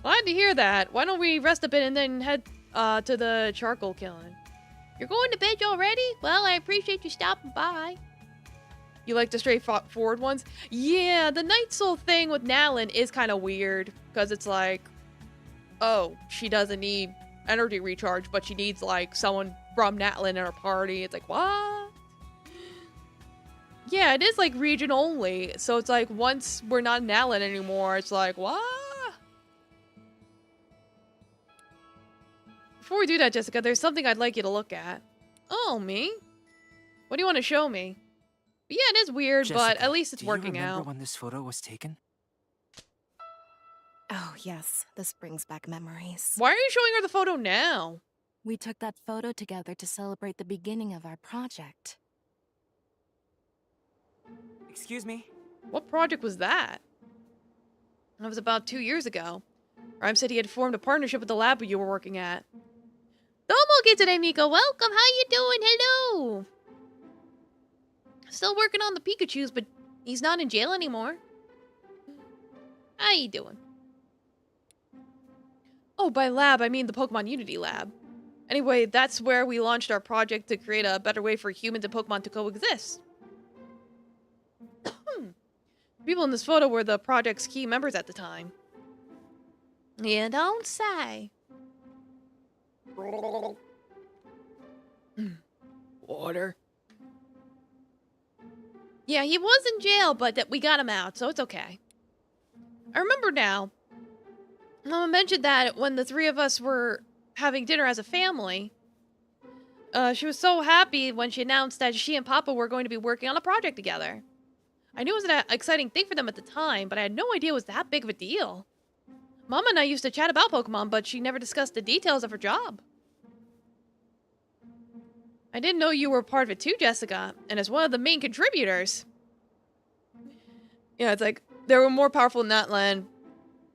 Glad to hear that. Why don't we rest a bit and then head to the charcoal kiln? You're going to bed already? Well, I appreciate you stopping by. You like the straightforward ones? Yeah, the Night Soul thing with Nalin is kind of weird. Because it's like, oh, she doesn't need energy recharge, but she needs, like, someone from Natlin in her party. It's like, what? Yeah, it is, like, region only. So it's like, once we're not in Natlin anymore, it's like, what? Before we do that, Jessica, there's something I'd like you to look at. Oh, me? What do you want to show me? Yeah, it is weird, Jessica, but at least it's working do you remember out. when this photo was taken? Oh, yes. This brings back memories. Why are you showing her the photo now? We took that photo together to celebrate the beginning of our project. Excuse me? What project was that? That was about 2 years ago. Rhyme said he had formed a partnership with the lab you were working at. Domo Kitsune Miko, welcome! How you doing? Hello! Still working on the Pikachus, but he's not in jail anymore. How you doing? Oh, by lab, I mean the Pokemon Unity lab. Anyway, that's where we launched our project to create a better way for humans and Pokemon to coexist. People in this photo were the project's key members at the time. You don't say. Water. Yeah, he was in jail, but we got him out, so it's okay. I remember now. Mama mentioned that when the three of us were having dinner as a family, she was so happy when she announced that she and Papa were going to be working on a project together. I knew it was an exciting thing for them at the time, but I had no idea it was that big of a deal. Mama and I used to chat about Pokemon, but she never discussed the details of her job. I didn't know you were part of it too, Jessica, and as one of the main contributors. Yeah, it's like, they were more powerful in that land.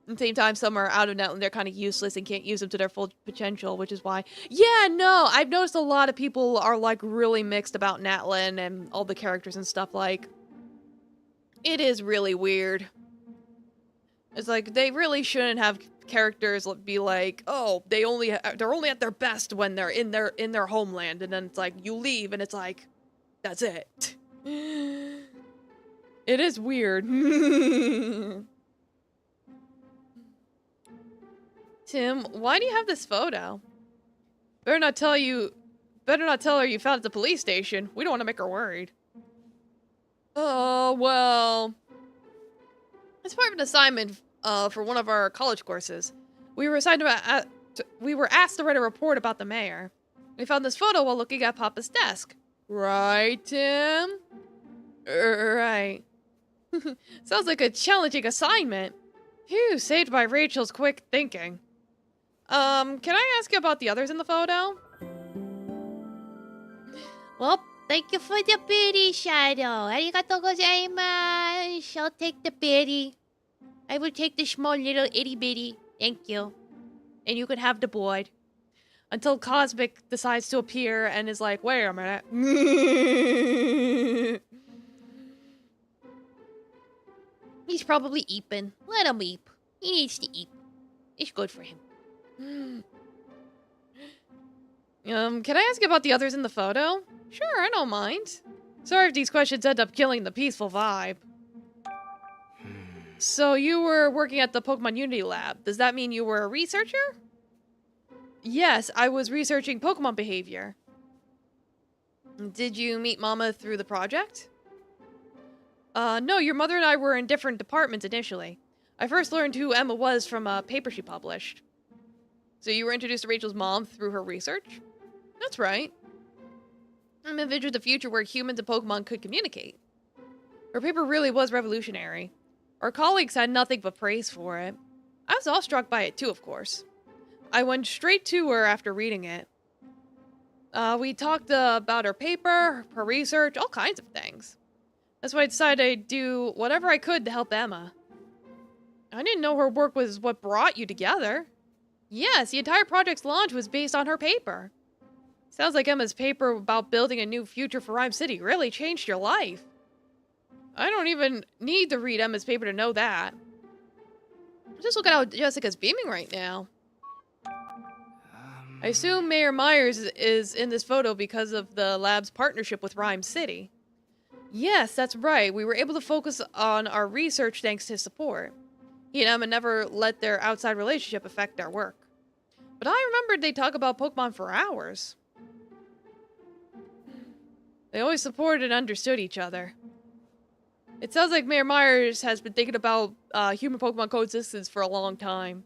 At the same time, some are out of Netland, they're kind of useless and can't use them to their full potential, which is why... Yeah, no, I've noticed a lot of people are, like, really mixed about Natlan and all the characters and stuff, like... It is really weird. It's like, they really shouldn't have characters be like, oh, they're only at their best when they're in their homeland, and then it's like, you leave, and it's like, that's it. It is weird. Tim, why do you have this photo? Better not tell her you found it at the police station. We don't want to make her worried. Oh, well. It's part of an assignment for one of our college courses. We were asked to write a report about the mayor. We found this photo while looking at Papa's desk. Right, Tim? Right. Sounds like a challenging assignment. Phew, saved by Rachel's quick thinking. Can I ask you about the others in the photo? Well, thank you for the berry, Shadow. Arigatou gozaimasu. I'll take the berry. I will take the small little itty bitty. Thank you. And you can have the board. Until Cosmic decides to appear and is like, wait a minute. He's probably eeping. Let him eep. He needs to eep. It's good for him. Can I ask you about the others in the photo? Sure, I don't mind. Sorry if these questions end up killing the peaceful vibe. So you were working at the Pokemon Unity Lab. Does that mean you were a researcher? Yes, I was researching Pokemon behavior. Did you meet Mama through the project? No, your mother and I were in different departments initially. I first learned who Emma was from a paper she published. So you were introduced to Rachel's mom through her research? That's right. I envisioned a future where humans and Pokemon could communicate. Her paper really was revolutionary. Our colleagues had nothing but praise for it. I was awestruck by it too, of course. I went straight to her after reading it. We talked about her paper, her research, all kinds of things. That's why I decided I'd do whatever I could to help Emma. I didn't know her work was what brought you together. Yes, the entire project's launch was based on her paper. Sounds like Emma's paper about building a new future for Rhyme City really changed your life. I don't even need to read Emma's paper to know that. Just look at how Jessica's beaming right now. I assume Mayor Myers is in this photo because of the lab's partnership with Rhyme City. Yes, that's right. We were able to focus on our research thanks to his support. He and Emma never let their outside relationship affect our work. But I remembered they talk about Pokemon for hours. They always supported and understood each other. It sounds like Mayor Myers has been thinking about human-Pokemon coexistence for a long time.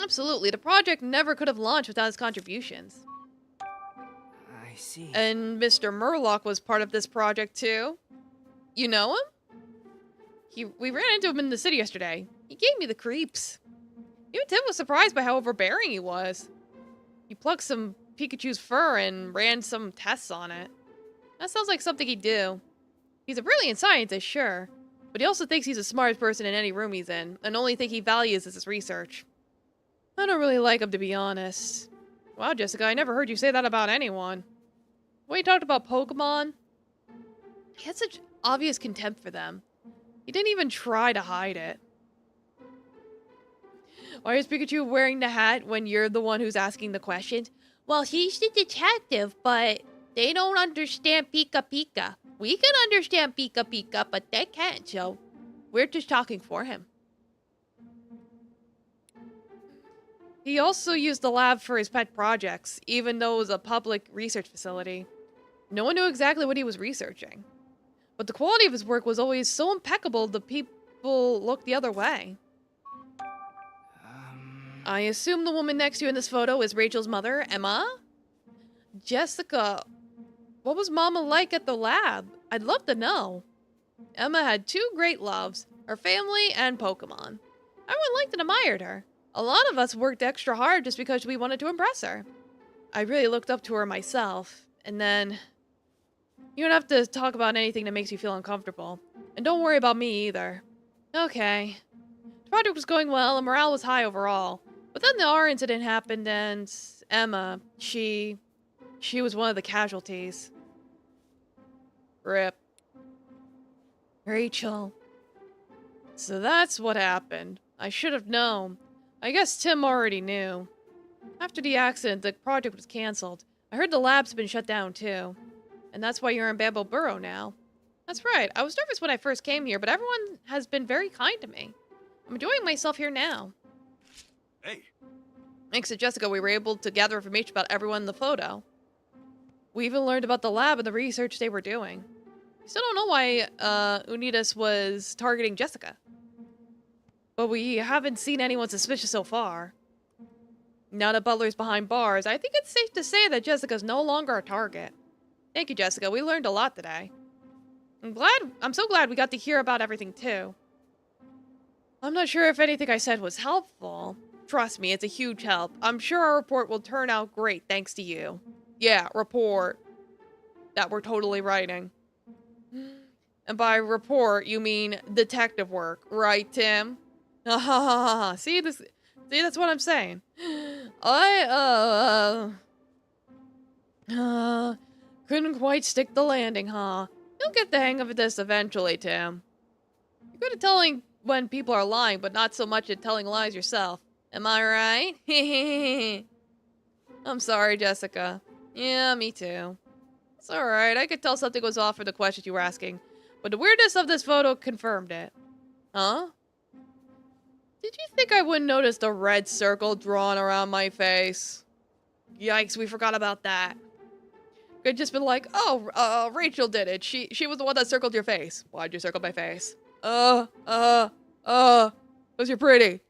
Absolutely, the project never could have launched without his contributions. I see. And Mr. Murlock was part of this project too. You know him? We ran into him in the city yesterday. He gave me the creeps. Even Tim was surprised by how overbearing he was. He plucked some Pikachu's fur and ran some tests on it. That sounds like something he'd do. He's a brilliant scientist, sure, but he also thinks he's the smartest person in any room he's in, and the only thing he values is his research. I don't really like him, to be honest. Wow, Jessica, I never heard you say that about anyone. When he talked about Pokemon, he had such obvious contempt for them. He didn't even try to hide it. Why is Pikachu wearing the hat when you're the one who's asking the questions? Well, he's the detective, but they don't understand Pika Pika. We can understand Pika Pika, but they can't, so we're just talking for him. He also used the lab for his pet projects, even though it was a public research facility. No one knew exactly what he was researching. But the quality of his work was always so impeccable the people looked the other way. I assume the woman next to you in this photo is Rachel's mother, Emma? Jessica, what was Mama like at the lab? I'd love to know. Emma had two great loves, her family and Pokemon. Everyone liked and admired her. A lot of us worked extra hard just because we wanted to impress her. I really looked up to her myself, and then... You don't have to talk about anything that makes you feel uncomfortable. And don't worry about me either. Okay. The project was going well and morale was high overall. But then the R incident happened and Emma, she was one of the casualties. RIP. Rachel. So that's what happened. I should have known. I guess Tim already knew. After the accident, the project was canceled. I heard the lab's been shut down too. And that's why you're in Bamboo Burrow now. That's right. I was nervous when I first came here, but everyone has been very kind to me. I'm enjoying myself here now. Hey. Thanks to Jessica, we were able to gather information about everyone in the photo. We even learned about the lab and the research they were doing. We still don't know why Unitas was targeting Jessica. But we haven't seen anyone suspicious so far. Now that Butler's behind bars, I think it's safe to say that Jessica's no longer a target. Thank you, Jessica. We learned a lot today. I'm so glad we got to hear about everything, too. I'm not sure if anything I said was helpful. Trust me, it's a huge help. I'm sure our report will turn out great thanks to you. Yeah, report. That we're totally writing. And by report, you mean detective work, right, Tim? See, that's what I'm saying. Couldn't quite stick the landing, huh? You'll get the hang of this eventually, Tim. You're good at telling when people are lying, but not so much at telling lies yourself. Am I right? I'm sorry, Jessica. Yeah, me too. It's alright, I could tell something was off for the questions you were asking, but the weirdness of this photo confirmed it. Huh? Did you think I wouldn't notice the red circle drawn around my face? Yikes, we forgot about that. Could just been like, oh, Rachel did it. She was the one that circled your face. Why'd you circle my face? Cause you're pretty.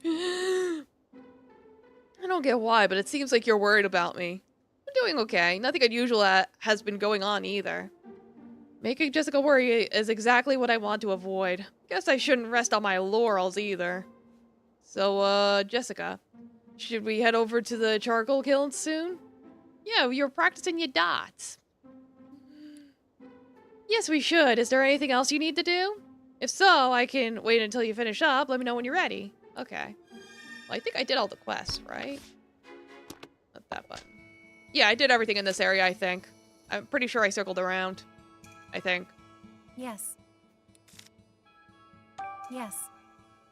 I don't get why, but it seems like you're worried about me. I'm doing okay. Nothing unusual has been going on either. Making Jessica worry is exactly what I want to avoid. Guess I shouldn't rest on my laurels either. So, Jessica, should we head over to the charcoal kiln soon? Yeah, you're practicing your dots. Yes, we should. Is there anything else you need to do? If so, I can wait until you finish up. Let me know when you're ready. Okay. Well, I think I did all the quests, right? Not that button. Yeah, I did everything in this area, I think. I'm pretty sure I circled around. I think. Yes. Yes.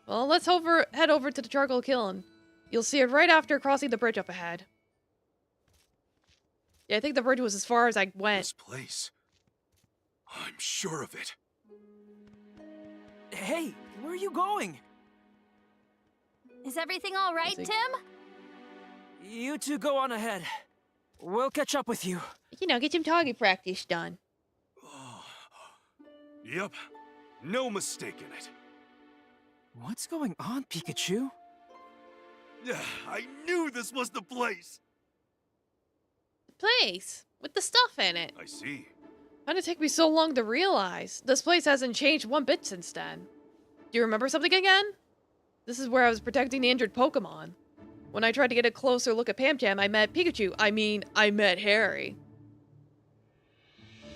Well, let's head over to the charcoal kiln. You'll see it right after crossing the bridge up ahead. Yeah, I think the bridge was as far as I went. This place. I'm sure of it. Hey, where are you going? Is everything all right, Is he- Tim? You two go on ahead. We'll catch up with you. You know, get some target practice done. Yep. No mistaking it. What's going on, Pikachu? Yeah, I knew this was the place. Place with the stuff in it. I see. How'd it take me so long to realize? This place hasn't changed one bit since then. Do you remember something again? This is where I was protecting the injured Pokemon. When I tried to get a closer look at Pam, I met Pikachu. I met Harry.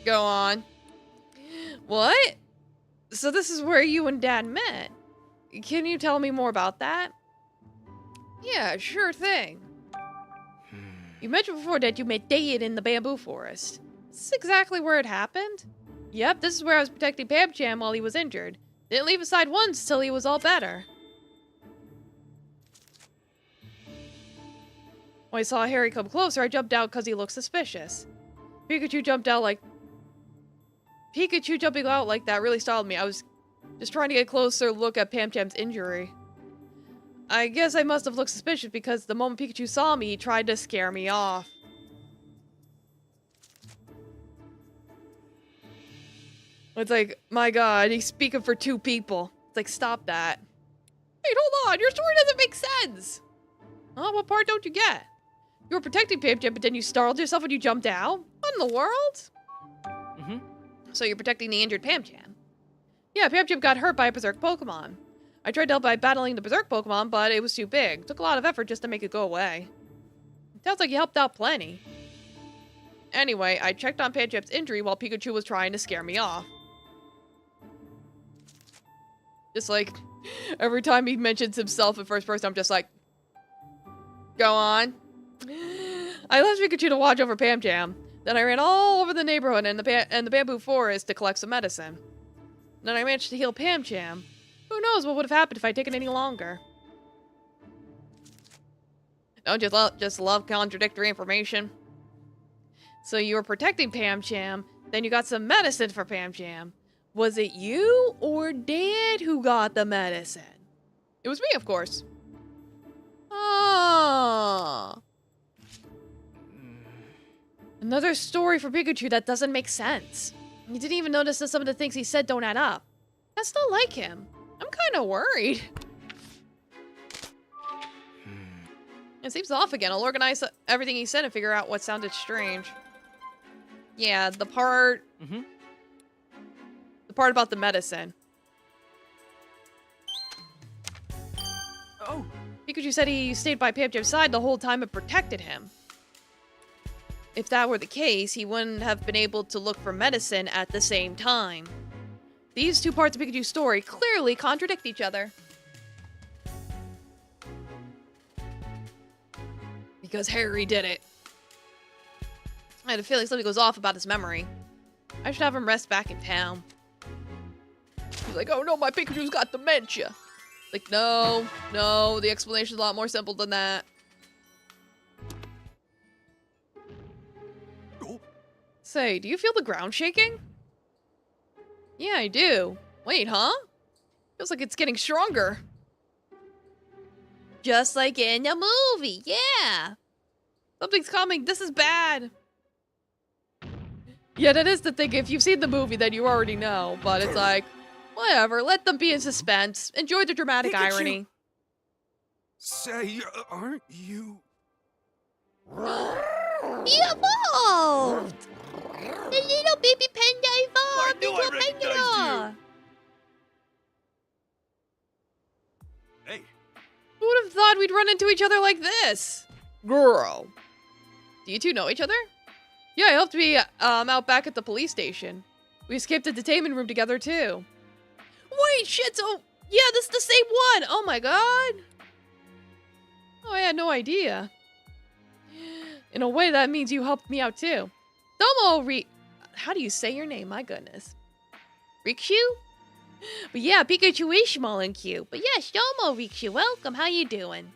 Go on. What? So this is where you and Dad met? Can you tell me more about that? Yeah, sure thing. You mentioned before that you met Dad in the bamboo forest. This is exactly where it happened? Yep, this is where I was protecting Pam while he was injured. Didn't leave his side once till he was all better. When I saw Harry come closer, I jumped out because he looked suspicious. Pikachu jumping out like that really startled me. I was just trying to get a closer look at Pam's injury. I guess I must have looked suspicious because the moment Pikachu saw me, he tried to scare me off. It's like, my god, he's speaking for two people. It's like, stop that. Wait, hold on, your story doesn't make sense! Huh, what part don't you get? You were protecting Pam, but then you startled yourself when you jumped out? What in the world? So you're protecting the injured Pamcham. Yeah, Pamcham got hurt by a berserk Pokemon. I tried to help by battling the berserk Pokemon, but it was too big. Took a lot of effort just to make it go away. Sounds like you helped out plenty. Anyway, I checked on Pamcham's injury while Pikachu was trying to scare me off. Just like, every time he mentions himself in first person, I'm just like, go on. I left Pikachu to watch over Pamcham. Then I ran all over the neighborhood and the bamboo forest to collect some medicine. Then I managed to heal Pamcham. Who knows what would have happened if I'd taken any longer? Don't you just love contradictory information? So you were protecting Pamcham, then you got some medicine for Pamcham. Was it you or Dad who got the medicine? It was me, of course. Oh. Another story for Pikachu that doesn't make sense. You didn't even notice that some of the things he said don't add up. I still like him. I'm kind of worried. It seems off again. I'll organize everything he said and figure out what sounded strange. Yeah, the part... The part about the medicine. Oh! Pikachu said he stayed by Pamcham's side the whole time and protected him. If that were the case, he wouldn't have been able to look for medicine at the same time. These two parts of Pikachu's story clearly contradict each other. Because Harry did it. I had a feeling something was off about his memory. I should have him rest back in town. He's like, oh no, my Pikachu's got dementia. Like, no, the explanation's a lot more simple than that. Say, do you feel the ground shaking? Yeah, I do. Wait, huh? Feels like it's getting stronger. Just like in a movie, yeah. Something's coming, this is bad. Yeah, that is the thing. If you've seen the movie, then you already know. But it's like, whatever, let them be in suspense. Enjoy the dramatic Pikachu! irony. Say, aren't you... He evolved! The little baby panda evolved knew I into a recognized panda! Hey, Who would have thought we'd run into each other like this? Girl. Do you two know each other? Yeah, I helped be out back at the police station. We escaped the detainment room together too. Wait, shit, so yeah, this is the same one! Oh my god! Oh, I had no idea. In a way, that means you helped me out too. How do you say your name? My goodness. Rikshu? But yeah, Pikachu is small and cute. But yeah, Shomo Rikshu, welcome. How you doing?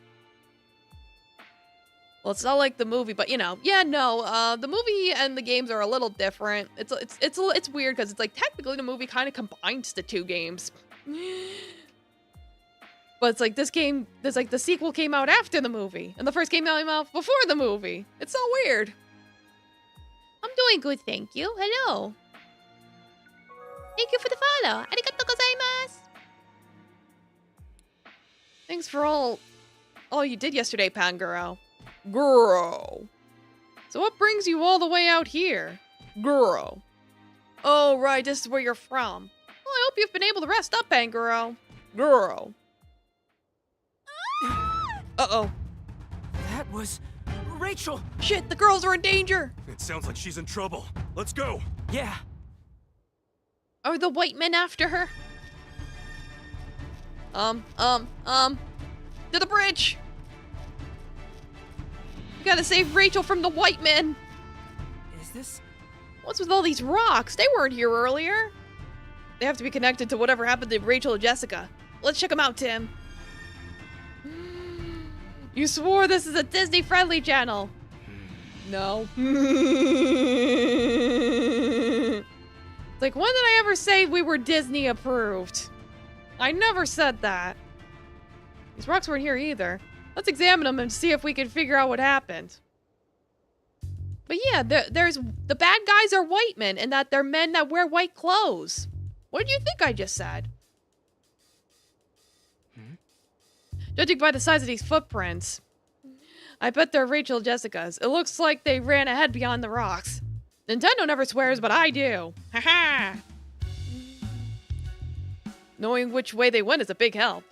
Well, it's not like the movie, but you know, yeah, no. The movie and the games are a little different. It's weird because it's like technically the movie kind of combines the two games. But it's like the sequel came out after the movie, and the first game came out before the movie. It's so weird. I'm doing good, thank you. Hello. Thank you for the follow. Arigatou gozaimasu. Thanks for all you did yesterday, Panguro. Girl. So what brings you all the way out here? Girl. Oh, right, this is where you're from. Well, I hope you've been able to rest up, Panguro. Girl. Uh-oh. That was... Rachel! Shit, the girls are in danger! it sounds like she's in trouble. Let's go. Yeah. Are the white men after her? To the bridge! We gotta save Rachel from the white men! Is this... What's with all these rocks? They weren't here earlier. They have to be connected to whatever happened to Rachel and Jessica. Let's check them out, Tim. You swore this is a Disney-friendly channel. No. It's like, when did I ever say we were Disney approved? I never said that. These rocks weren't here either. Let's examine them and see if we can figure out what happened. But yeah, there's the bad guys are white men, and that they're men that wear white clothes. What do you think I just said? Judging by the size of these footprints, I bet they're Rachel and Jessica's. It looks like they ran ahead beyond the rocks. Nintendo never swears, but I do. Haha. Knowing which way they went is a big help.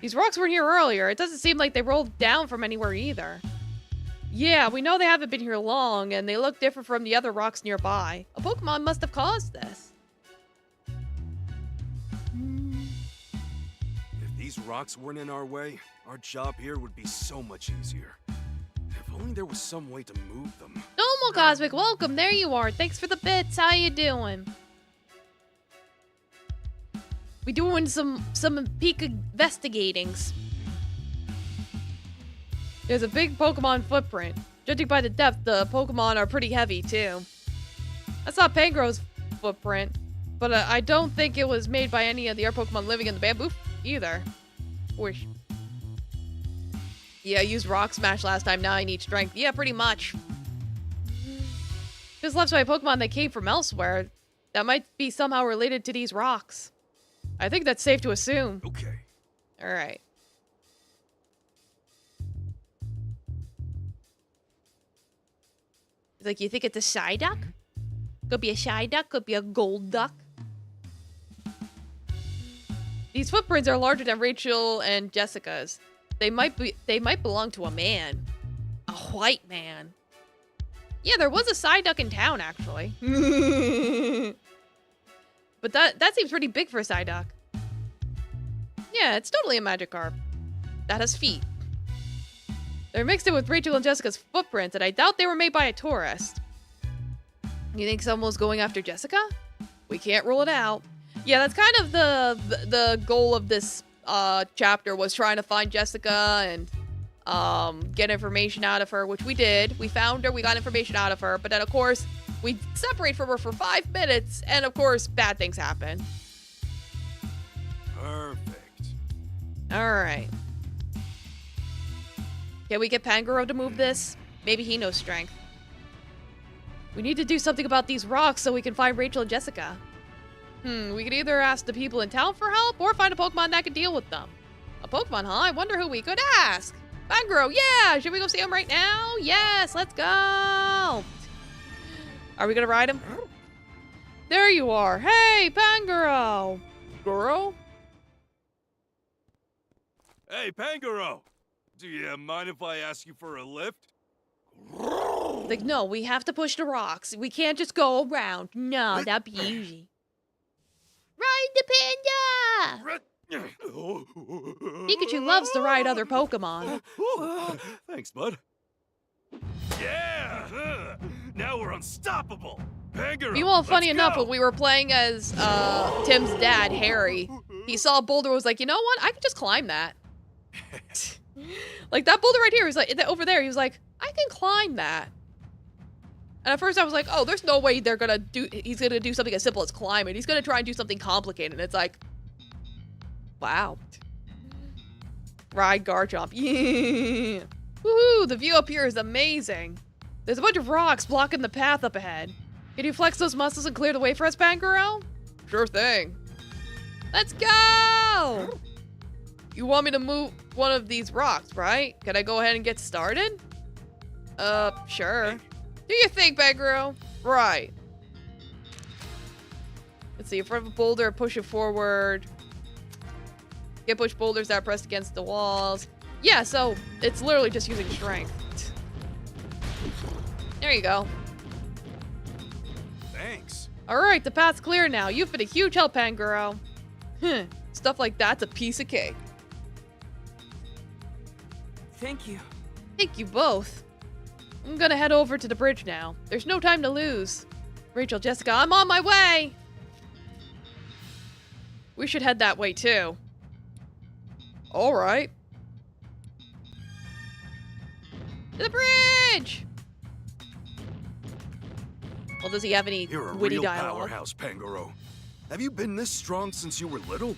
These rocks weren't here earlier. It doesn't seem like they rolled down from anywhere either. Yeah, we know they haven't been here long, and they look different from the other rocks nearby. A Pokemon must have caused this. If these rocks weren't in our way, our job here would be so much easier. If only there was some way to move them. Normal Cosmic, welcome. There you are. Thanks for the bits. How you doing? We doing some peak investigatings. There's a big Pokemon footprint. Judging by the depth, the Pokemon are pretty heavy too. That's not Pangro's footprint, but I don't think it was made by any of the other Pokemon living in the bamboo either. Wish. Yeah, I used Rock Smash last time, now I need Strength. Yeah, pretty much. Just left my Pokemon that came from elsewhere. That might be somehow related to these rocks. I think that's safe to assume. Okay. Alright. Like, you think it's a Psyduck? Could be a Psyduck, could be a Gold Duck. These footprints are larger than Rachel and Jessica's. They might belong to a man. A white man. Yeah, there was a Psyduck in town, actually. But that seems pretty big for a Psyduck. Yeah, it's totally a Magikarp. That has feet. They're mixed in with Rachel and Jessica's footprints, and I doubt they were made by a tourist. You think someone was going after Jessica? We can't rule it out. Yeah, that's kind of the goal of this chapter, was trying to find Jessica and get information out of her, which we did. We found her, we got information out of her, but then of course, we separate from her for 5 minutes, and of course, bad things happen. Perfect. Alright. Can we get Pangoro to move this? Maybe he knows Strength. We need to do something about these rocks so we can find Rachel and Jessica. We could either ask the people in town for help or find a Pokemon that can deal with them. A Pokemon, huh? I wonder who we could ask. Pangoro, yeah! Should we go see him right now? Yes, let's go! Are we gonna ride him? There you are. Hey, Pangoro! Goro? Hey, Pangoro! Do you mind if I ask you for a lift? Like, no, we have to push the rocks. We can't just go around. No, that'd be easy. Ride the panda! Pikachu loves to ride other Pokemon. Thanks, bud. Yeah! Now we're unstoppable! Pangoro, Meanwhile, funny let's enough, go. when we were playing as Tim's dad, Harry, he saw a boulder and was like, you know what? I could just climb that. Like, that boulder right here, he was like, over there, he was like, I can climb that. And at first I was like, oh, there's no way he's gonna do something as simple as climb it. He's gonna try and do something complicated. And it's like, wow. Ride Garchomp. Yeah. Woohoo, the view up here is amazing. There's a bunch of rocks blocking the path up ahead. Can you flex those muscles and clear the way for us, Pangoro? Sure thing. Let's go! You want me to move one of these rocks, right? Can I go ahead and get started? Sure. Do you think, Pangoro? Right. Let's see, in front of a boulder, push it forward. Get push boulders that are pressed against the walls. Yeah, so it's literally just using strength. There you go. Thanks. Alright, the path's clear now. You've been a huge help, Pangoro. Stuff like that's a piece of cake. Thank you. Thank you both. I'm gonna head over to the bridge now. There's no time to lose. Rachel, Jessica, I'm on my way! We should head that way too. Alright. To the bridge! Well, does he have any You're a witty real dialogue? powerhouse, Pangoro. Have you been this strong since you were little?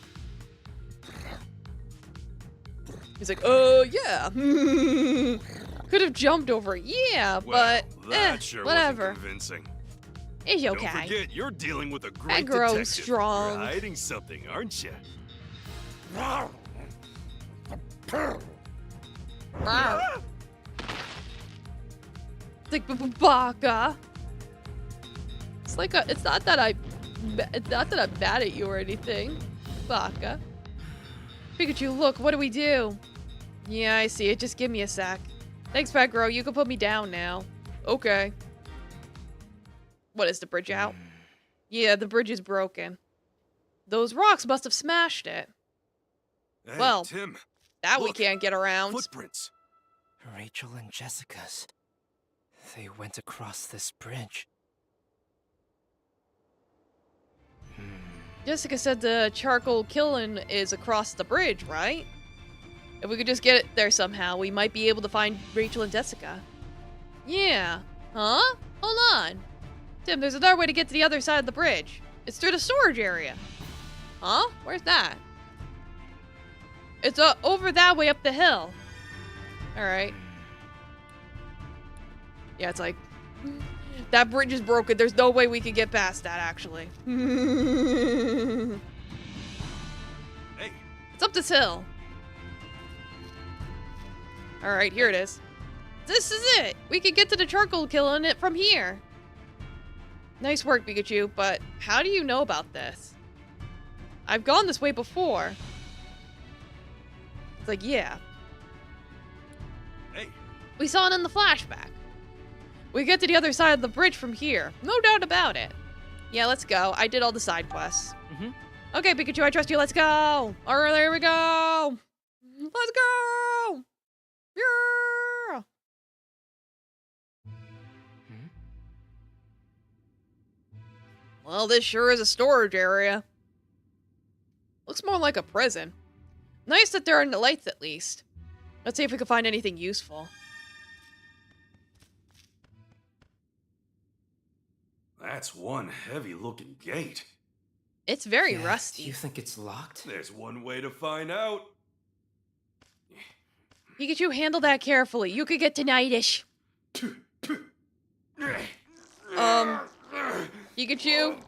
He's like, yeah. Could have jumped over it, yeah, Well, but that sure whatever. wasn't convincing. It's Don't okay. forget, you're dealing with a great Pangro's detective. strong. You're hiding something, aren't you? Rawr. It's like baka. It's like it's not that I'm mad at you or anything. Baka. Pikachu, look, what do we do? Yeah, I see it. Just give me a sec. Thanks, Pet Grow. You can put me down now. Okay. What, is the bridge out? Yeah, the bridge is broken. Those rocks must have smashed it. Hey, Well, Tim, that we look, can't get around. footprints. Rachel and Jessica's. They went across this bridge. Jessica said the charcoal kiln is across the bridge, right? If we could just get it there somehow, we might be able to find Rachel and Jessica. Yeah. Huh? Hold on. Tim, there's another way to get to the other side of the bridge. It's through the storage area. Huh? Where's that? It's over that way up the hill. Alright. Yeah, it's like... That bridge is broken. There's no way we can get past that, actually. Hey, It's up this hill. Alright, here it is. This is it! We can get to the charcoal kiln it from here. Nice work, Pikachu, but how do you know about this? I've gone this way before. It's like, yeah. hey, We saw it in the flashback. We get to the other side of the bridge from here. No doubt about it. Yeah, let's go. I did all the side quests. Okay, Pikachu, I trust you. Let's go. All right, there we go. Let's go. Yeah. Well, this sure is a storage area. Looks more like a prison. Nice that there are lights at least. Let's see if we can find anything useful. that's one heavy-looking gate. It's very Yeah, rusty. Do you think it's locked? There's one way to find out. Pikachu, handle that carefully. You could get tinnitus. Pikachu, Oh,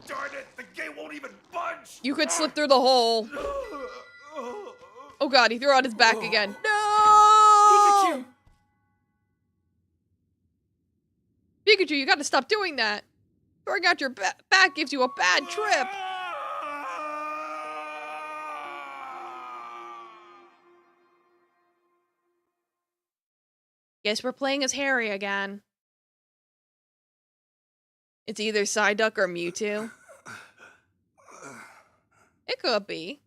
darn it! The gate won't even budge. you could slip through the hole. Oh god, he threw out his back again. No! Pikachu! Pikachu, you gotta stop doing that. Throwing out your back gives you a bad trip. Guess we're playing as Harry again. It's either Psyduck or Mewtwo. It could be.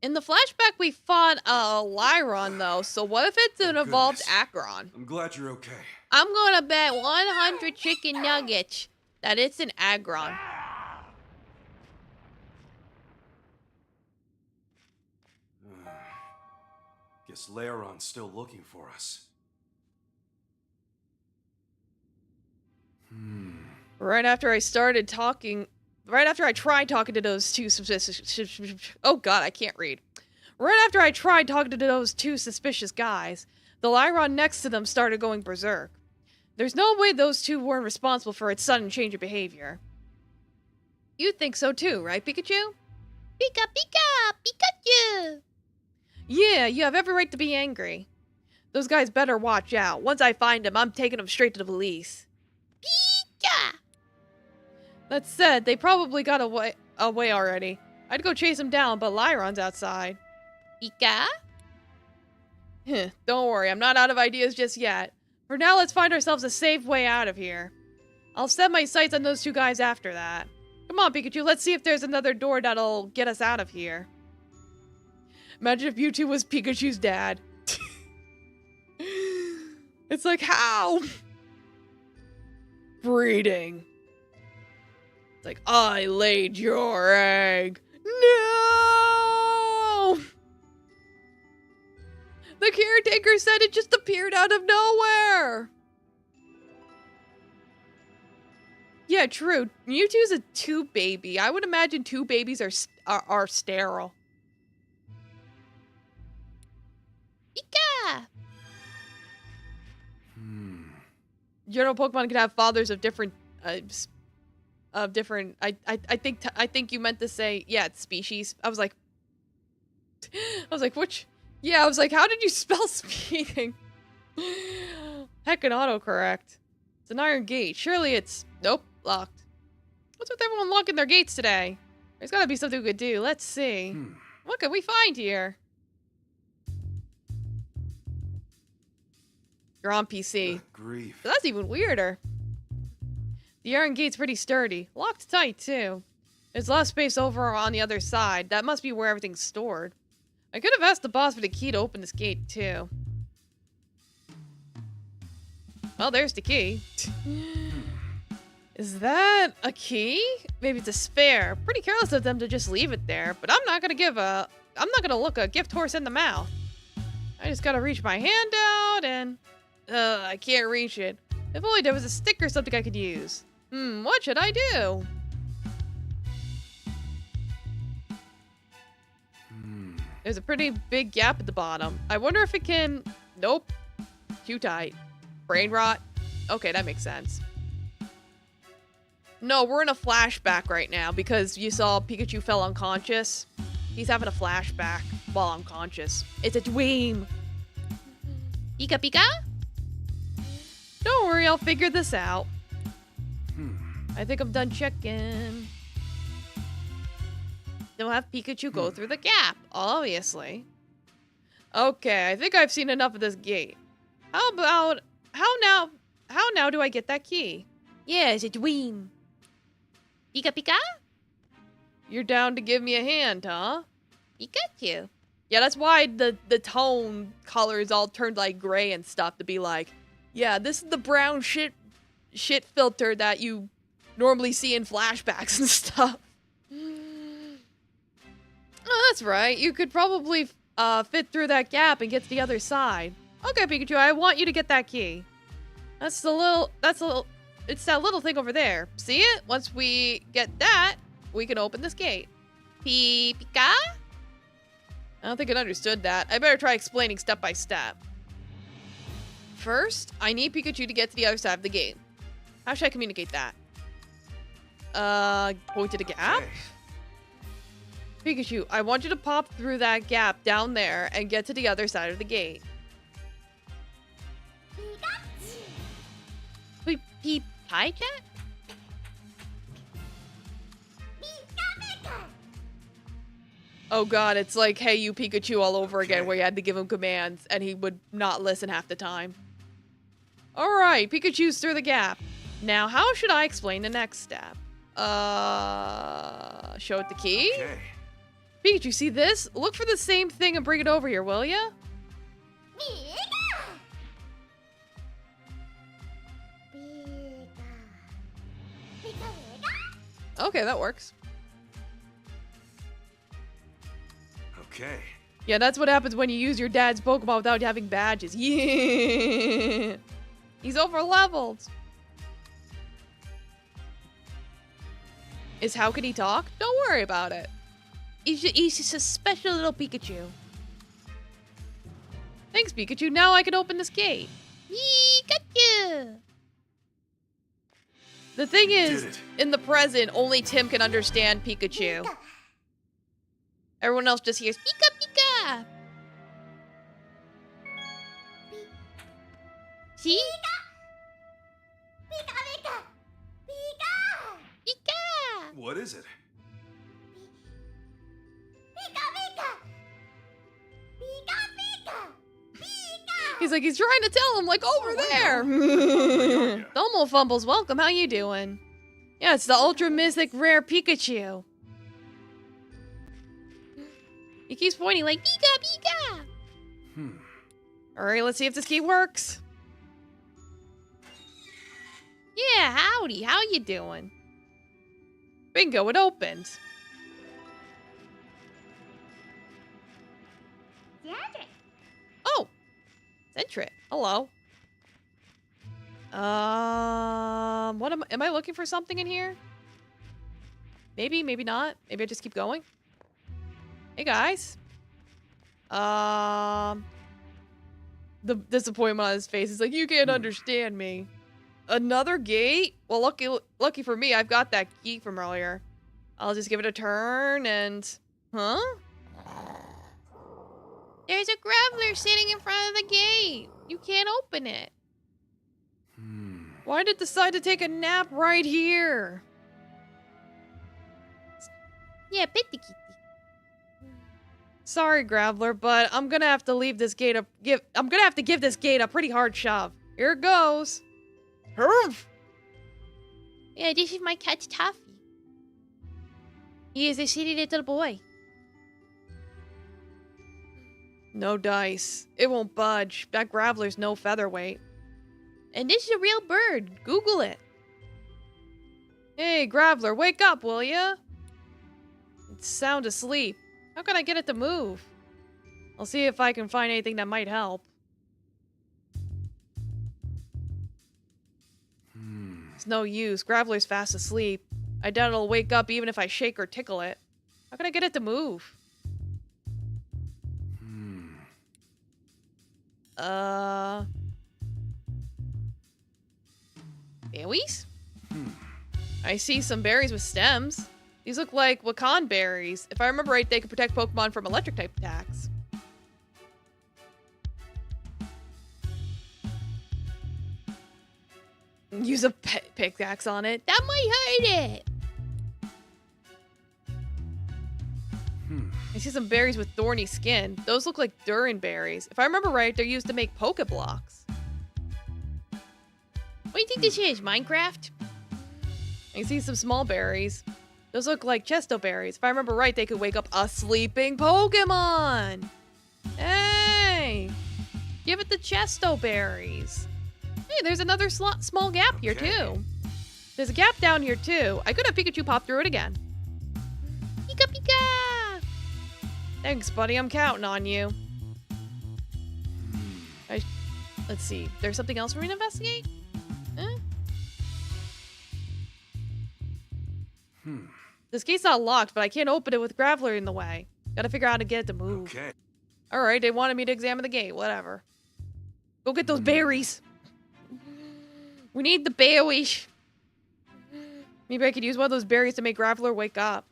In the flashback, we fought a Lyron, though, so what if it's an evolved goodness. Aggron? I'm glad you're okay. I'm gonna bet 100 chicken nuggets that it's an Aggron. Guess Laeron's still looking for us. Right after I tried talking to those two oh god, I can't read. Right after I tried talking to those two suspicious guys, the Lyron next to them started going berserk. There's no way those two weren't responsible for its sudden change of behavior. You think so too, right, Pikachu? Pika, Pika, Pikachu! Yeah, you have every right to be angry. Those guys better watch out. Once I find them, I'm taking them straight to the police. Pika! That said, they probably got away already. I'd go chase them down, but Lyron's outside. Pika? Don't worry, I'm not out of ideas just yet. For now, let's find ourselves a safe way out of here. I'll set my sights on those two guys after that. Come on, Pikachu, let's see if there's another door that'll get us out of here. Imagine if Mewtwo was Pikachu's dad. It's like, how? Breeding. It's like, I laid your egg. No! The caretaker said it just appeared out of nowhere. Yeah, true. Mewtwo's a tube baby. I would imagine tube babies are sterile. Pika! You know, Pokemon can have fathers of different, I think you meant to say, yeah, it's species. I was like, which? Yeah, I was like, how did you spell speeding? Heckin' autocorrect. It's an iron gate. Surely it's... Nope, locked. What's with everyone locking their gates today? There's gotta be something we could do. Let's see. What can we find here? You're on PC. Grief. So that's even weirder. The iron gate's pretty sturdy. Locked tight, too. There's less space over on the other side. That must be where everything's stored. I could have asked the boss for the key to open this gate, too. Well, there's the key. Is that a key? Maybe it's a spare. Pretty careless of them to just leave it there, but I'm not gonna look a gift horse in the mouth. I just gotta reach my hand out and... I can't reach it. If only there was a stick or something I could use. What should I do? There's a pretty big gap at the bottom. I wonder if it can... Nope. Too tight. Brain rot. Okay, that makes sense. No, we're in a flashback right now because you saw Pikachu fell unconscious. He's having a flashback while unconscious. It's a dream. Pika Pika? Don't worry, I'll figure this out. I think I'm done checking. They'll have Pikachu go through the gap, obviously. Okay, I think I've seen enough of this gate. How now do I get that key? Yeah, it's a dream. Pika Pika? You're down to give me a hand, huh? Pikachu. Yeah, that's why the tone colors all turned like gray and stuff to be like, yeah, this is the brown shit filter that you normally see in flashbacks and stuff. Oh, that's right. You could probably fit through that gap and get to the other side. Okay, Pikachu, I want you to get that key. It's that little thing over there. See it? Once we get that, we can open this gate. Pika? I don't think it understood that. I better try explaining step by step. First, I need Pikachu to get to the other side of the gate. How should I communicate that? Point to the gap? Okay. Pikachu, I want you to pop through that gap down there and get to the other side of the gate. Pie chat? Oh god, it's like, hey you Pikachu all over again Okay. where you had to give him commands and he would not listen half the time. Alright, Pikachu's through the gap. Now, how should I explain the next step? Show it the key? Okay. Pikachu, see this? Look for the same thing and bring it over here, will ya? Okay, that works. Okay. Yeah, that's what happens when you use your dad's Pokemon without having badges. Yeah! He's over-leveled. How can he talk? Don't worry about it. He's just a special little Pikachu. Thanks, Pikachu. Now I can open this gate. Pikachu! The thing is, Did it. in the present, only Tim can understand Pikachu. Everyone else just hears Pika Pika. See? Pika! Pika! What is it? He's like, he's trying to tell him, like, over there. ya? Domo Fumbles, welcome. How you doing? Yeah, it's the Ultra Mythic Rare Pikachu. He keeps pointing like, Pika, Pika. Alright, let's see if this key works. Yeah, howdy. How you doing? Bingo, it opened. Oh, Centric. Hello. What am I looking for something in here? Maybe, maybe not. Maybe I just keep going. Hey guys. The disappointment on his face is like, you can't understand me. Another gate? Well, lucky for me, I've got that key from earlier. I'll just give it a turn and... Huh? There's a graveler sitting in front of the gate. You can't open it. Why did it decide to take a nap right here? Yeah, Bitty Kitty. Sorry, Graveler, but I'm gonna have to leave this gate I'm gonna have to give this gate a pretty hard shove. Here it goes. Humph. Yeah, this is my cat Toffee. He is a silly little boy. No dice. It won't budge. That Graveler's no featherweight. And this is a real bird. Google it. Hey, Graveler, wake up, will ya? It's sound asleep. How can I get it to move? I'll see if I can find anything that might help. It's no use. Graveler's fast asleep. I doubt it'll wake up even if I shake or tickle it. How can I get it to move? Berries? I see some berries with stems. These look like Wakan berries. If I remember right, they could protect Pokemon from electric-type attacks. Use a pickaxe on it. That might hurt it. I see some berries with thorny skin. Those look like Durin berries. If I remember right, they're used to make Pokeblocks. What do you think this is, Minecraft? I see some small berries. Those look like Chesto berries. If I remember right, they could wake up a sleeping Pokemon. Hey! Give it the Chesto berries. Hey, there's another small gap here, too. There's a gap down here, too. I could have Pikachu pop through it again. Pika Pika! Thanks, buddy. I'm counting on you. Let's see. There's something else for me to investigate? This gate's not locked, but I can't open it with Graveler in the way. Gotta figure out how to get it to move. Okay. Alright, they wanted me to examine the gate. Whatever. Go get those berries. We need the berries. Maybe I could use one of those berries to make Graveler wake up.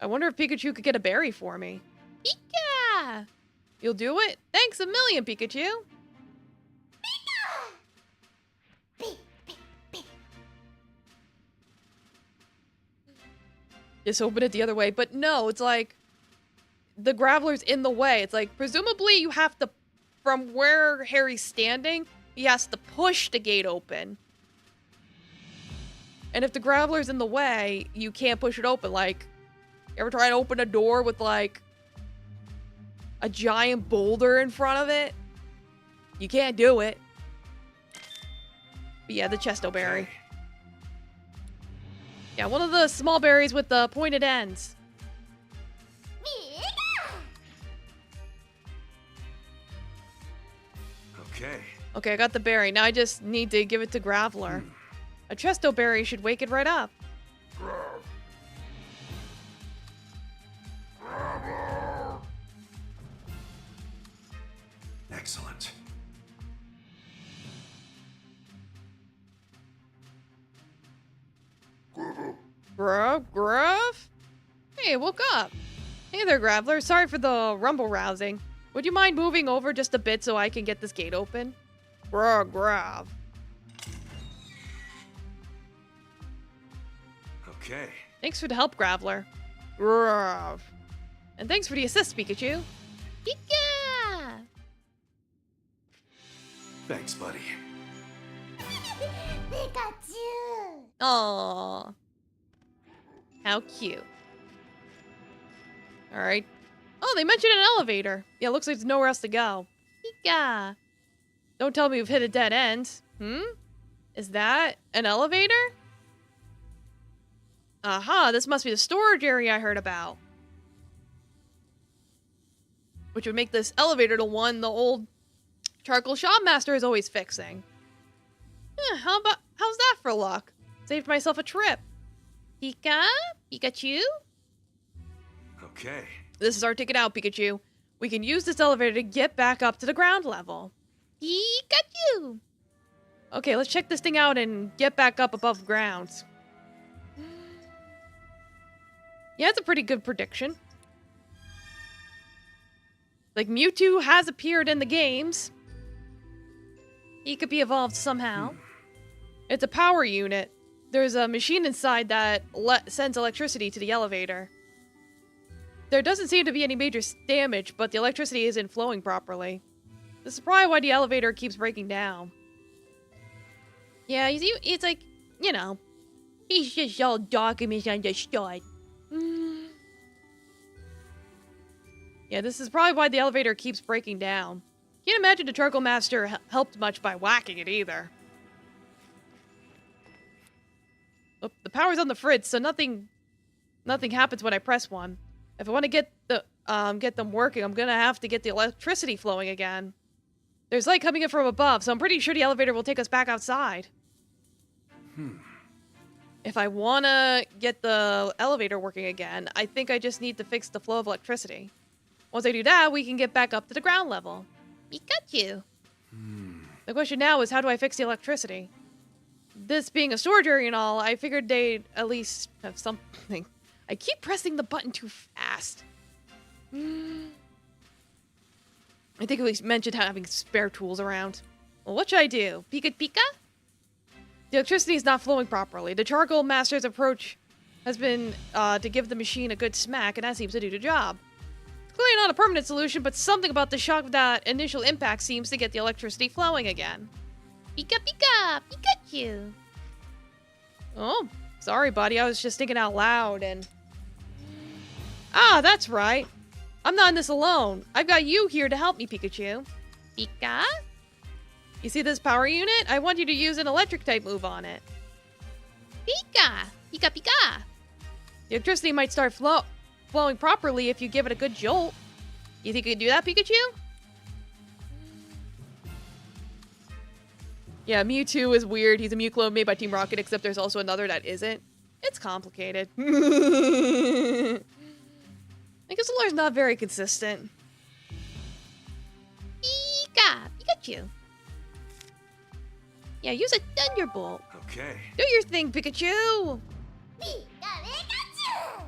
I wonder if Pikachu could get a berry for me. Pika! You'll do it? Thanks a million, Pikachu. Just open it the other way. But no, it's like the Graveler's in the way. It's like, presumably you have to, from where Harry's standing, he has to push the gate open. And if the Graveler's in the way, you can't push it open. Like, you ever try to open a door with like a giant boulder in front of it? You can't do it. But yeah, the Chesto berry. Yeah, one of the small berries with the pointed ends. Okay, I got the berry. Now I just need to give it to Graveler. A Chesto berry should wake it right up. Excellent. Grav? Hey, woke up. Hey there, Graveler. Sorry for the rumble rousing. Would you mind moving over just a bit so I can get this gate open? Grav. Okay. Thanks for the help, Graveler. Grav. And thanks for the assist, Pikachu. Pika! Thanks, buddy. Pikachu! Aww. How cute. Alright. Oh, they mentioned an elevator. Yeah, looks like there's nowhere else to go. Pika! Don't tell me we've hit a dead end. Is that an elevator? Aha, this must be the storage area I heard about. Which would make this elevator the one the old charcoal shop master is always fixing. How's that for luck? Saved myself a trip. Pika? Pikachu? Okay. This is our ticket out, Pikachu. We can use this elevator to get back up to the ground level. Pikachu! Okay, let's check this thing out and get back up above ground. Yeah, it's a pretty good prediction. Like, Mewtwo has appeared in the games. He could be evolved somehow. It's a power unit. There's a machine inside that sends electricity to the elevator. There doesn't seem to be any major damage, but the electricity isn't flowing properly. This is probably why the elevator keeps breaking down. Yeah, it's like, you know, he's just all dark and misunderstood. Yeah, this is probably why the elevator keeps breaking down. Can't imagine the Charcoal Master helped much by whacking it either. Oh, the power's on the fritz, so nothing happens when I press one. If I want to get them working, I'm gonna have to get the electricity flowing again. There's light coming in from above, so I'm pretty sure the elevator will take us back outside. If I want to get the elevator working again, I think I just need to fix the flow of electricity. Once I do that, we can get back up to the ground level. Pikachu! The question now is, how do I fix the electricity? This being a storage area and all, I figured they'd at least have something. I keep pressing the button too fast. I think we mentioned having spare tools around. Well, what should I do? Pika Pika? The electricity is not flowing properly. The Charcoal Master's approach has been to give the machine a good smack, and that seems to do the job. Clearly not a permanent solution, but something about the shock of that initial impact seems to get the electricity flowing again. Pika Pika! Pikachu! Oh, sorry, buddy. I was just thinking out loud and... Ah, that's right. I'm not in this alone. I've got you here to help me, Pikachu. Pika? You see this power unit? I want you to use an electric-type move on it. Pika! Pika Pika! The electricity might start flowing properly if you give it a good jolt. You think you can do that, Pikachu? Yeah, Mewtwo is weird. He's a Mew clone made by Team Rocket, except there's also another that isn't. It's complicated. I guess the lore's not very consistent. Pika! Pikachu! Yeah, use a Thunderbolt. Okay. Do your thing, Pikachu! Pika Pikachu!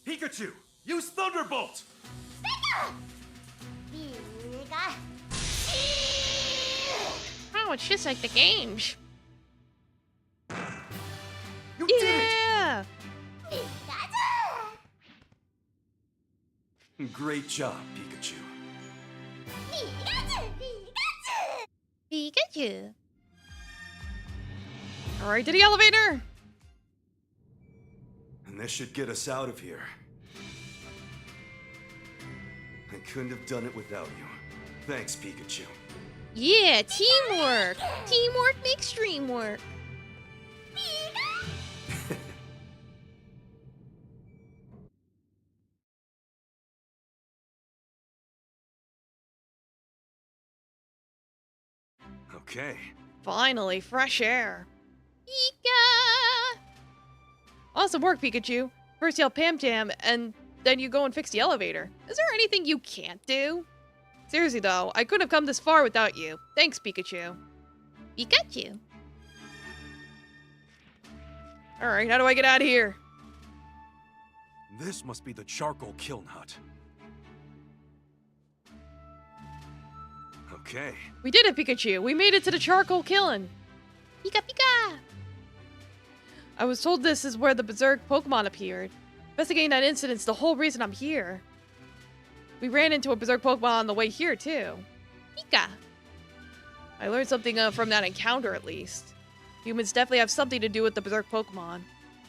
Pikachu, use Thunderbolt! Pika! Oh, it's just like the games. You did Yeah! Pikachu! it! Great job, Pikachu. Pikachu! Pikachu! Pikachu. Alright, to the elevator! And this should get us out of here. I couldn't have done it without you. Thanks, Pikachu. Yeah, teamwork. Teamwork makes dream work. Okay. Finally, fresh air. Pika. Awesome work, Pikachu. First you help Pam Tam, and then you go and fix the elevator. Is there anything you can't do? Seriously though, I couldn't have come this far without you. Thanks, Pikachu. Pikachu. Alright, how do I get out of here? This must be the charcoal kiln hut. Okay. We did it, Pikachu. We made it to the charcoal kiln. Pika Pika. I was told this is where the berserk Pokemon appeared. Investigating that incident's the whole reason I'm here. We ran into a berserk Pokemon on the way here, too. Pika. I learned something from that encounter, at least. Humans definitely have something to do with the berserk Pokemon.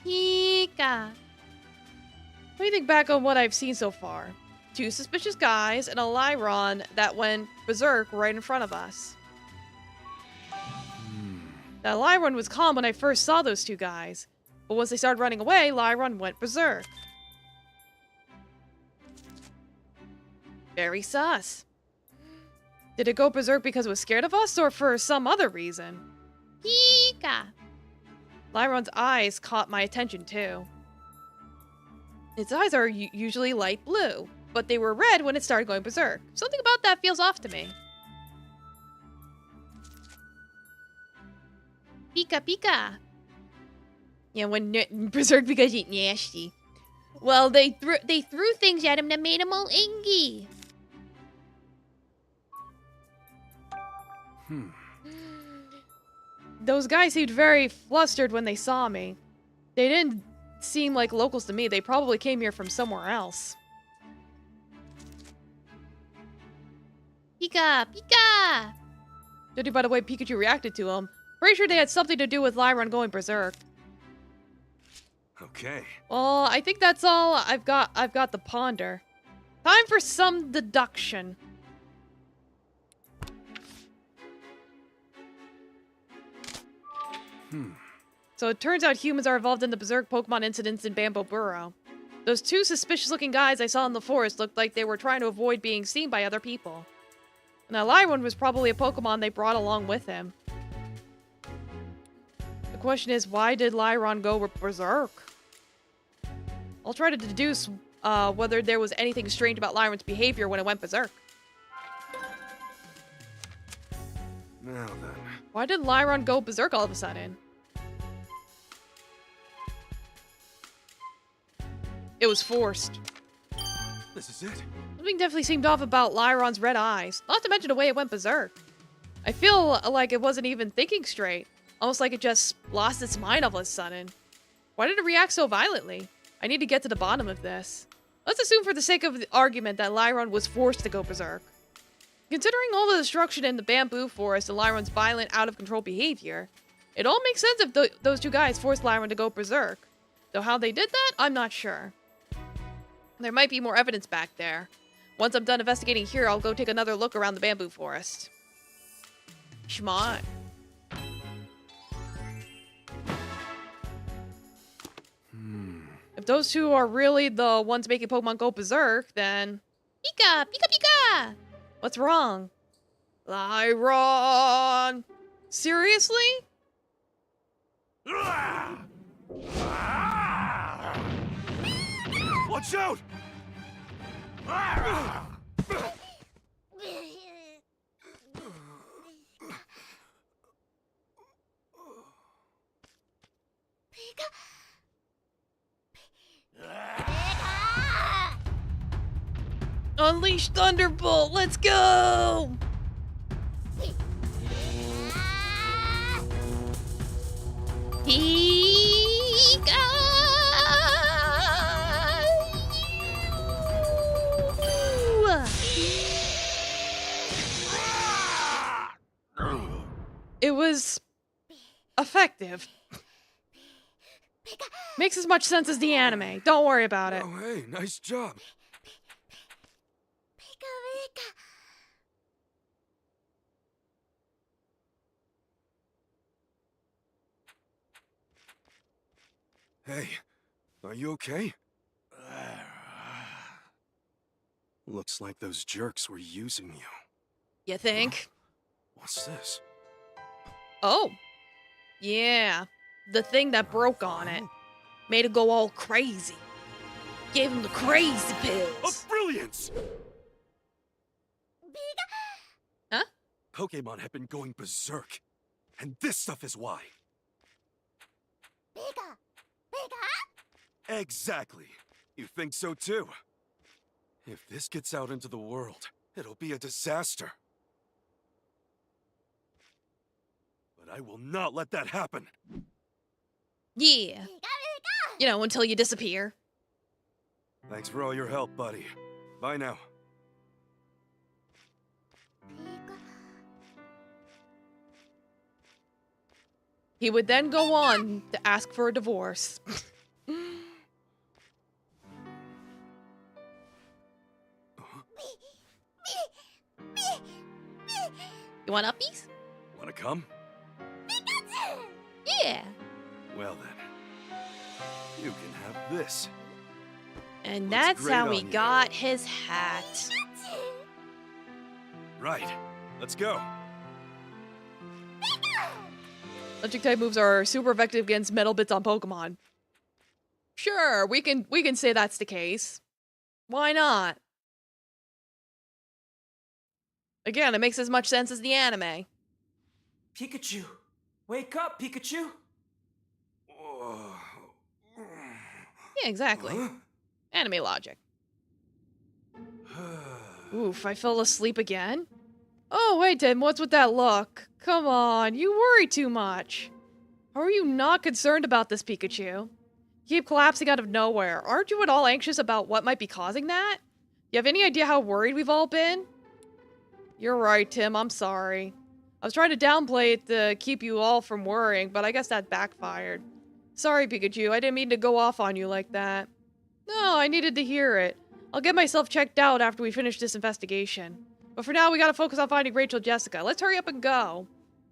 Pika. What do you think back on what I've seen so far? 2 suspicious guys and a Lyron that went berserk right in front of us. That Lyron was calm when I first saw those 2 guys, but once they started running away, Lyron went berserk. Very sus. Did it go berserk because it was scared of us, or for some other reason? Pika. Lyron's eyes caught my attention too. Its eyes are usually light blue, but they were red when it started going berserk. Something about that feels off to me. Pika Pika. Yeah, when berserk because it's nasty. Well, they threw things at him that made him all angry. Those guys seemed very flustered when they saw me. They didn't seem like locals to me. They probably came here from somewhere else. Pika! Pika! Judging by the way Pikachu reacted to him, pretty sure they had something to do with Lyron going berserk. Okay. Well, I think that's all I've got the ponder. Time for some deduction. So it turns out humans are involved in the berserk Pokemon incidents in Bamboo Burrow. Those two suspicious-looking guys I saw in the forest looked like they were trying to avoid being seen by other people. Now, Lyron was probably a Pokemon they brought along with him. The question is, why did Lyron go berserk? I'll try to deduce whether there was anything strange about Lyron's behavior when it went berserk. Now then. Why did Lyron go berserk all of a sudden? It was forced. This is it. Something definitely seemed off about Lyron's red eyes, not to mention the way it went berserk. I feel like it wasn't even thinking straight, almost like it just lost its mind all of a sudden. Why did it react so violently? I need to get to the bottom of this. Let's assume for the sake of the argument that Lyron was forced to go berserk. Considering all the destruction in the bamboo forest and Lyron's violent, out-of-control behavior, it all makes sense if those two guys forced Lyron to go berserk. Though how they did that, I'm not sure. There might be more evidence back there. Once I'm done investigating here, I'll go take another look around the bamboo forest. Schmott. If those two are really the ones making Pokemon go berserk, then... Pika! Pika! Pika! What's wrong? Lyron! Seriously? Watch out! Unleash Thunderbolt! Let's go! Pika! It was effective. Makes as much sense as the anime. Don't worry about it. Oh, hey, nice job. Hey, are you okay? Looks like those jerks were using you. You think? What's this? Oh. Yeah. The thing that broke on it. Made it go all crazy. Gave him the crazy pills. Of brilliance! Huh? Pokemon have been going berserk. And this stuff is why. Exactly. You think so too? If this gets out into the world, it'll be a disaster. But I will not let that happen. Yeah. You know, until you disappear. Thanks for all your help, buddy. Bye now. He would then go on to ask for a divorce. You want uppies? Wanna come? Yeah. Well then. You can have this. And Looks that's great how on he you. got his hat. Right. Let's go. Electric type moves are super effective against metal bits on Pokemon. Sure, we can say that's the case. Why not? Again, it makes as much sense as the anime. Pikachu! Wake up, Pikachu! Yeah, exactly. Anime logic. Oof, I fell asleep again? Oh, wait, Tim, what's with that look? Come on, you worry too much. How are you not concerned about this, Pikachu? You keep collapsing out of nowhere. Aren't you at all anxious about what might be causing that? You have any idea how worried we've all been? You're right, Tim, I'm sorry. I was trying to downplay it to keep you all from worrying, but I guess that backfired. Sorry, Pikachu, I didn't mean to go off on you like that. No, I needed to hear it. I'll get myself checked out after we finish this investigation. But for now, we gotta focus on finding Rachel and Jessica. Let's hurry up and go.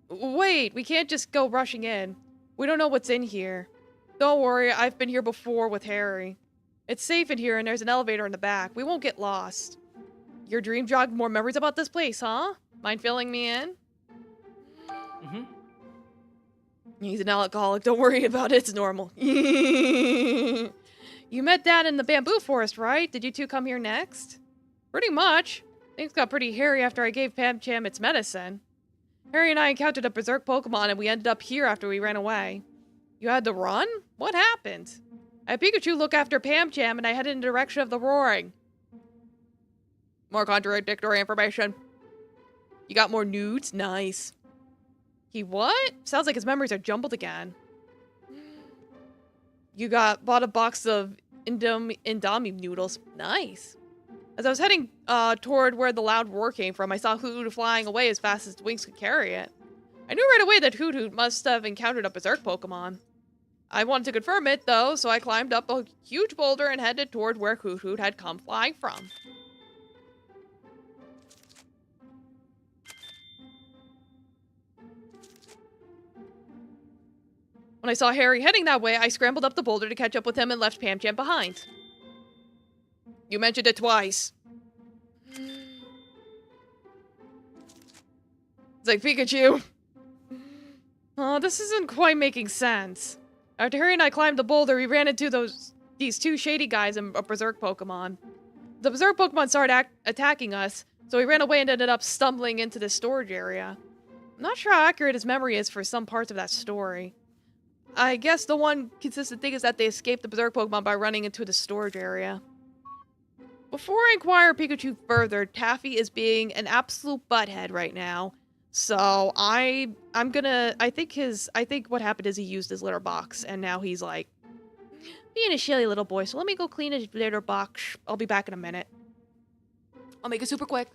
Wait, we can't just go rushing in. We don't know what's in here. Don't worry, I've been here before with Harry. It's safe in here and there's an elevator in the back. We won't get lost. Your dream jogged more memories about this place, huh? Mind filling me in? Mm-hmm. He's an alcoholic. Don't worry about it. It's normal. You met Dad in the bamboo forest, right? Did you two come here next? Pretty much. Things got pretty hairy after I gave Pam-Cham its medicine. Harry and I encountered a berserk Pokemon and we ended up here after we ran away. You had to run? What happened? I had Pikachu look after Pam-Cham and I headed in the direction of the roaring. More contradictory information. You got more nudes? Nice. He what? Sounds like his memories are jumbled again. You bought a box of Indomie noodles. Nice. As I was heading toward where the loud roar came from, I saw Hoot flying away as fast as its wings could carry it. I knew right away that Hoot must have encountered a berserk Pokemon. I wanted to confirm it, though, so I climbed up a huge boulder and headed toward where Hoot had come flying from. When I saw Harry heading that way, I scrambled up the boulder to catch up with him and left Pam-Cham behind. You mentioned it twice. It's like, Pikachu. Oh, this isn't quite making sense. After Harry and I climbed the boulder, we ran into these two shady guys and a berserk Pokemon. The berserk Pokemon started attacking us, so we ran away and ended up stumbling into this storage area. I'm not sure how accurate his memory is for some parts of that story. I guess the one consistent thing is that they escaped the berserk Pokemon by running into the storage area. Before I inquire Pikachu further, Taffy is being an absolute butthead right now. So I think what happened is he used his litter box and now he's like being a silly little boy. So let me go clean his litter box. I'll be back in a minute. I'll make it super quick.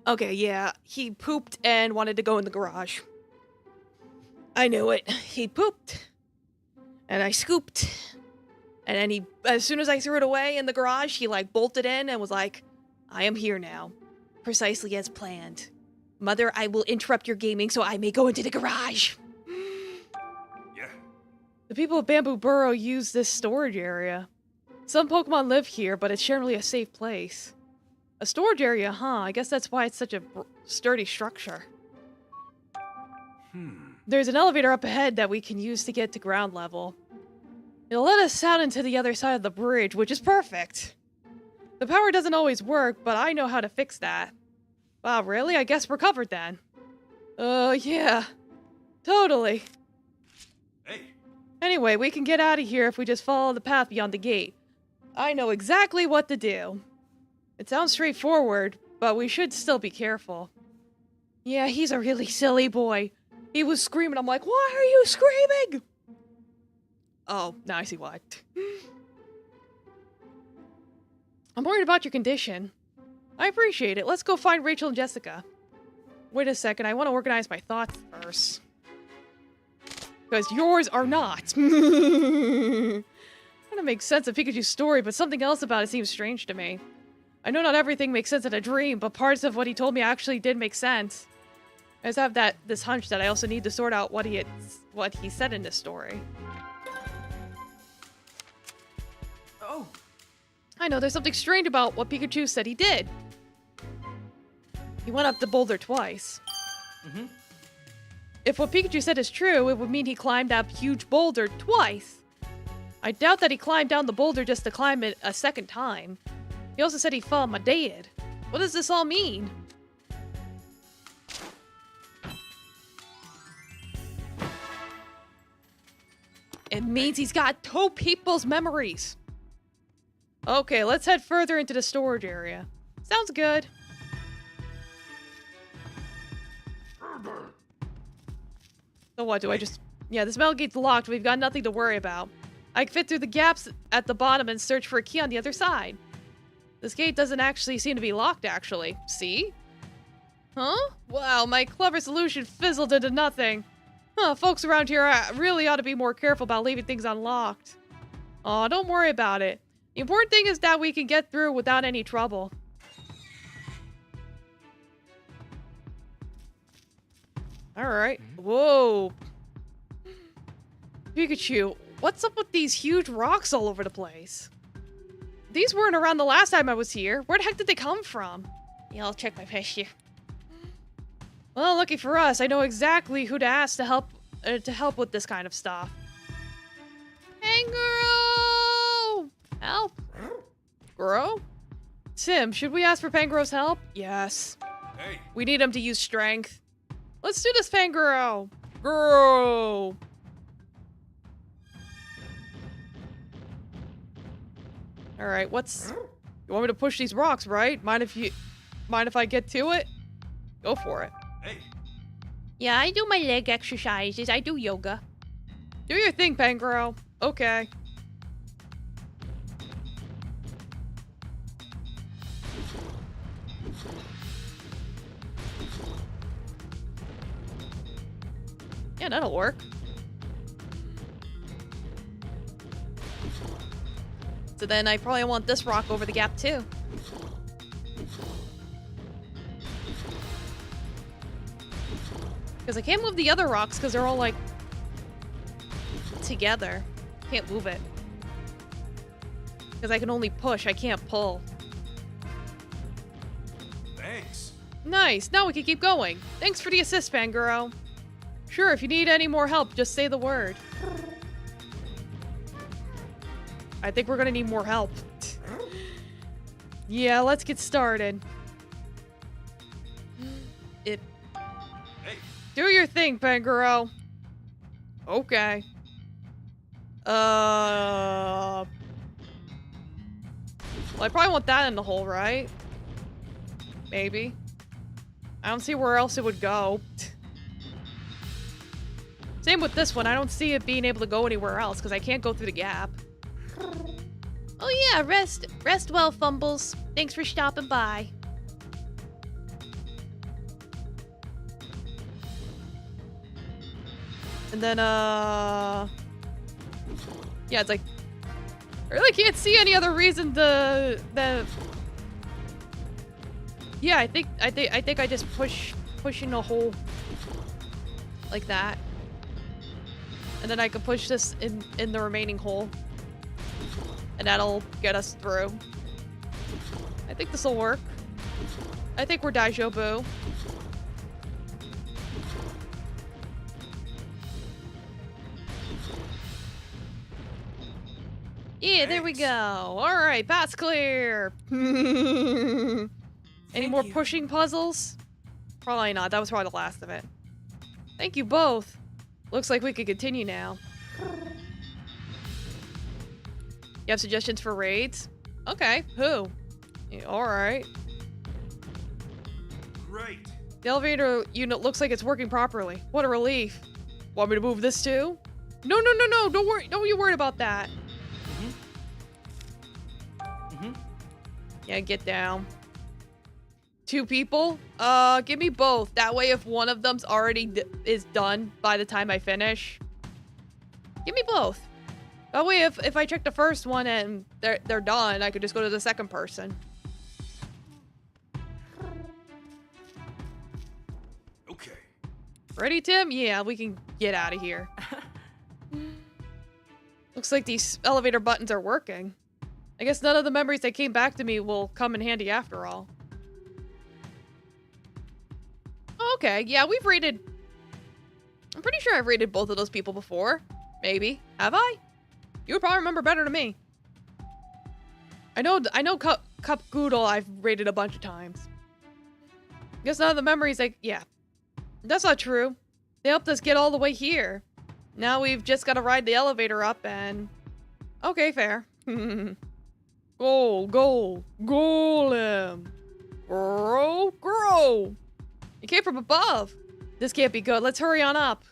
Okay, yeah, he pooped and wanted to go in the garage. I knew it. He pooped. And I scooped. And then as soon as I threw it away in the garage, he like bolted in and was like, I am here now. Precisely as planned. Mother, I will interrupt your gaming so I may go into the garage. Yeah. The people of Bamboo Burrow use this storage area. Some Pokemon live here, but it's generally a safe place. A storage area, huh? I guess that's why it's such a sturdy structure. There's an elevator up ahead that we can use to get to ground level. It'll let us out into the other side of the bridge, which is perfect. The power doesn't always work, but I know how to fix that. Wow, really? I guess we're covered then. Yeah. Totally. Hey, Anyway, we can get out of here if we just follow the path beyond the gate. I know exactly what to do. It sounds straightforward, but we should still be careful. Yeah, he's a really silly boy. He was screaming. I'm like, why are you screaming? Oh, now I see why. I'm worried about your condition. I appreciate it. Let's go find Rachel and Jessica. Wait a second. I want to organize my thoughts first. Because yours are not. Kind of makes sense of Pikachu's story, but something else about it seems strange to me. I know not everything makes sense in a dream, but parts of what he told me actually did make sense. I just have this hunch that I also need to sort out what he said in this story. Oh, I know there's something strange about what Pikachu said he did. He went up the boulder twice. If what Pikachu said is true, it would mean he climbed that huge boulder twice. I doubt that he climbed down the boulder just to climb it a second time. He also said he fell on my dad. What does this all mean? It means he's got two people's memories. Okay, let's head further into the storage area. Sounds good. So what, do I just... Yeah, this metal gate's locked. We've got nothing to worry about. I can fit through the gaps at the bottom and search for a key on the other side. This gate doesn't actually seem to be locked, actually. See? Huh? Wow, my clever solution fizzled into nothing. Huh, folks around here really ought to be more careful about leaving things unlocked. Aw, don't worry about it. The important thing is that we can get through without any trouble. Alright. Whoa. Pikachu, what's up with these huge rocks all over the place? These weren't around the last time I was here. Where the heck did they come from? Yeah, I'll check my picture. Well, lucky for us, I know exactly who to ask to help with this kind of stuff. Pangoro! Help? Gro? Tim, should we ask for Pangro's help? Yes. hey, We need him to use strength. Let's do this, Pangoro! Gro! Alright, what's... You want me to push these rocks, right? Mind if I get to it? Go for it. hey. Yeah, I do my leg exercises. I do yoga. Do your thing, Pangoro. Okay. Yeah, that'll work. So then I probably want this rock over the gap too. Because I can't move the other rocks because they're all like together. Can't move it. Because I can only push, I can't pull. Thanks. Nice, now we can keep going. Thanks for the assist, Pangoro. Sure, if you need any more help, just say the word. I think we're gonna need more help. Yeah, let's get started. Hey, Do your thing, Pangoro. Okay. Well, I probably want that in the hole, right? Maybe. I don't see where else it would go. Same with this one. I don't see it being able to go anywhere else because I can't go through the gap. Oh yeah, rest well, Fumbles. Thanks for stopping by. And then, yeah, it's like, I really can't see any other reason yeah, I think I just push in a hole like that. And then I can push this in the remaining hole. And that'll get us through. I think this will work. I think we're Daijoubu. Yeah, there we go. Alright, path's clear. Any more pushing puzzles? Probably not. That was probably the last of it. Thank you both. Looks like we could continue now. You have suggestions for raids? Okay, who? Yeah, alright. Great. The elevator unit looks like it's working properly. What a relief. Want me to move this too? No, no, no, no. Don't worry. Don't you worry about that. Yeah, get down. 2 people? Give me both. That way if one of them's already is done by the time I finish. Give me both. That way if I check the first one and they're done, I could just go to the second person. Okay. Ready, Tim? Yeah, we can get out of here. Looks like these elevator buttons are working. I guess none of the memories that came back to me will come in handy after all. Okay, yeah, we've rated... I'm pretty sure I've rated both of those people before. Maybe. Have I? You would probably remember better than me. I know Cup Goodle I've rated a bunch of times. Guess none of the memories, like, yeah. That's not true. They helped us get all the way here. Now we've just got to ride the elevator up and... Okay, fair. Golem. Grow. You came from above. This can't be good. Let's hurry on up.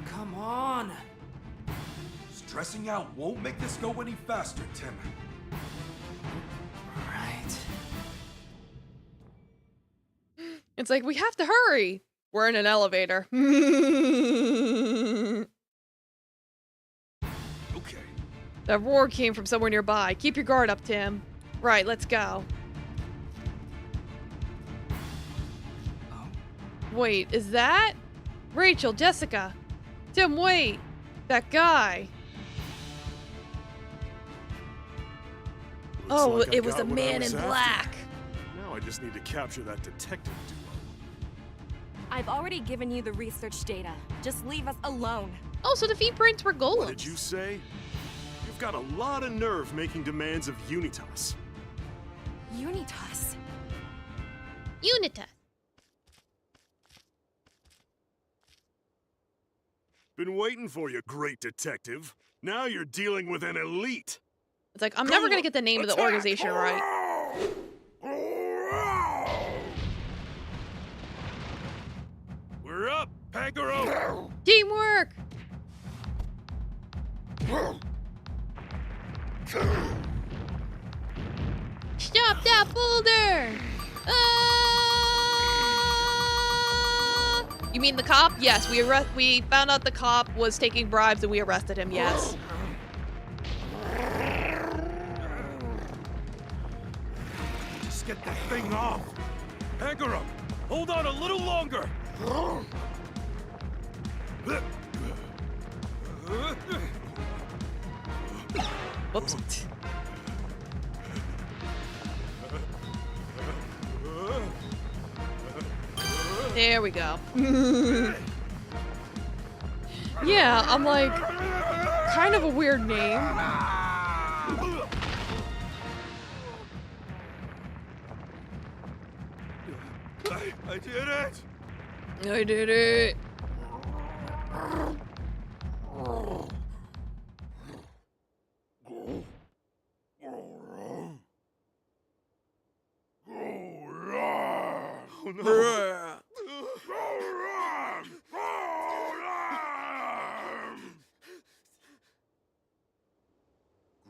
Come on. Stressing out won't make this go any faster, Tim. Right. It's like, we have to hurry. We're in an elevator. Okay. That roar came from somewhere nearby. Keep your guard up, Tim. Right, let's go. Wait, is that? Rachel, Jessica. Tim, wait. That guy. Looks Oh, like I it was got the what I man was in after. black. Now I just need to capture that detective duo. I've already given you the research data. Just leave us alone. Oh, so the feet prints were golems. What did you say? You've got a lot of nerve making demands of Unitas. Unitas. Unitas. Been waiting for you, great detective. Now you're dealing with an elite. It's like, I'm never gonna get the name of the organization right. We're up, Pangoro! Teamwork! Stop that boulder! You mean the cop? Yes, we found out the cop was taking bribes and we arrested him, yes. Just get that thing off! Pangoro, hold on a little longer! Whoops. There we go. Yeah, I'm like, kind of a weird name. I did it! I did it. Oh no!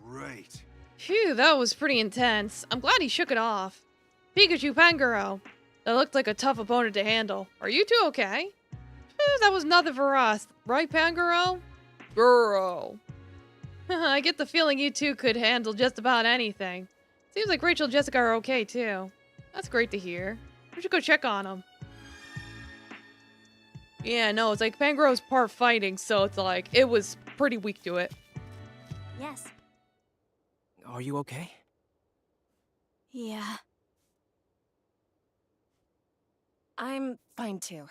Great. Phew, that was pretty intense. I'm glad he shook it off. Pikachu Pangoro. That looked like a tough opponent to handle. Are you two okay? Phew, that was nothing for us. Right, Pangoro? Girl. I get the feeling you two could handle just about anything. Seems like Rachel and Jessica are okay, too. That's great to hear. We should go check on them. Yeah, no, it's like Pangoro's part fighting, so it's like, it was pretty weak to it. Yes. Are you okay? Yeah. I'm fine too.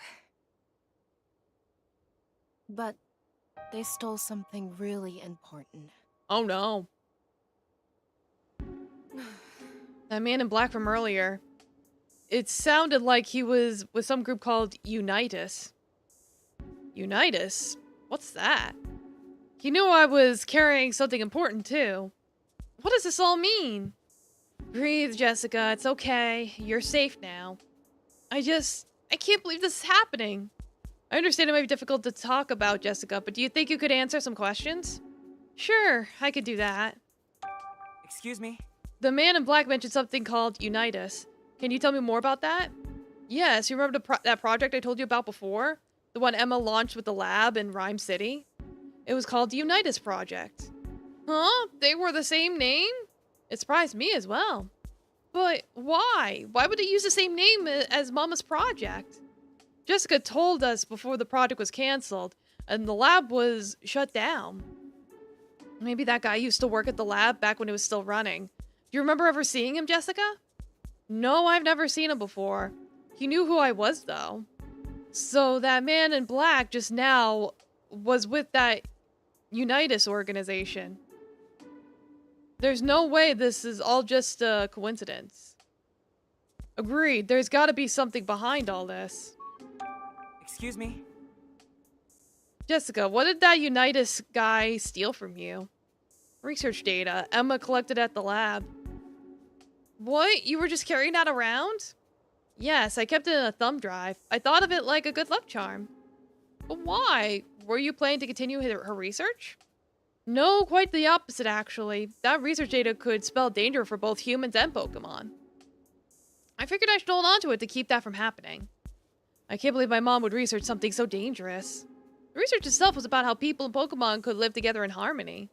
But they stole something really important. Oh no. That man in black from earlier. It sounded like he was with some group called Unitas. Unitas? What's that? He knew I was carrying something important too. What does this all mean? Breathe, Jessica. It's okay. You're safe now. I can't believe this is happening. I understand it might be difficult to talk about, Jessica, but do you think you could answer some questions? Sure, I could do that. Excuse me? The man in black mentioned something called Unitas. Can you tell me more about that? Yes, you remember that project I told you about before? The one Emma launched with the lab in Rhyme City? It was called the Unitas Project. Huh? They were the same name? It surprised me as well. But why? Why would they use the same name as Mama's project? Jessica told us before the project was canceled, and the lab was shut down. Maybe that guy used to work at the lab back when it was still running. Do you remember ever seeing him, Jessica? No, I've never seen him before. He knew who I was, though. So that man in black just now was with that Unitas organization. There's no way this is all just a coincidence. Agreed, there's gotta be something behind all this. Excuse me? Jessica, what did that Unitas guy steal from you? Research data Emma collected at the lab. What? You were just carrying that around? Yes, I kept it in a thumb drive. I thought of it like a good luck charm. But why? Were you planning to continue her research? No, quite the opposite, actually. That research data could spell danger for both humans and Pokemon. I figured I should hold on to it to keep that from happening. I can't believe my mom would research something so dangerous. The research itself was about how people and Pokemon could live together in harmony.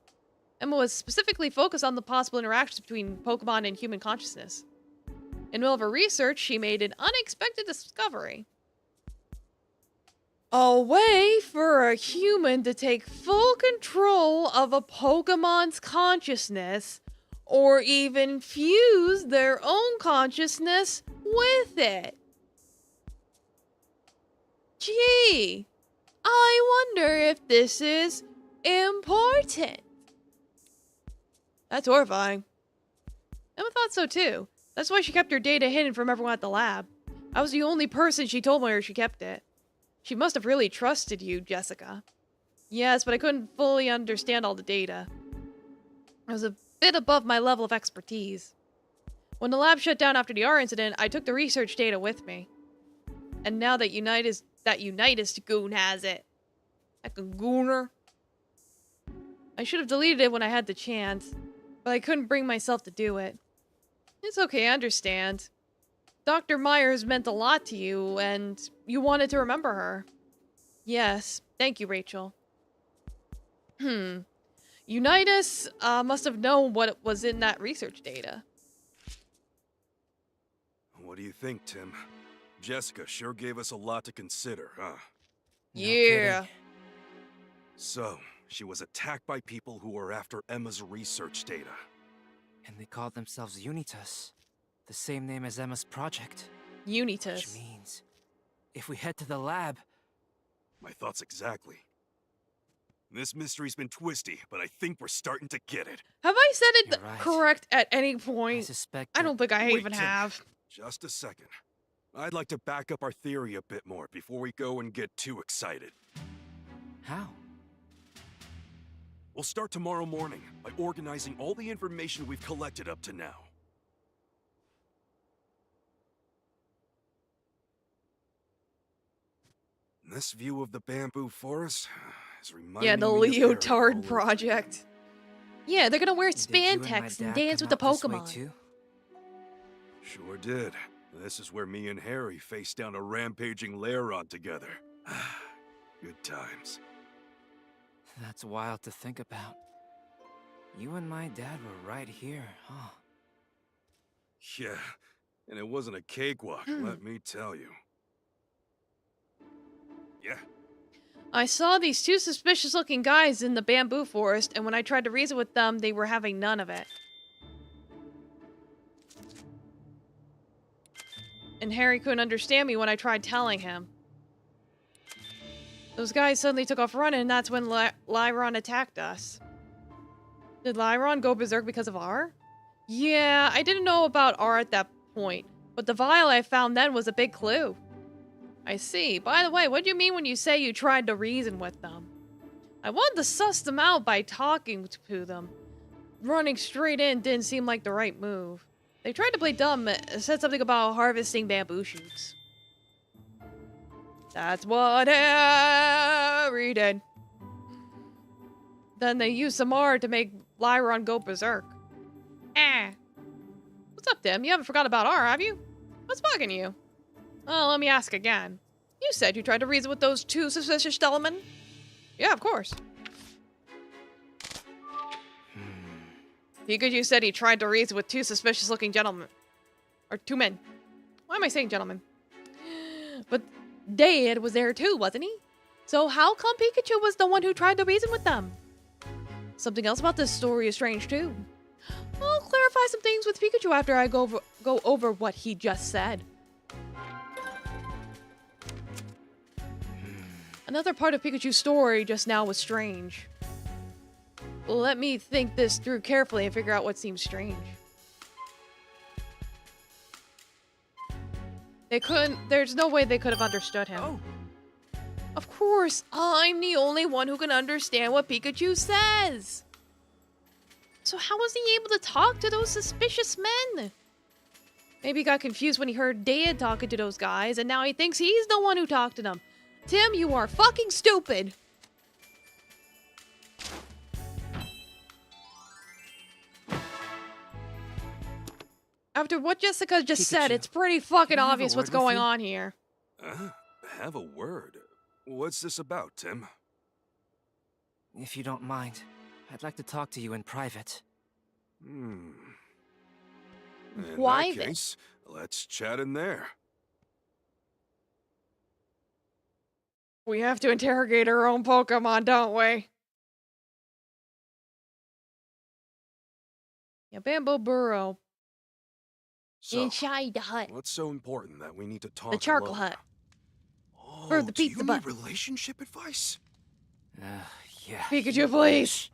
Emma was specifically focused on the possible interactions between Pokemon and human consciousness. In the middle of her research, she made an unexpected discovery. A way for a human to take full control of a Pokemon's consciousness, or even fuse their own consciousness with it. Gee, I wonder if this is important. That's horrifying. Emma thought so too. That's why she kept her data hidden from everyone at the lab. I was the only person she told where she kept it. She must have really trusted you, Jessica. Yes, but I couldn't fully understand all the data. It was a bit above my level of expertise. When the lab shut down after the R incident, I took the research data with me. And now that Unitas goon has it. Like a gooner. I should have deleted it when I had the chance, but I couldn't bring myself to do it. It's okay, I understand. Dr. Myers meant a lot to you, and you wanted to remember her. Yes, thank you, Rachel. Unitas must have known what was in that research data. What do you think, Tim? Jessica sure gave us a lot to consider, huh? Yeah. So, she was attacked by people who were after Emma's research data. And they called themselves Unitas, the same name as Emma's project. Unitas. Which means, if we head to the lab... My thoughts exactly. This mystery's been twisty, but I think we're starting to get it. Have I said it You're right. correct at any I point? suspect I don't think I Wait, even Tim. have. Just a second. I'd like to back up our theory a bit more before we go and get too excited. How? We'll start tomorrow morning by organizing all the information we've collected up to now. This view of the bamboo forest is reminding Yeah, the me of Harry all Leotard over Project. Yeah, they're gonna wear Did you and my spandex and dad dance come with the out this way Pokemon. too? Sure did. This is where me and Harry faced down a rampaging Lairon together. Good times. That's wild to think about. You and my dad were right here, huh? Yeah, and it wasn't a cakewalk, let me tell you. Yeah. I saw these two suspicious-looking guys in the bamboo forest, and when I tried to reason with them, they were having none of it. And Harry couldn't understand me when I tried telling him. Those guys suddenly took off running, and that's when Lyron attacked us. Did Lyron go berserk because of R? Yeah, I didn't know about R at that point, but the vial I found then was a big clue. I see. By the way, what do you mean when you say you tried to reason with them? I wanted to suss them out by talking to them. Running straight in didn't seem like the right move. They tried to play dumb, said something about harvesting bamboo shoots. That's what Harry did. Then they used some R to make Lyron go berserk. What's up, Tim? You haven't forgot about R, have you? What's bugging you? Well, let me ask again. You said you tried to reason with those two suspicious gentlemen? Yeah, of course. Pikachu said he tried to reason with two suspicious-looking gentlemen. Or two men. Why am I saying gentlemen? But Dad was there too, wasn't he? So how come Pikachu was the one who tried to reason with them? Something else about this story is strange too. I'll clarify some things with Pikachu after I go over what he just said. Another part of Pikachu's story just now was strange. Let me think this through carefully and figure out what seems strange. There's no way they could have understood him. Oh. Of course, I'm the only one who can understand what Pikachu says. So how was he able to talk to those suspicious men? Maybe he got confused when he heard Dad talking to those guys, and now he thinks he's the one who talked to them. Tim, you are fucking stupid. After what Jessica just said, it's pretty fucking obvious what's going on here. Have a word? What's this about, Tim? If you don't mind, I'd like to talk to you in private. In Private? that case, let's chat in there. We have to interrogate our own Pokemon, don't we? Yeah, Bamboo Burrow. So, Inside the hut. what's so important that we need to talk The charcoal alone? hut. Oh, For the do pizza you butt. need relationship advice? Yeah. Pikachu, please.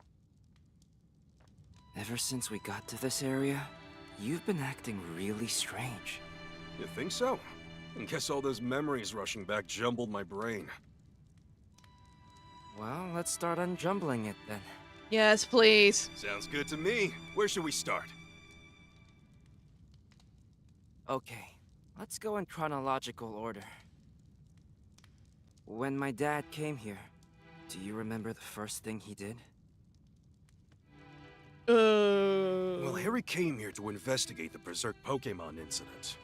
Ever since we got to this area, you've been acting really strange. You think so? I guess all those memories rushing back jumbled my brain. Well, let's start unjumbling it then. Yes, please. Sounds good to me. Where should we start? Okay, let's go in chronological order. When my dad came here, do you remember the first thing he did? Well, Harry came here to investigate the Berserk Pokemon incident.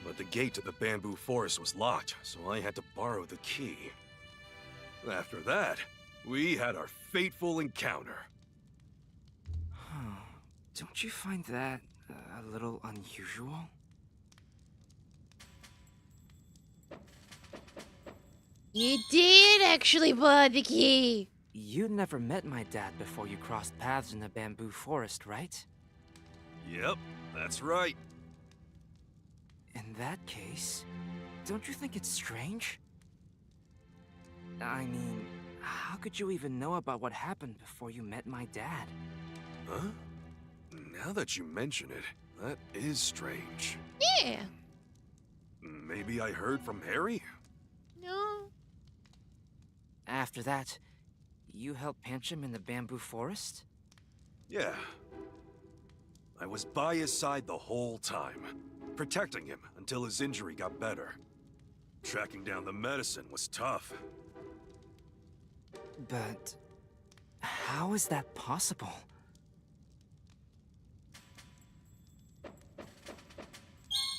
But the gate to the bamboo forest was locked, so I had to borrow the key. After that, we had our fateful encounter. Huh. Don't you find that a little unusual? You did actually buy the key. You never met my dad before you crossed paths in the bamboo forest, right? Yep, that's right. In that case, don't you think it's strange? I mean, how could you even know about what happened before you met my dad? Huh? Now that you mention it, that is strange. Yeah. Maybe I heard from Harry? No. After that, you helped Pancham in the bamboo forest? Yeah. I was by his side the whole time, protecting him until his injury got better. Tracking down the medicine was tough. But how is that possible?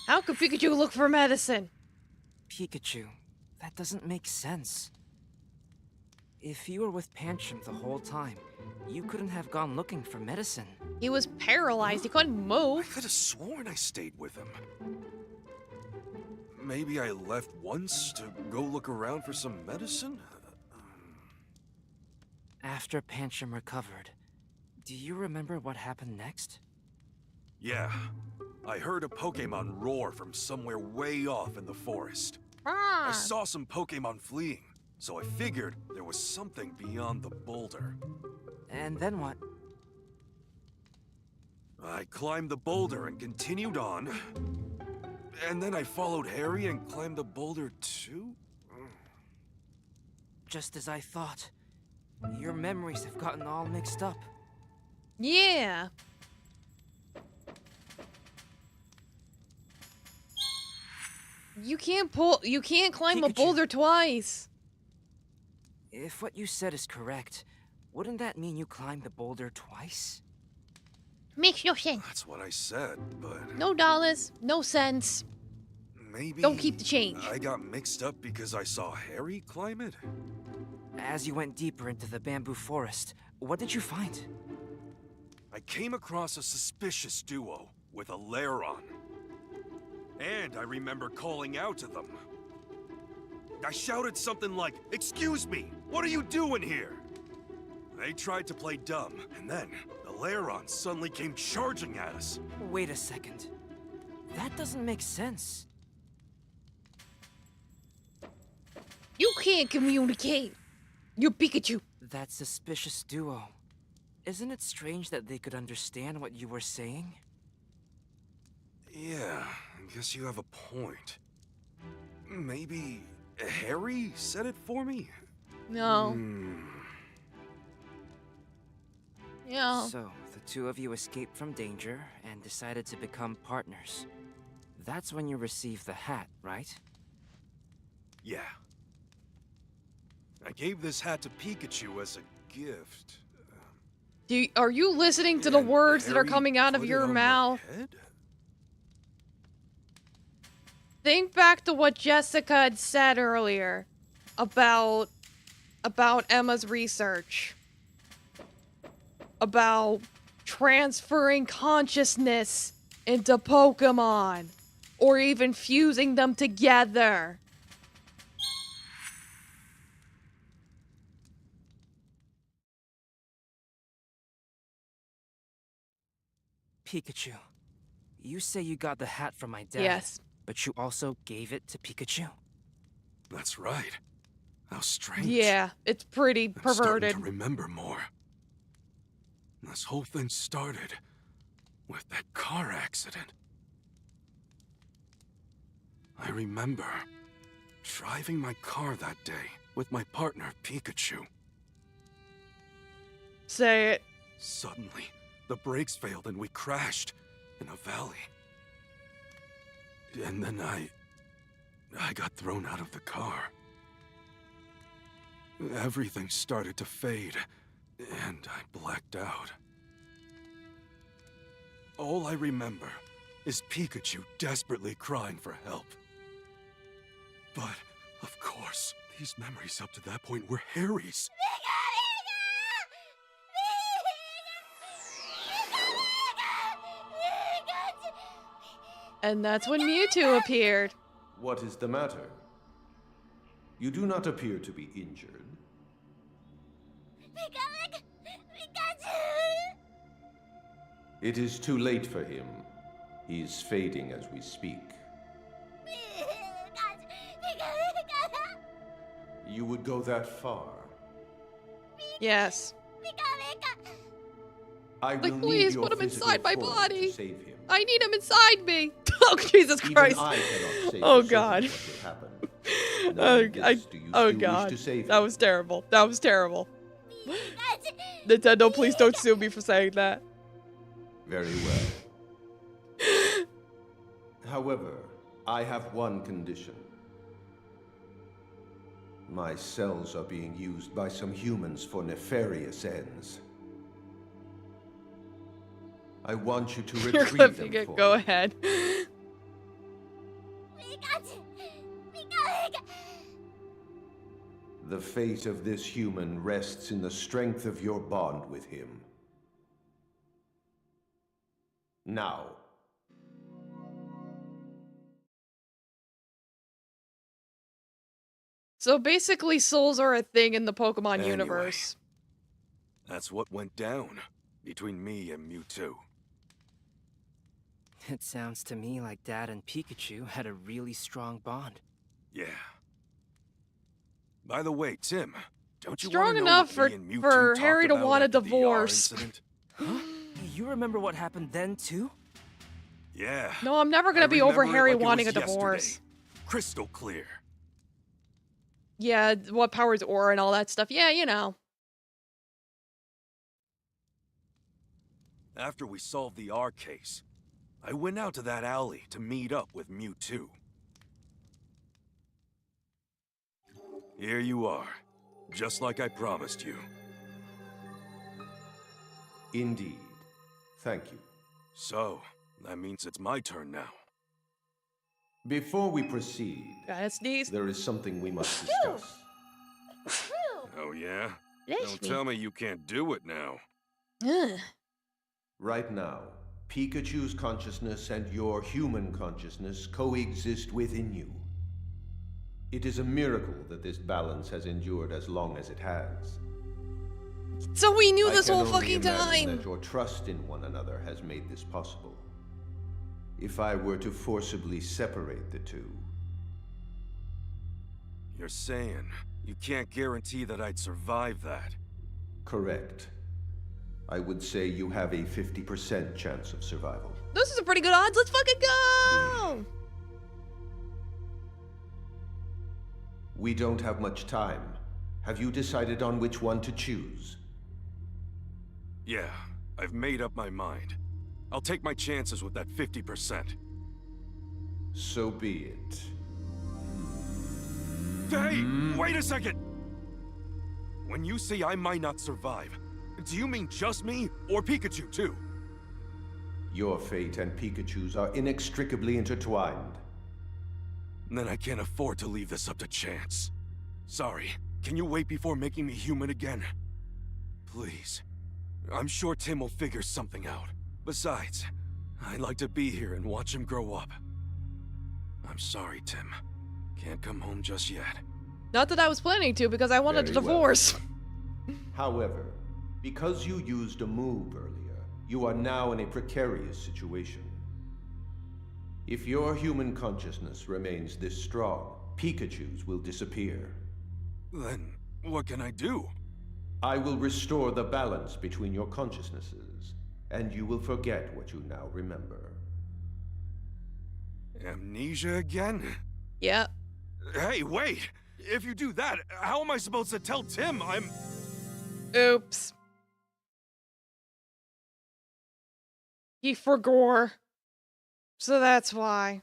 How could Pikachu look for medicine? Pikachu, that doesn't make sense. If you were with Pancham the whole time, you couldn't have gone looking for medicine. He was paralyzed. He couldn't I move. could have sworn I stayed with him. Maybe I left once to go look around for some medicine? After Pancham recovered, do you remember what happened next? Yeah. I heard a Pokemon roar from somewhere way off in the forest. I saw some Pokemon fleeing, so I figured there was something beyond the boulder. And then what? I climbed the boulder and continued on. And then I followed Harry and climbed the boulder too? Just as I thought. Your memories have gotten all mixed up. Yeah. You can't climb a Pikachu. boulder twice. If what you said is correct, wouldn't that mean you climbed the boulder twice? Makes no sense. That's what I said, but No dollars, no cents. maybe Don't keep the change. I got mixed up because I saw Harry climb it? As you went deeper into the bamboo forest, what did you find? I came across a suspicious duo with a lair on. And I remember calling out to them. I shouted something like, "Excuse me, what are you doing here?" They tried to play dumb, and then the Lairon suddenly came charging at us. Wait a second. That doesn't make sense. You can't communicate. You're Pikachu. That suspicious duo. Isn't it strange that they could understand what you were saying? Yeah, I guess you have a point. Maybe Harry said it for me? No. Yeah. So, the two of you escaped from danger and decided to become partners. That's when you received the hat, right? Yeah. I gave this hat to Pikachu as a gift. Are you listening to the And words that are Harry coming out of put it your on my mouth? head? Think back to what Jessica had said earlier about Emma's research. About transferring consciousness into Pokemon. Or even fusing them together. Pikachu, you say you got the hat from my dad. Yes. But you also gave it to Pikachu? That's right. How strange. Yeah, it's pretty I'm perverted. starting to remember more. This whole thing started with that car accident. I remember driving my car that day with my partner, Pikachu. Say it. Suddenly, the brakes failed and we crashed in a valley. And then I got thrown out of the car. Everything started to fade, and I blacked out. All I remember is Pikachu desperately crying for help. But, of course, these memories up to that point were Harry's. And that's when Mewtwo appeared. What is the matter? You do not appear to be injured. It is too late for him. He is fading as we speak. You would go that far? Yes. I will Like, need please your put him physical inside my form body. to save him. I need him inside me. Oh, Jesus Even Christ. I cannot say Oh, for certain God. what will happen. Oh, Knowing this, do you oh still God. wish to save That him? was terrible. That was terrible. Nintendo, please don't sue me for saying that. Very well. However, I have one condition. My cells are being used by some humans for nefarious ends. I want you to You're retrieve clipping them it. for Go me. ahead. The fate of this human rests in the strength of your bond with him. Now. So basically, souls are a thing in the Pokemon Anyway. universe. That's what went down between me and Mewtwo. It sounds to me like Dad and Pikachu had a really strong bond. Yeah. By the way, Tim, don't you Strong want to know enough what me and Mewtwo for talked Harry to about want a after the R divorce. incident? Huh? You remember what happened then, too? Yeah. No, I'm never gonna I be over remember it Harry like it wanting a was divorce. yesterday. Crystal clear. Yeah, what powers aura and all that stuff. Yeah, you know. After we solved the R case, I went out to that alley to meet up with Mewtwo. Here you are, just like I promised you. Indeed. Thank you. So, that means it's my turn now. Before we proceed, Gotta sneeze. there is something we must discuss. Oh yeah? Bless Don't me. tell me you can't do it now. Ugh. Right now, Pikachu's consciousness and your human consciousness coexist within you. It is a miracle that this balance has endured as long as it has. So we knew I this can whole only fucking imagine time. that your trust in one another has made this possible. If I were to forcibly separate the two, You're saying you can't guarantee that I'd survive that. correct. I would say you have a 50% chance of survival. This is a pretty good odds. Let's fucking go. We don't have much time. Have you decided on which one to choose? Yeah, I've made up my mind. I'll take my chances with that 50%. So be it. Hey, wait a second! When you say I might not survive, do you mean just me, or Pikachu too? Your fate and Pikachu's are inextricably intertwined. Then I can't afford to leave this up to chance. Sorry, can you wait before making me human again? Please. I'm sure Tim will figure something out. Besides, I'd like to be here and watch him grow up. I'm sorry, Tim. Can't come home just yet. Not that I was planning to, because I wanted a Very well. divorce. However, because you used a move earlier, you are now in a precarious situation. If your human consciousness remains this strong, Pikachu's will disappear. Then, what can I do? I will restore the balance between your consciousnesses, and you will forget what you now remember. Amnesia again? Yeah. Hey, wait! If you do that, how am I supposed to tell Tim I'm... Oops. He forgore. So that's why.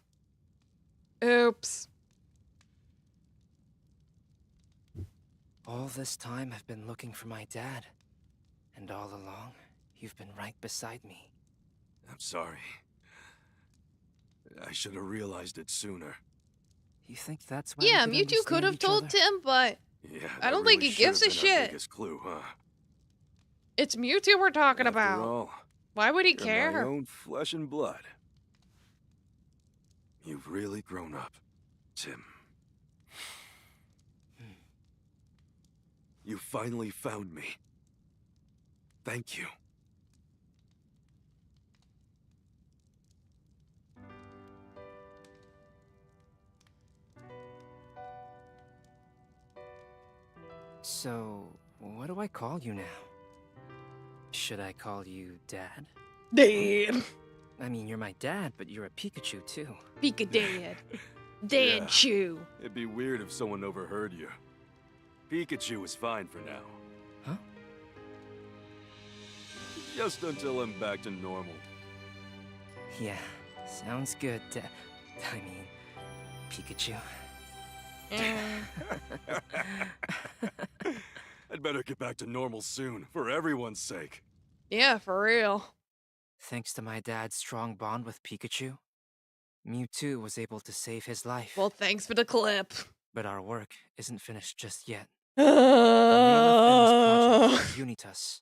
Oops. All this time I've been looking for my dad. And all along, you've been right beside me. I'm sorry. I should have realized it sooner. You think that's why Yeah, we could Mewtwo could understand have each told other? Tim, but Yeah, I that don't think really he should gives a have been our shit. biggest clue, huh? It's Mewtwo we're talking After about. all, Why would he you're my care? own flesh and blood. You've really grown up, Tim. You finally found me. Thank you. So, what do I call you now? Should I call you Dad? Dad. I mean, you're my dad, but you're a Pikachu too. Pika Dad. Yeah. Dad Chew. It'd be weird if someone overheard you. Pikachu is fine for now. Huh? Just until I'm back to normal. Yeah, sounds good, I mean, Pikachu. I'd better get back to normal soon, for everyone's sake. Yeah, for real. Thanks to my dad's strong bond with Pikachu, Mewtwo was able to save his life. Well, thanks for the clip. But our work isn't finished just yet. Our main unfinished project, Unitas,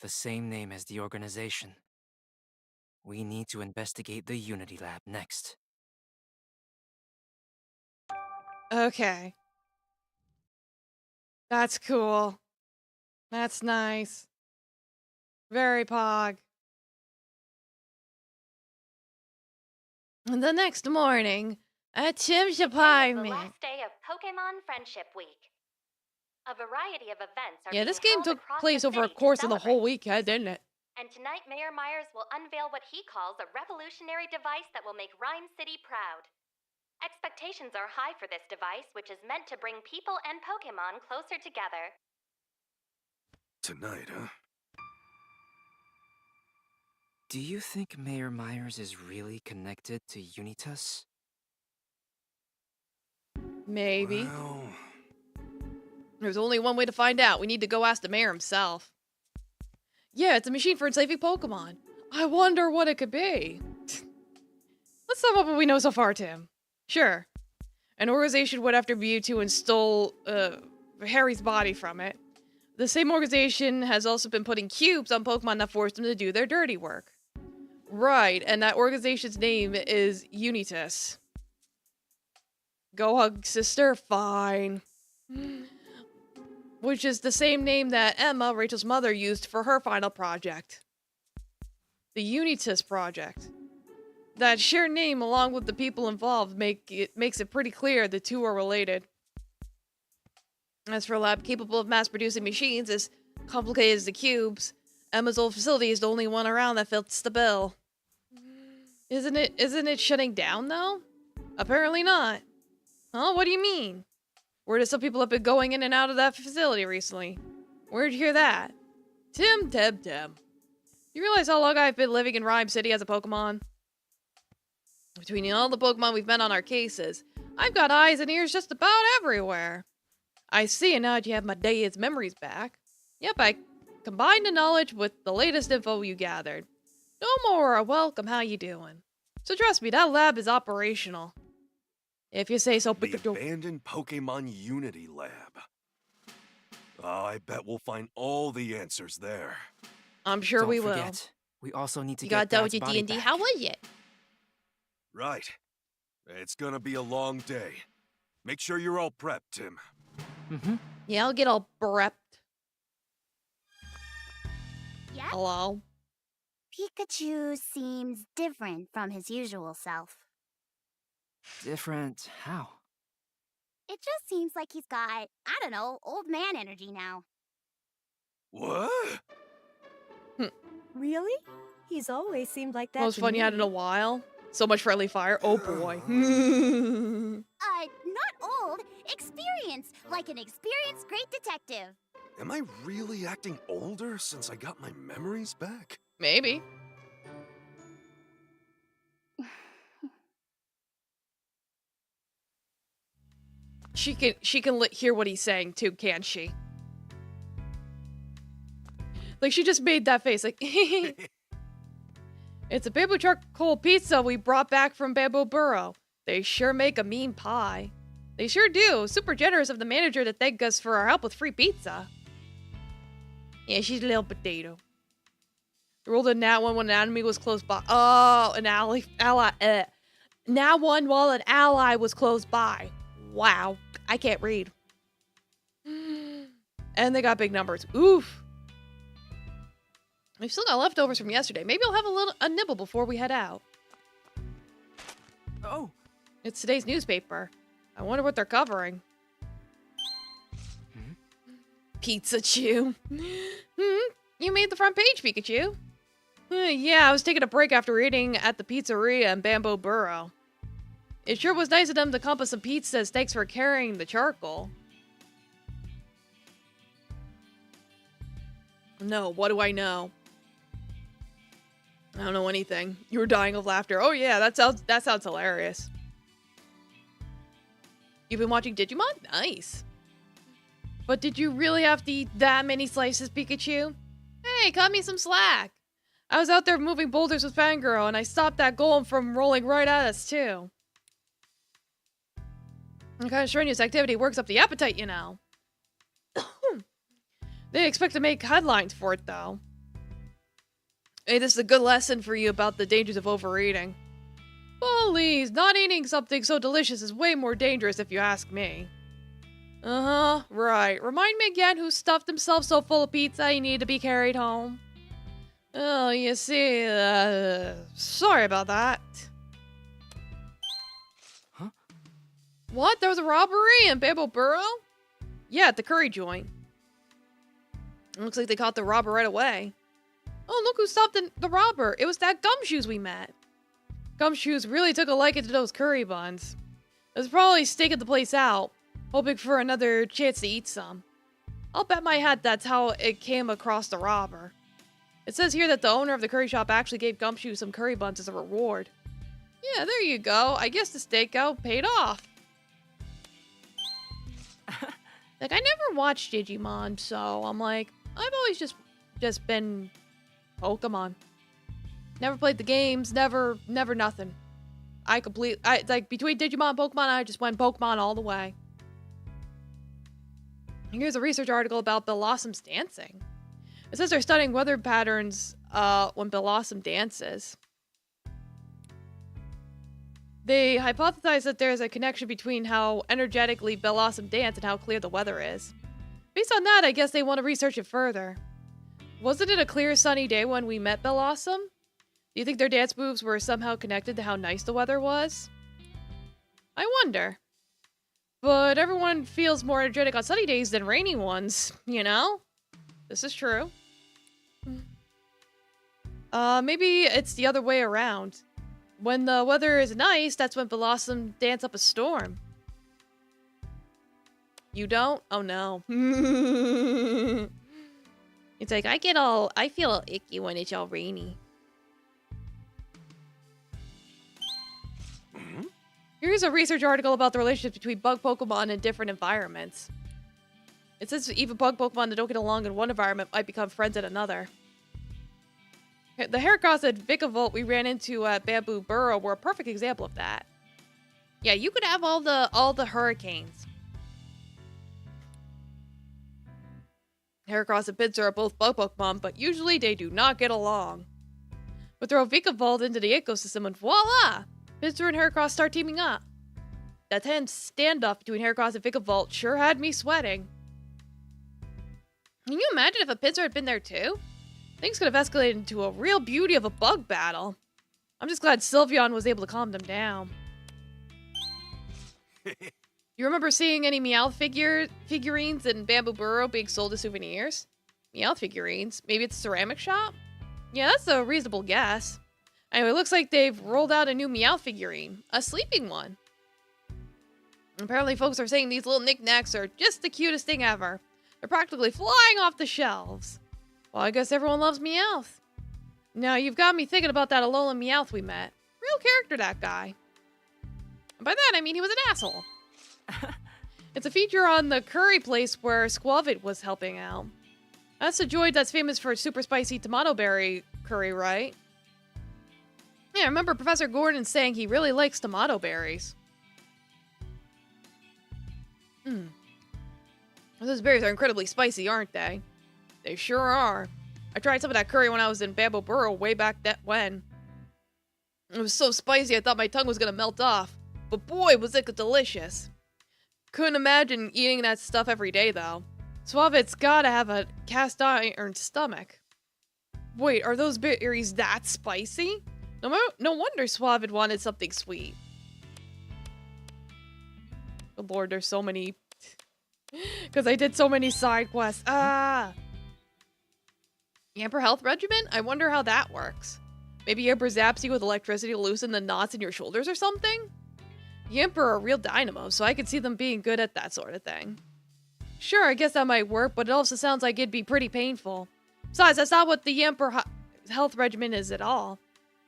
the same name as the organization. We need to investigate the Unity Lab next. Okay. That's cool. That's nice. Very pog. The next morning, at Tim's The apartment. last day of Pokemon Friendship Week. A variety of events are Yeah, being this game held took across place the over a city to course of the whole celebrate. weekend, didn't it? And tonight, Mayor Myers will unveil what he calls a revolutionary device that will make Rhyme City proud. Expectations are high for this device, which is meant to bring people and Pokemon closer together. Tonight, huh? Do you think Mayor Myers is really connected to Unitas? Maybe. Well, There's only one way to find out. We need to go ask the mayor himself. Yeah, it's a machine for enslaving Pokemon. I wonder what it could be. Let's sum up what we know so far, Tim. Sure. An organization went after Mewtwo and stole Harry's body from it. The same organization has also been putting cubes on Pokemon that forced them to do their dirty work. Right, and that organization's name is Unitas. Go hug sister, fine. Which is the same name that Emma, Rachel's mother, used for her final project. The Unitas Project. That shared name, along with the people involved, makes it pretty clear the two are related. As for a lab capable of mass-producing machines as complicated as the cubes, Emma's old facility is the only one around that fits the bill. Isn't it shutting down, though? Apparently not. Huh? What do you mean? Word is some people have been going in and out of that facility recently. Where'd you hear that? Tim. You realize how long I've been living in Rhyme City as a Pokemon? Between all the Pokemon we've met on our cases, I've got eyes and ears just about everywhere. I see, and now that you have my dad's memories back. Yep, I combined the knowledge with the latest info you gathered. No more, welcome, how you doing? So trust me, that lab is operational. If you say so, the Pikachu. abandoned Pokemon Unity Lab. Oh, I bet we'll find all the answers there. I'm sure Don't we forget, we also need to will. You get got done Dad's with your body D&D, back. how was it? Right. It's gonna be a long day. Make sure you're all prepped, Tim. Mm-hmm. Yeah, I'll get all prepped. Yeah? Hello? Pikachu seems different from his usual self. Different how? It just seems like he's got, I don't know, old man energy now. What? Really? He's always seemed like that. Most to fun you had me. in a while. So much friendly fire. Oh boy. Not old, experienced, like an experienced great detective. Am I really acting older since I got my memories back? Maybe. She can hear what he's saying too, can't she? Like she just made that face like It's a bamboo charcoal pizza we brought back from Bamboo Burrow. They sure make a mean pie. They sure do. Super generous of the manager to thank us for our help with free pizza. Yeah, she's a little potato. The rolled a nat one when an enemy was close by. Oh, an ally. Nat one while an ally was close by. Wow. I can't read. And they got big numbers. Oof. We've still got leftovers from yesterday. Maybe I'll have a nibble before we head out. Oh, It's today's newspaper. I wonder what they're covering. Pizza Chew. You made the front page, Pikachu. Yeah, I was taking a break after eating at the pizzeria in Bamboo Burrow. It sure was nice of them to comp us some pizzas. Thanks for carrying the charcoal. No, what do I know? I don't know anything. You were dying of laughter. Oh yeah, that sounds hilarious. You've been watching Digimon? Nice. But did you really have to eat that many slices, Pikachu? Hey, cut me some slack. I was out there moving boulders with Fangirl, and I stopped that golem from rolling right at us, too. That kind of strenuous activity works up the appetite, you know. They expect to make headlines for it, though. Hey, this is a good lesson for you about the dangers of overeating. Please, not eating something so delicious is way more dangerous if you ask me. Uh-huh, right. Remind me again who stuffed himself so full of pizza he needed to be carried home. Oh, you see, sorry about that. What? There was a robbery in Bamboo Burrow? Yeah, at the curry joint. It looks like they caught the robber right away. Oh, look who stopped the robber. It was that Gumshoes we met. Gumshoes really took a liking to those curry buns. It was probably staking the place out, hoping for another chance to eat some. I'll bet my hat that's how it came across the robber. It says here that the owner of the curry shop actually gave Gumshoe some curry buns as a reward. Yeah, there you go. I guess the stakeout paid off. Like, I never watched Digimon, so I'm like, I've always just been Pokemon. Never played the games, never nothing. Like, between Digimon and Pokemon, I just went Pokemon all the way. Here's a research article about Blossom's dancing. It says they're studying weather patterns when Blossom dances. They hypothesize that there's a connection between how energetically Blossom dance and how clear the weather is. Based on that, I guess they want to research it further. Wasn't it a clear, sunny day when we met Blossom? Do you think their dance moves were somehow connected to how nice the weather was? I wonder. But everyone feels more energetic on sunny days than rainy ones, you know? This is true. Maybe it's the other way around. When the weather is nice, that's when Blossom dance up a storm. You don't? Oh no. It's like, I feel all icky when it's all rainy. Here's a research article about the relationship between bug Pokemon and different environments. It says even bug Pokemon that don't get along in one environment might become friends in another. The Heracross and Vikavolt we ran into at Bamboo Burrow were a perfect example of that. Yeah, you could have all the hurricanes. Heracross and Pinsir are both bug Pokemon, but usually they do not get along. But throw Vikavolt into the ecosystem and voila! Pinsir and Heracross start teaming up. That tense standoff between Heracross and Vikavolt sure had me sweating. Can you imagine if a Pinsir had been there too? Things could have escalated into a real beauty of a bug battle. I'm just glad Sylveon was able to calm them down. You remember seeing any Meowth figurines in Bamboo Burrow being sold as souvenirs? Meowth figurines? Maybe it's a ceramic shop? Yeah, that's a reasonable guess. Anyway, it looks like they've rolled out a new Meowth figurine. A sleeping one. Apparently folks are saying these little knickknacks are just the cutest thing ever. They're practically flying off the shelves. Well, I guess everyone loves Meowth. Now, you've got me thinking about that Alolan Meowth we met. Real character, that guy. And by that, I mean he was an asshole. It's a feature on the curry place where Squavit was helping out. That's the joint that's famous for super spicy tomato berry curry, right? Yeah, I remember Professor Gordon saying he really likes tomato berries. Those berries are incredibly spicy, aren't they? They sure are. I tried some of that curry when I was in Bamboo Burrow way back when. It was so spicy I thought my tongue was gonna melt off. But boy, was it delicious. Couldn't imagine eating that stuff every day, though. Suavit's gotta have a cast iron stomach. Wait, are those berries that spicy? No wonder Suavit wanted something sweet. Oh lord, there's so many... Because I did so many side quests. Yamper health regimen? I wonder how that works. Maybe Yamper zaps you with electricity to loosen the knots in your shoulders or something? Yamper are real dynamos, so I could see them being good at that sort of thing. Sure, I guess that might work, but it also sounds like it'd be pretty painful. Besides, that's not what the Yamper health regimen is at all.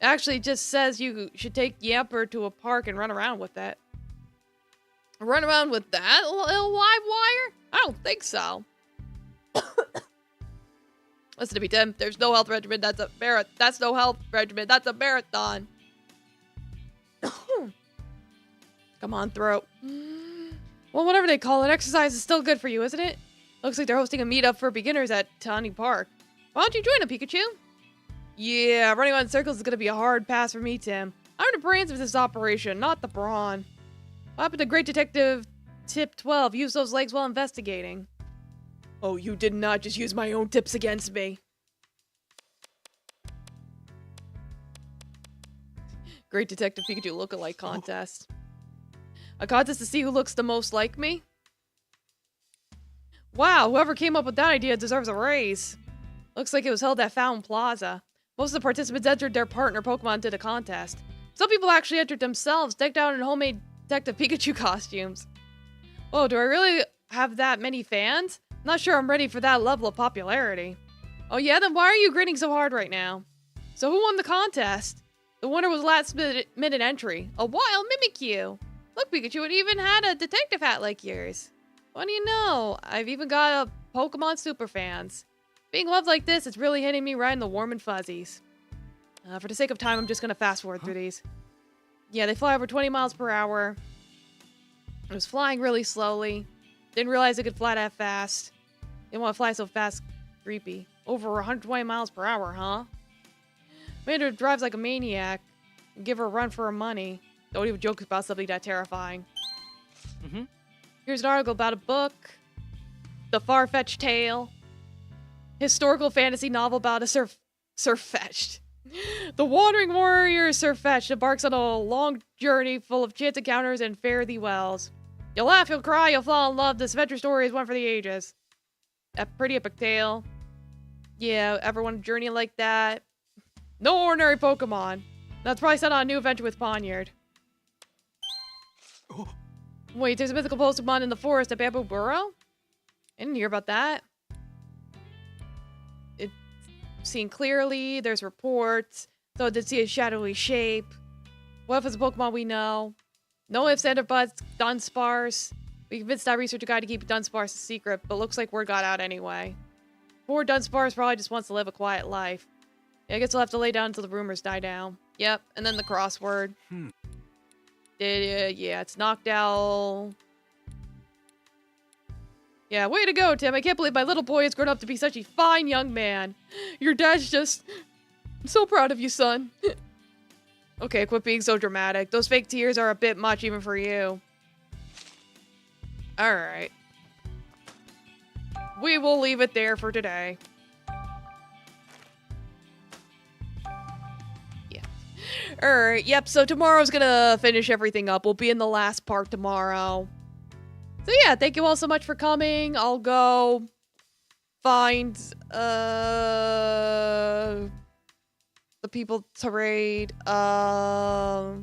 It actually just says you should take Yamper to a park and run around with it. Run around with that little live wire? I don't think so. Listen to me, Tim. There's no health regimen. That's no health regimen. That's a marathon. Come on, throat. Well, whatever they call it, exercise is still good for you, isn't it? Looks like they're hosting a meetup for beginners at Tawny Park. Why don't you join them, Pikachu? Yeah, running around in circles is gonna be a hard pass for me, Tim. I'm the brains of this operation, not the brawn. What happened to Great Detective Tip 12? Use those legs while investigating. Oh, you did not just use my own tips against me. Great Detective Pikachu lookalike contest. A contest to see who looks the most like me? Wow, whoever came up with that idea deserves a raise. Looks like it was held at Fountain Plaza. Most of the participants entered their partner Pokemon to the contest. Some people actually entered themselves, decked out in homemade Detective Pikachu costumes. Oh, do I really have that many fans? Not sure I'm ready for that level of popularity. Oh yeah, then why are you grinning so hard right now? So who won the contest? The winner was last minute entry. A wild Mimikyu. Look, Pikachu, it even had a detective hat like yours. What do you know? I've even got a Pokemon superfans. Being loved like this, it's really hitting me right in the warm and fuzzies. For the sake of time, I'm just gonna fast forward through these. Yeah, they fly over 20 miles per hour. It was flying really slowly. Didn't realize it could fly that fast. Didn't want to fly so fast. Creepy. Over 120 miles per hour, huh? Made her drives like a maniac. Give her a run for her money. Don't even joke about something that terrifying. Here's an article about a book. The Far-Fetched Tale. Historical fantasy novel about a Surfetched. The wandering warrior Surfetched embarks on a long journey full of chance encounters and fare thee wells. You'll laugh, you'll cry, you'll fall in love. This adventure story is one for the ages. A pretty epic tale. Yeah, ever want a journey like that? No ordinary Pokemon. That's probably set on a new adventure with Ponyard. Wait, there's a mythical Pokemon in the forest at Bamboo Burrow? I didn't hear about that. It's seen clearly, there's reports, so it did see a shadowy shape. What if it's a Pokemon we know? No ifs, ands, or buts, Dunsparce. We convinced that researcher guy to keep Dunsparce a secret, but looks like word got out anyway. Poor Dunsparce probably just wants to live a quiet life. Yeah, I guess we'll have to lay down until the rumors die down. Yep, and then the crossword. Yeah, it's knocked out. Yeah, way to go, Tim. I can't believe my little boy has grown up to be such a fine young man. Your dad's just... I'm so proud of you, son. Okay, quit being so dramatic. Those fake tears are a bit much even for you. Alright. We will leave it there for today. Alright, yep, so tomorrow's gonna finish everything up. We'll be in the last part tomorrow. So yeah, thank you all so much for coming. I'll go find the people to raid. Let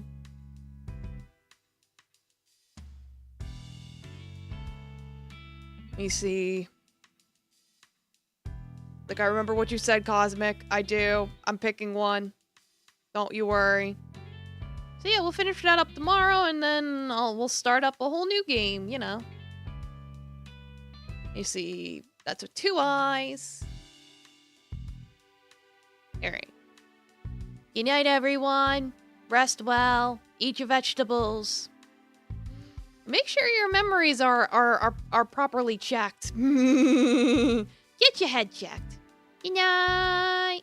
me see. Like, I remember what you said, Cosmic. I do. I'm picking one. Don't you worry. So yeah, we'll finish that up tomorrow, and then we'll start up a whole new game, you know. You see, that's with 2 eyes. Alright. Good night, everyone. Rest well. Eat your vegetables. Make sure your memories are properly checked. Get your head checked. Good night.